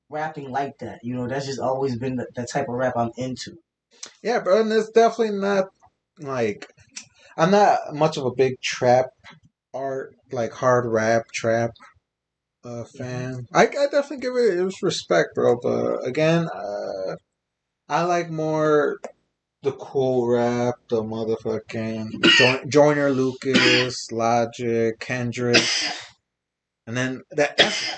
rapping like that. That's just always been the type of rap I'm into. Yeah, bro, and it's definitely not like I'm not much of a big trap art, like hard rap trap Hmm. fan. I definitely give it its respect, bro. But again, I like more the cool rap, the motherfucking Joyner Lucas, Logic, Kendrick, and then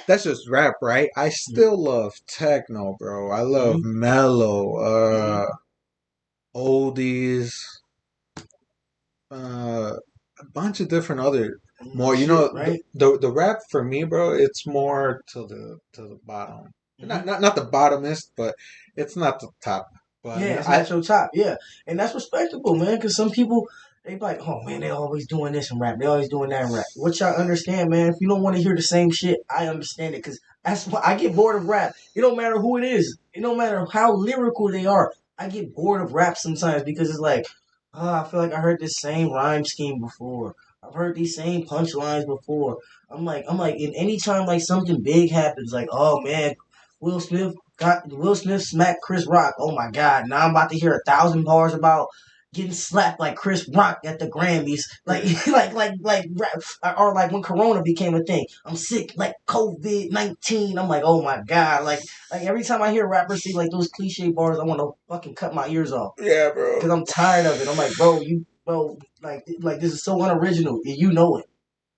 that's just rap, right? I still love techno, bro. I love Hmm. mellow, Hmm. oldies, a bunch of different other more. Shit, right? The rap for me, bro. It's more to the bottom. Hmm. Not the bottomest, but it's not the top. But Yeah, it's I not your top. Yeah, and that's respectable, man. Because some people they be like, oh man, they always doing this in rap. They always doing that in rap. Which I understand, man. If you don't want to hear the same shit, I understand it. Because that's why I get bored of rap. It don't matter who it is. It don't matter how lyrical they are. I get bored of rap sometimes because it's like, I feel like I heard this same rhyme scheme before. I've heard these same punchlines before. I'm like, in any time like something big happens, like, oh man, Will Smith smacked Chris Rock. Oh my God! Now I'm about to hear 1,000 bars about getting slapped like Chris Rock at the Grammys, like or like when Corona became a thing. I'm sick, like COVID-19. I'm like, oh my God! Like every time I hear rappers say like those cliche bars, I want to fucking cut my ears off yeah, bro. because I'm tired of it. I'm like, bro, like this is so unoriginal, and you know it.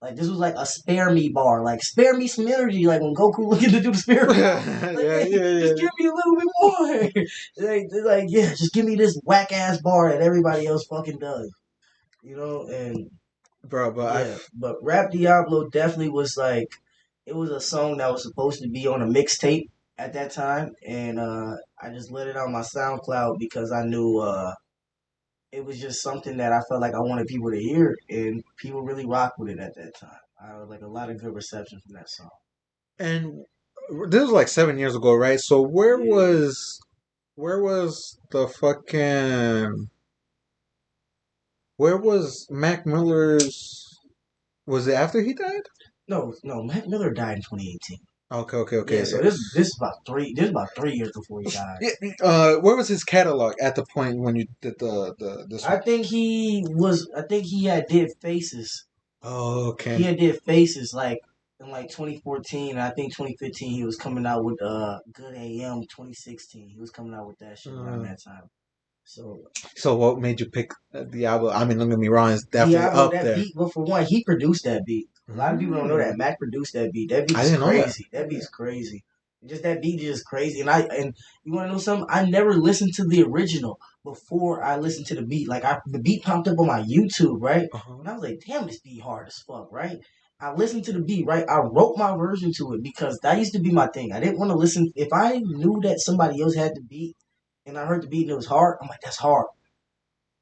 Like this was like a spare me bar. Like spare me some energy. Like when Goku looking to do the spare me. Like Yeah, hey, yeah, just yeah. give me a little bit more. like yeah, just give me this whack ass bar that everybody else fucking does. And Bro, but yeah, but Rap Diablo definitely was like it was a song that was supposed to be on a mixtape at that time, and I just let it on my SoundCloud because I knew it was just something that I felt like I wanted people to hear, and people really rocked with it at that time. I was like a lot of good reception from that song. and this was like 7 years ago, right? So where was the fucking where was Mac Miller's? Was it after he died? No, no, Mac Miller died in 2018. Okay, okay, Yeah, okay. so this is about 3 years before he died. Yeah, where was his catalog at the point when you did the this I one? think he was. I think he had did faces. Oh, He okay. had did faces like in like 2014. I think 2015 he was coming out with Good AM. 2016 he was coming out with that shit around Uh, that time. So so what made you pick the album? I mean, don't get me wrong, it's definitely Diablo, up that there. beat. Well, for one, he produced that beat. A lot of people don't know Mm, that Mac produced that beat. That beat I is didn't know that. crazy. That beat's crazy. Just that beat is just crazy. And you want to know something? I never listened to the original before I listened to the beat. Like the beat popped up on my YouTube, right? Uh-huh. And I was like, damn, this beat hard as fuck, right? I listened to the beat, right? I wrote my version to it because that used to be my thing. I didn't want to listen. If I knew that somebody else had the beat and I heard the beat and it was hard, I'm like, that's hard.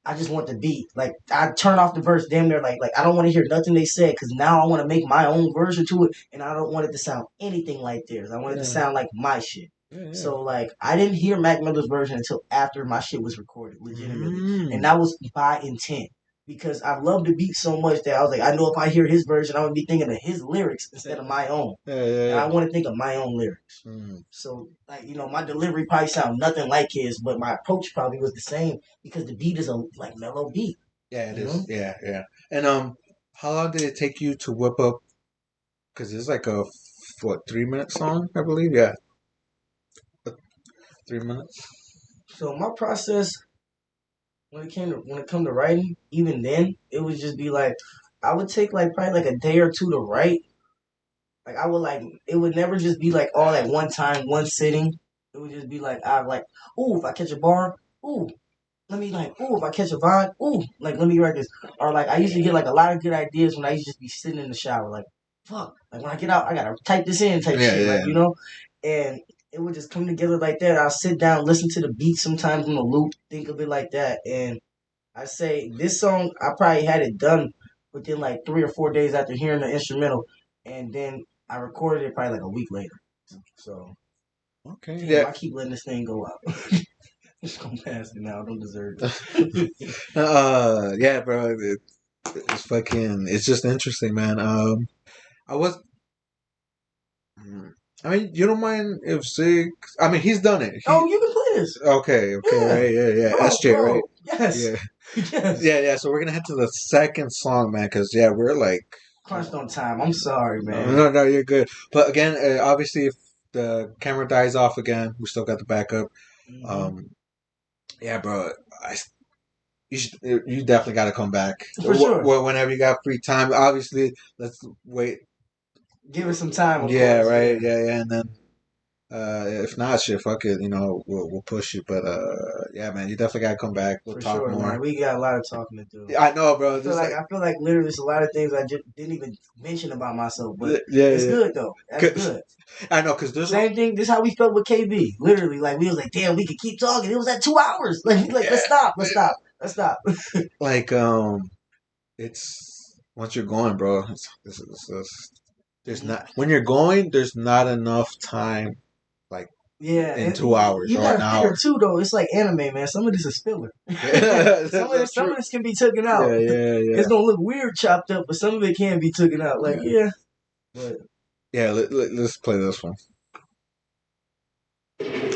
I just want the beat. Like I turn off the verse damn near like I don't want to hear nothing they said because now I want to make my own version to it and I don't want it to sound anything like theirs. I want it to Yeah, sound like my shit. yeah, yeah. So like I didn't hear Mac Miller's version until after my shit was recorded, legitimately. And Mm. that was by intent. Because I love the beat so much that I was like, I know if I hear his version, I'm gonna be thinking of his lyrics instead of my own. Yeah, yeah, And I yeah. want to think of my own lyrics. Mm. So, like, my delivery probably sound nothing like his, but my approach probably was the same because the beat is a like mellow beat, Yeah, it you is. know? Yeah, yeah. And how long did it take you to whip up? Because it's like a what 3 minute song, I believe. Yeah, 3 minutes. So my process when it come to writing, even then, it would just be like I would take like probably like a day or two to write. Like I would like it would never just be like all at one time, one sitting. It would just be like I like, ooh, if I catch a bar, ooh, let me like, ooh, if I catch a vibe, ooh, like let me write this. Or like I used to get like a lot of good ideas when I used to just be sitting in the shower, like, fuck, like when I get out, I gotta type this in type Yeah, shit, like yeah. and it would just come together like that. I'll sit down, listen to the beat sometimes on the loop, think of it like that. And I say this song, I probably had it done within like 3 or 4 days after hearing the instrumental. And then I recorded it probably like a week later. So, Okay. damn, Yeah. I keep letting this thing go out. It's gonna pass it now. I don't deserve it. Yeah, bro. It's fucking. It's just interesting, man. I was. mm, I mean, you don't mind if Sig? I mean, he's done it. Oh, you can play this. Okay, okay, Yeah, right, yeah, yeah. bro, SJ, right? bro. Yes, Yeah, yes. yeah, yeah. So we're gonna head to the second song, man, because yeah, we're like, Crunched on time. I'm sorry, no, man. no, no, you're good. But again, obviously, if the camera dies off again, we still got the backup. Hmm. Um, yeah, bro. I, you definitely got to come back. For sure. Whenever you got free time. Obviously, let's wait. Give it some time, of Yeah, course. right. Yeah, Yeah, yeah, and then if not, shit, fuck it. We'll push you. But yeah, man, you definitely gotta come back. We'll for talk sure, man. more. We got a lot of talking to do. I know, bro. This like I feel like literally there's a lot of things I just didn't even mention about myself, but yeah, it's yeah. good though. That's good. I know, cause there's Same thing. This is how we felt with KB. Literally, like we was like, damn, we could keep talking. It was at 2 hours. Like yeah, let's stop, let's stop, let's stop. like it's once you're going, bro. There's Mhm. not when you're going. There's not enough time, like Yeah, in and 2 hours you or an gotta figure hour. too though. It's like anime, man. Some of this is filler. Yeah, that's Some true. of this can be taken out. Yeah, yeah, It's yeah. gonna look weird chopped up, but some of it can be taken out. Like Yeah, yeah, but yeah. Let's play this one.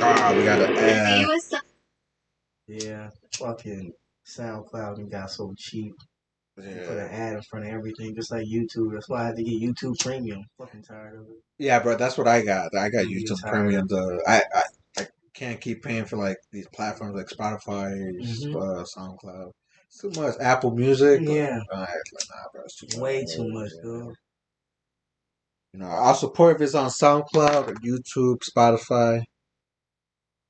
Ah, we gotta add. yeah, fucking SoundCloud and got so cheap. You put Yeah, an ad in front of everything, just like YouTube. That's why I had to get YouTube Premium. Fucking tired of it. yeah, bro. That's what I got. I got I'm getting YouTube tired of Premium. it. I can't keep paying for like these platforms like Spotify, Hmm. SoundCloud. It's too much. Apple Music, like, Yeah, like nah, bro, it's too much. way too much, dude. I'll support if it's on SoundCloud or YouTube, Spotify,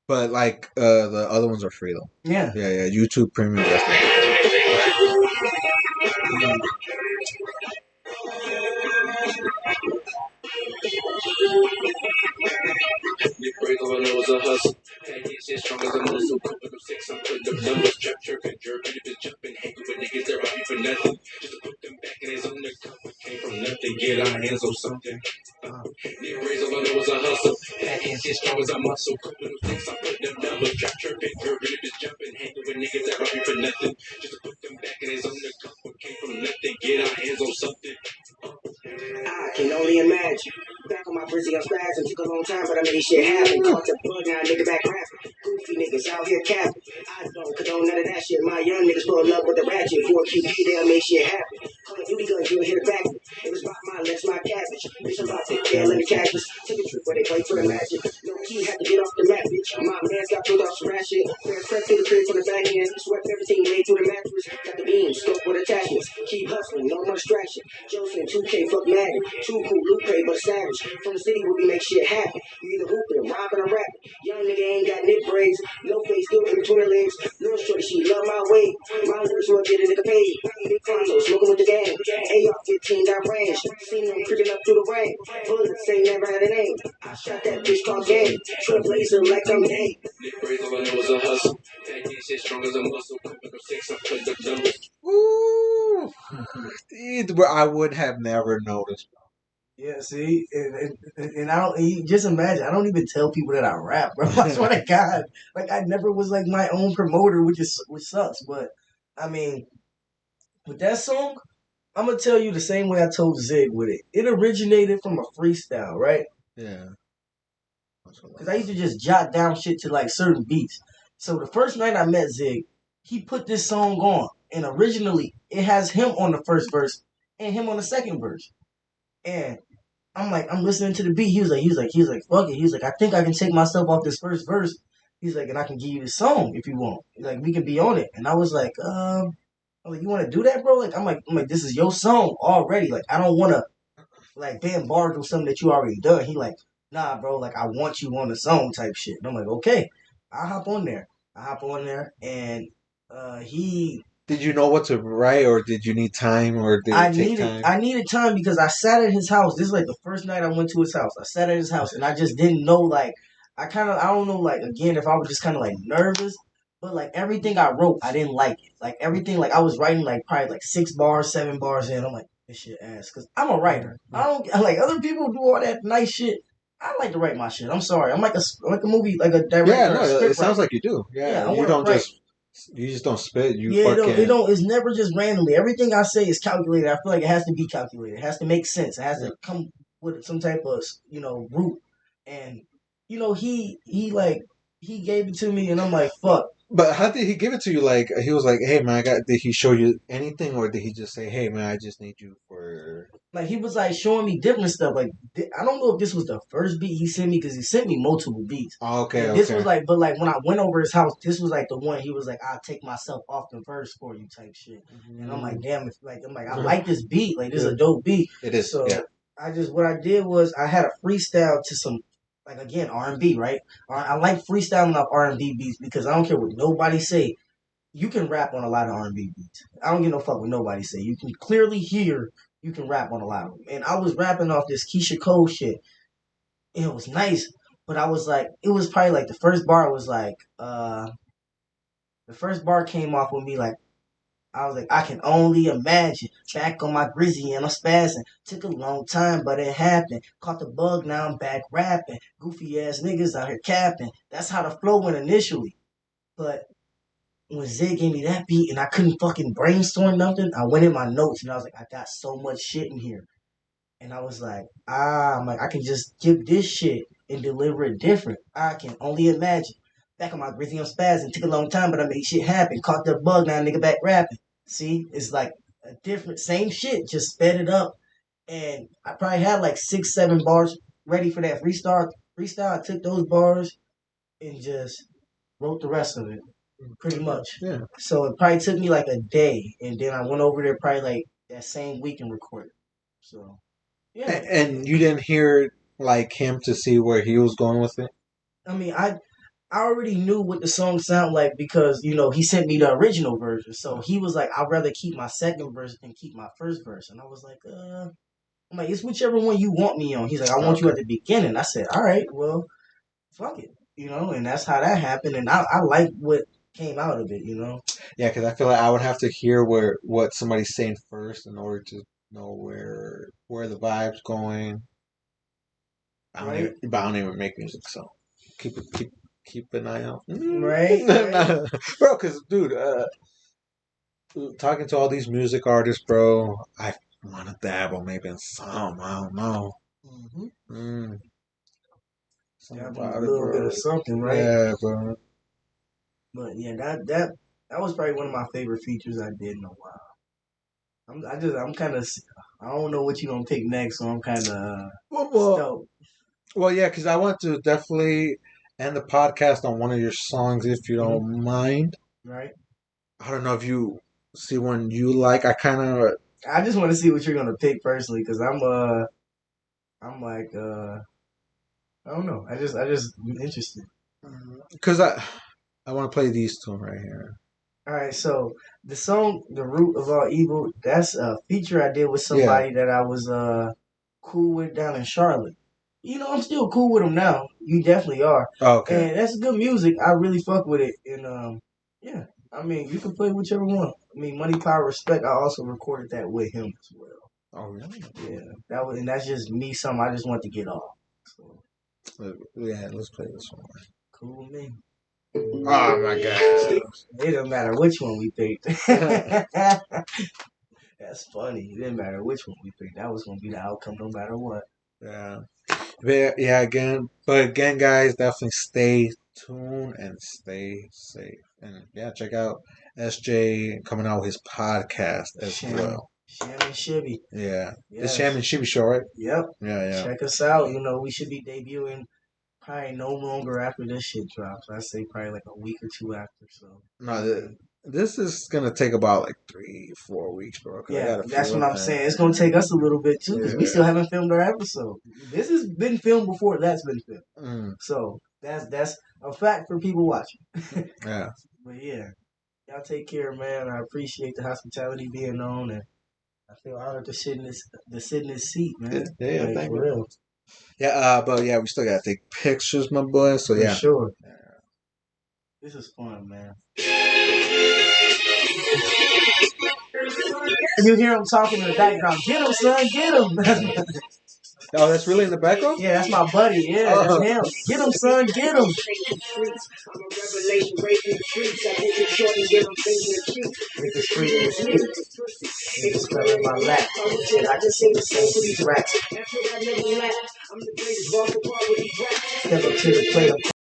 but like the other ones are free though. Yeah. Yeah, yeah. YouTube Premium. That's Get our hands on something. The razor I know is a hustle. That hands as strong as a muscle. Little things I put them numbers. Trap tripping, girl, really just jumping. Hanging with niggas that rob you for nothing. Just to put them back in his own cup. Came from nothing, get our hands on something. I can only imagine. Back on my Brizzy, I'm spazzing. Took a long time, but I made shit happen. Caught the bug, now nigga back rapping. Goofy niggas out here capping. I don't condone none of that shit. My young niggas fall in love with the ratchet. For QP, they'll make shit happen. Call of Duty guns, you'll hit it back. It was about my legs, my cabbage. Bitch, I'm about to kill in the cactus. Took a trip where they play for the magic. No key, had to get off the mat, bitch. My man's got pulled off some rat shit. There's crept through the crib from the back end. Swept everything laid through the mattress. Got the beams, scope with attachments. Keep hustling, no more distraction. Joseph 2K, fuck Madden. Too cool, Lupe, but savage. From the city where we make shit happen. You either hooping, robbing, or rapping. Young nigga ain't got nip braids. No face, still in between her legs. Little shorty, she love my way. My lyrics will get a nigga paid. Big Fonzo, smoking with the gang. AR-15 got range. Seen them creeping up through the rain. Bullets ain't never had a name. I shot that bitch called game. Trailblazer like I'm Dave. Razor, I know it's a hustle. That shit strong as a muscle. Couple of six, I put the numbers. Ooh, bro, I would have never noticed. Yeah, see, and I don't just imagine. I don't even tell people that I rap, bro. I swear to God, like I never was like my own promoter, which sucks. But I mean, with that song, I'm gonna tell you the same way I told Zig with it. It originated from a freestyle, right? Yeah. Because I used to just jot down shit to like certain beats. So the first night I met Zig, he put this song on, and originally it has him on the first verse and him on the second verse, and I'm like, I'm listening to the beat. He was like, fuck it. He was like, I think I can take myself off this first verse. He's like, and I can give you the song if you want. He's like, we can be on it. And I was like, you want to do that, bro? Like, I'm like, this is your song already. Like, I don't want to like bombard with something that you already done. He like, nah, bro. Like, I want you on the song type shit. And I'm like, okay, I hop on there. And he Did you know what to write, or did you need time, or did I it take needed time? I needed time because I sat at his house. This is like the first night I went to his house. I sat at his house and I just didn't know like I don't know like again if I was just kind of like nervous, but like everything I wrote I didn't like it. Like everything like I was writing like probably like 6 bars, 7 bars in. I'm like this shit ass because I'm a writer. I don't like other people do all that nice shit. I like to write my shit. I'm sorry. I'm like a movie like a Yeah, director or no, a it script sounds writer. like you do. Yeah, Yeah, I want to write. you just don't spit. You Yeah, it fucking. don't. It's never just randomly. Everything I say is calculated. I feel like it has to be calculated. It has to make sense. It has Yeah. to come with some type of root. And he like he gave it to me, and I'm like, fuck. But how did he give it to you? Like he was like, "Hey man, I got." Did he show you anything, or did he just say, "Hey man, I just need you for"? Like he was like showing me different stuff. Like I don't know if this was the first beat he sent me because he sent me multiple beats. Oh, okay, And this was okay. like, but like when I went over his house, this was like the one he was like, "I'll take myself off the verse for you" type shit. And I'm like, damn, it's like I like this beat. Like this is a dope beat. It is. So Yeah. what I did was I had a freestyle to some like again R&B, right? I like freestyling off R&B beats because I don't care what nobody say. You can rap on a lot of R&B beats. I don't give no fuck what nobody say. You can clearly hear you can rap on a lot of them. And I was rapping off this Keisha Cole shit. And it was nice, but I was like, it was probably like the first bar was like, the first bar came off with me like, I was like, I can only imagine. Back on my grizzy and I'm spazzing. Took a long time, but it happened. Caught the bug, now I'm back rapping. Goofy ass niggas out here capping. That's how the flow went initially. But when Zig gave me that beat and I couldn't fucking brainstorm nothing, I went in my notes and I was like, I got so much shit in here. And I was like, I'm like, I can just give this shit and deliver it different. I can only imagine. Back on my gritty on spazzing. Took a long time, but I made shit happen. Caught the bug, now nigga back rapping. See, it's like a different, same shit, just sped it up. And I probably had like 6, 7 bars ready for that freestyle. I took those bars and just wrote the rest of it, pretty much. Yeah. So it probably took me like a day, and then I went over there probably like that same week and recorded. So yeah, And you didn't hear like him to see where he was going with it. I mean, I already knew what the song sounded like because he sent me the original version. So he was like, I'd rather keep my second verse than keep my first verse, and I was like, I'm like, it's whichever one you want me on. He's like, I want you at the beginning. I said, all right, well, fuck it, and that's how that happened, and I like what came out of it. Yeah, because I feel like I would have to hear what somebody's saying first in order to know where the vibe's going. right? But I don't even make music, so keep an eye out. Right, right. Bro, because dude, talking to all these music artists, bro, I want to dabble maybe in some. I don't know. Mm-hmm. Mm, something Dabble in a about it, little bit bro. of something, right? Yeah, bro. But yeah, that was probably one of my favorite features I did in a while. I'm kind of, I don't know what you gonna pick next, so I'm kind of Well, stoked. yeah, because I want to definitely end the podcast on one of your songs, if you Hmm. don't mind. Right? I don't know if you see one you like. I kind of I just want to see what you're gonna pick personally, because I'm like I don't know. I just am interested. because I want to play these two right here. All right, so the song "The Root of All Evil" that's a feature I did with Yeah. somebody that I was cool with down in Charlotte. You know, I'm still cool with them now. You definitely are, Okay. and that's good music. I really fuck with it, and yeah. I mean, you can play whichever one. I mean, Money, Power, Respect. I also recorded that with him as well. Oh, really? Yeah, and that's just me. Something I just want to get off. So Yeah, let's play this one. cool with me. Oh my god. It don't matter which one we picked. That's funny. It didn't matter which one we picked. That was gonna be the outcome no matter what. Yeah. Yeah, again, guys, definitely stay tuned and stay safe. And yeah, check out SJ coming out with his podcast as Sham, well. Sham and Shibby. Yeah. This Yes. Sham and Shibby show, right? Yep. Yeah, yeah. Check us out. You know, we should be debuting probably no longer after this shit drops. I say probably like a week or two after. So No, this is gonna take about like 3, 4 weeks, bro. Cause I yeah, got a that's few what of I'm them. saying. It's gonna take us a little bit too because we still Yeah. haven't filmed our episode. This has been filmed before that's been filmed. Mm, So that's a fact for people watching. yeah. But yeah, y'all take care, man. I appreciate the hospitality being on, and I feel honored to sit in this seat, Yeah, man. yeah, Like thank for you. real, Yeah, but yeah, we still gotta take pictures, my boy. So for yeah. sure. This is fun, man. You hear him talking in the background. Get him, son. Get him. Oh, that's really in the background? Yeah, that's my buddy. Yeah, that's Oh. him. Get him, son. Get him. With the street in the street. Niggas fell in my lap. And I just say the same to these rats. Step up to the plate.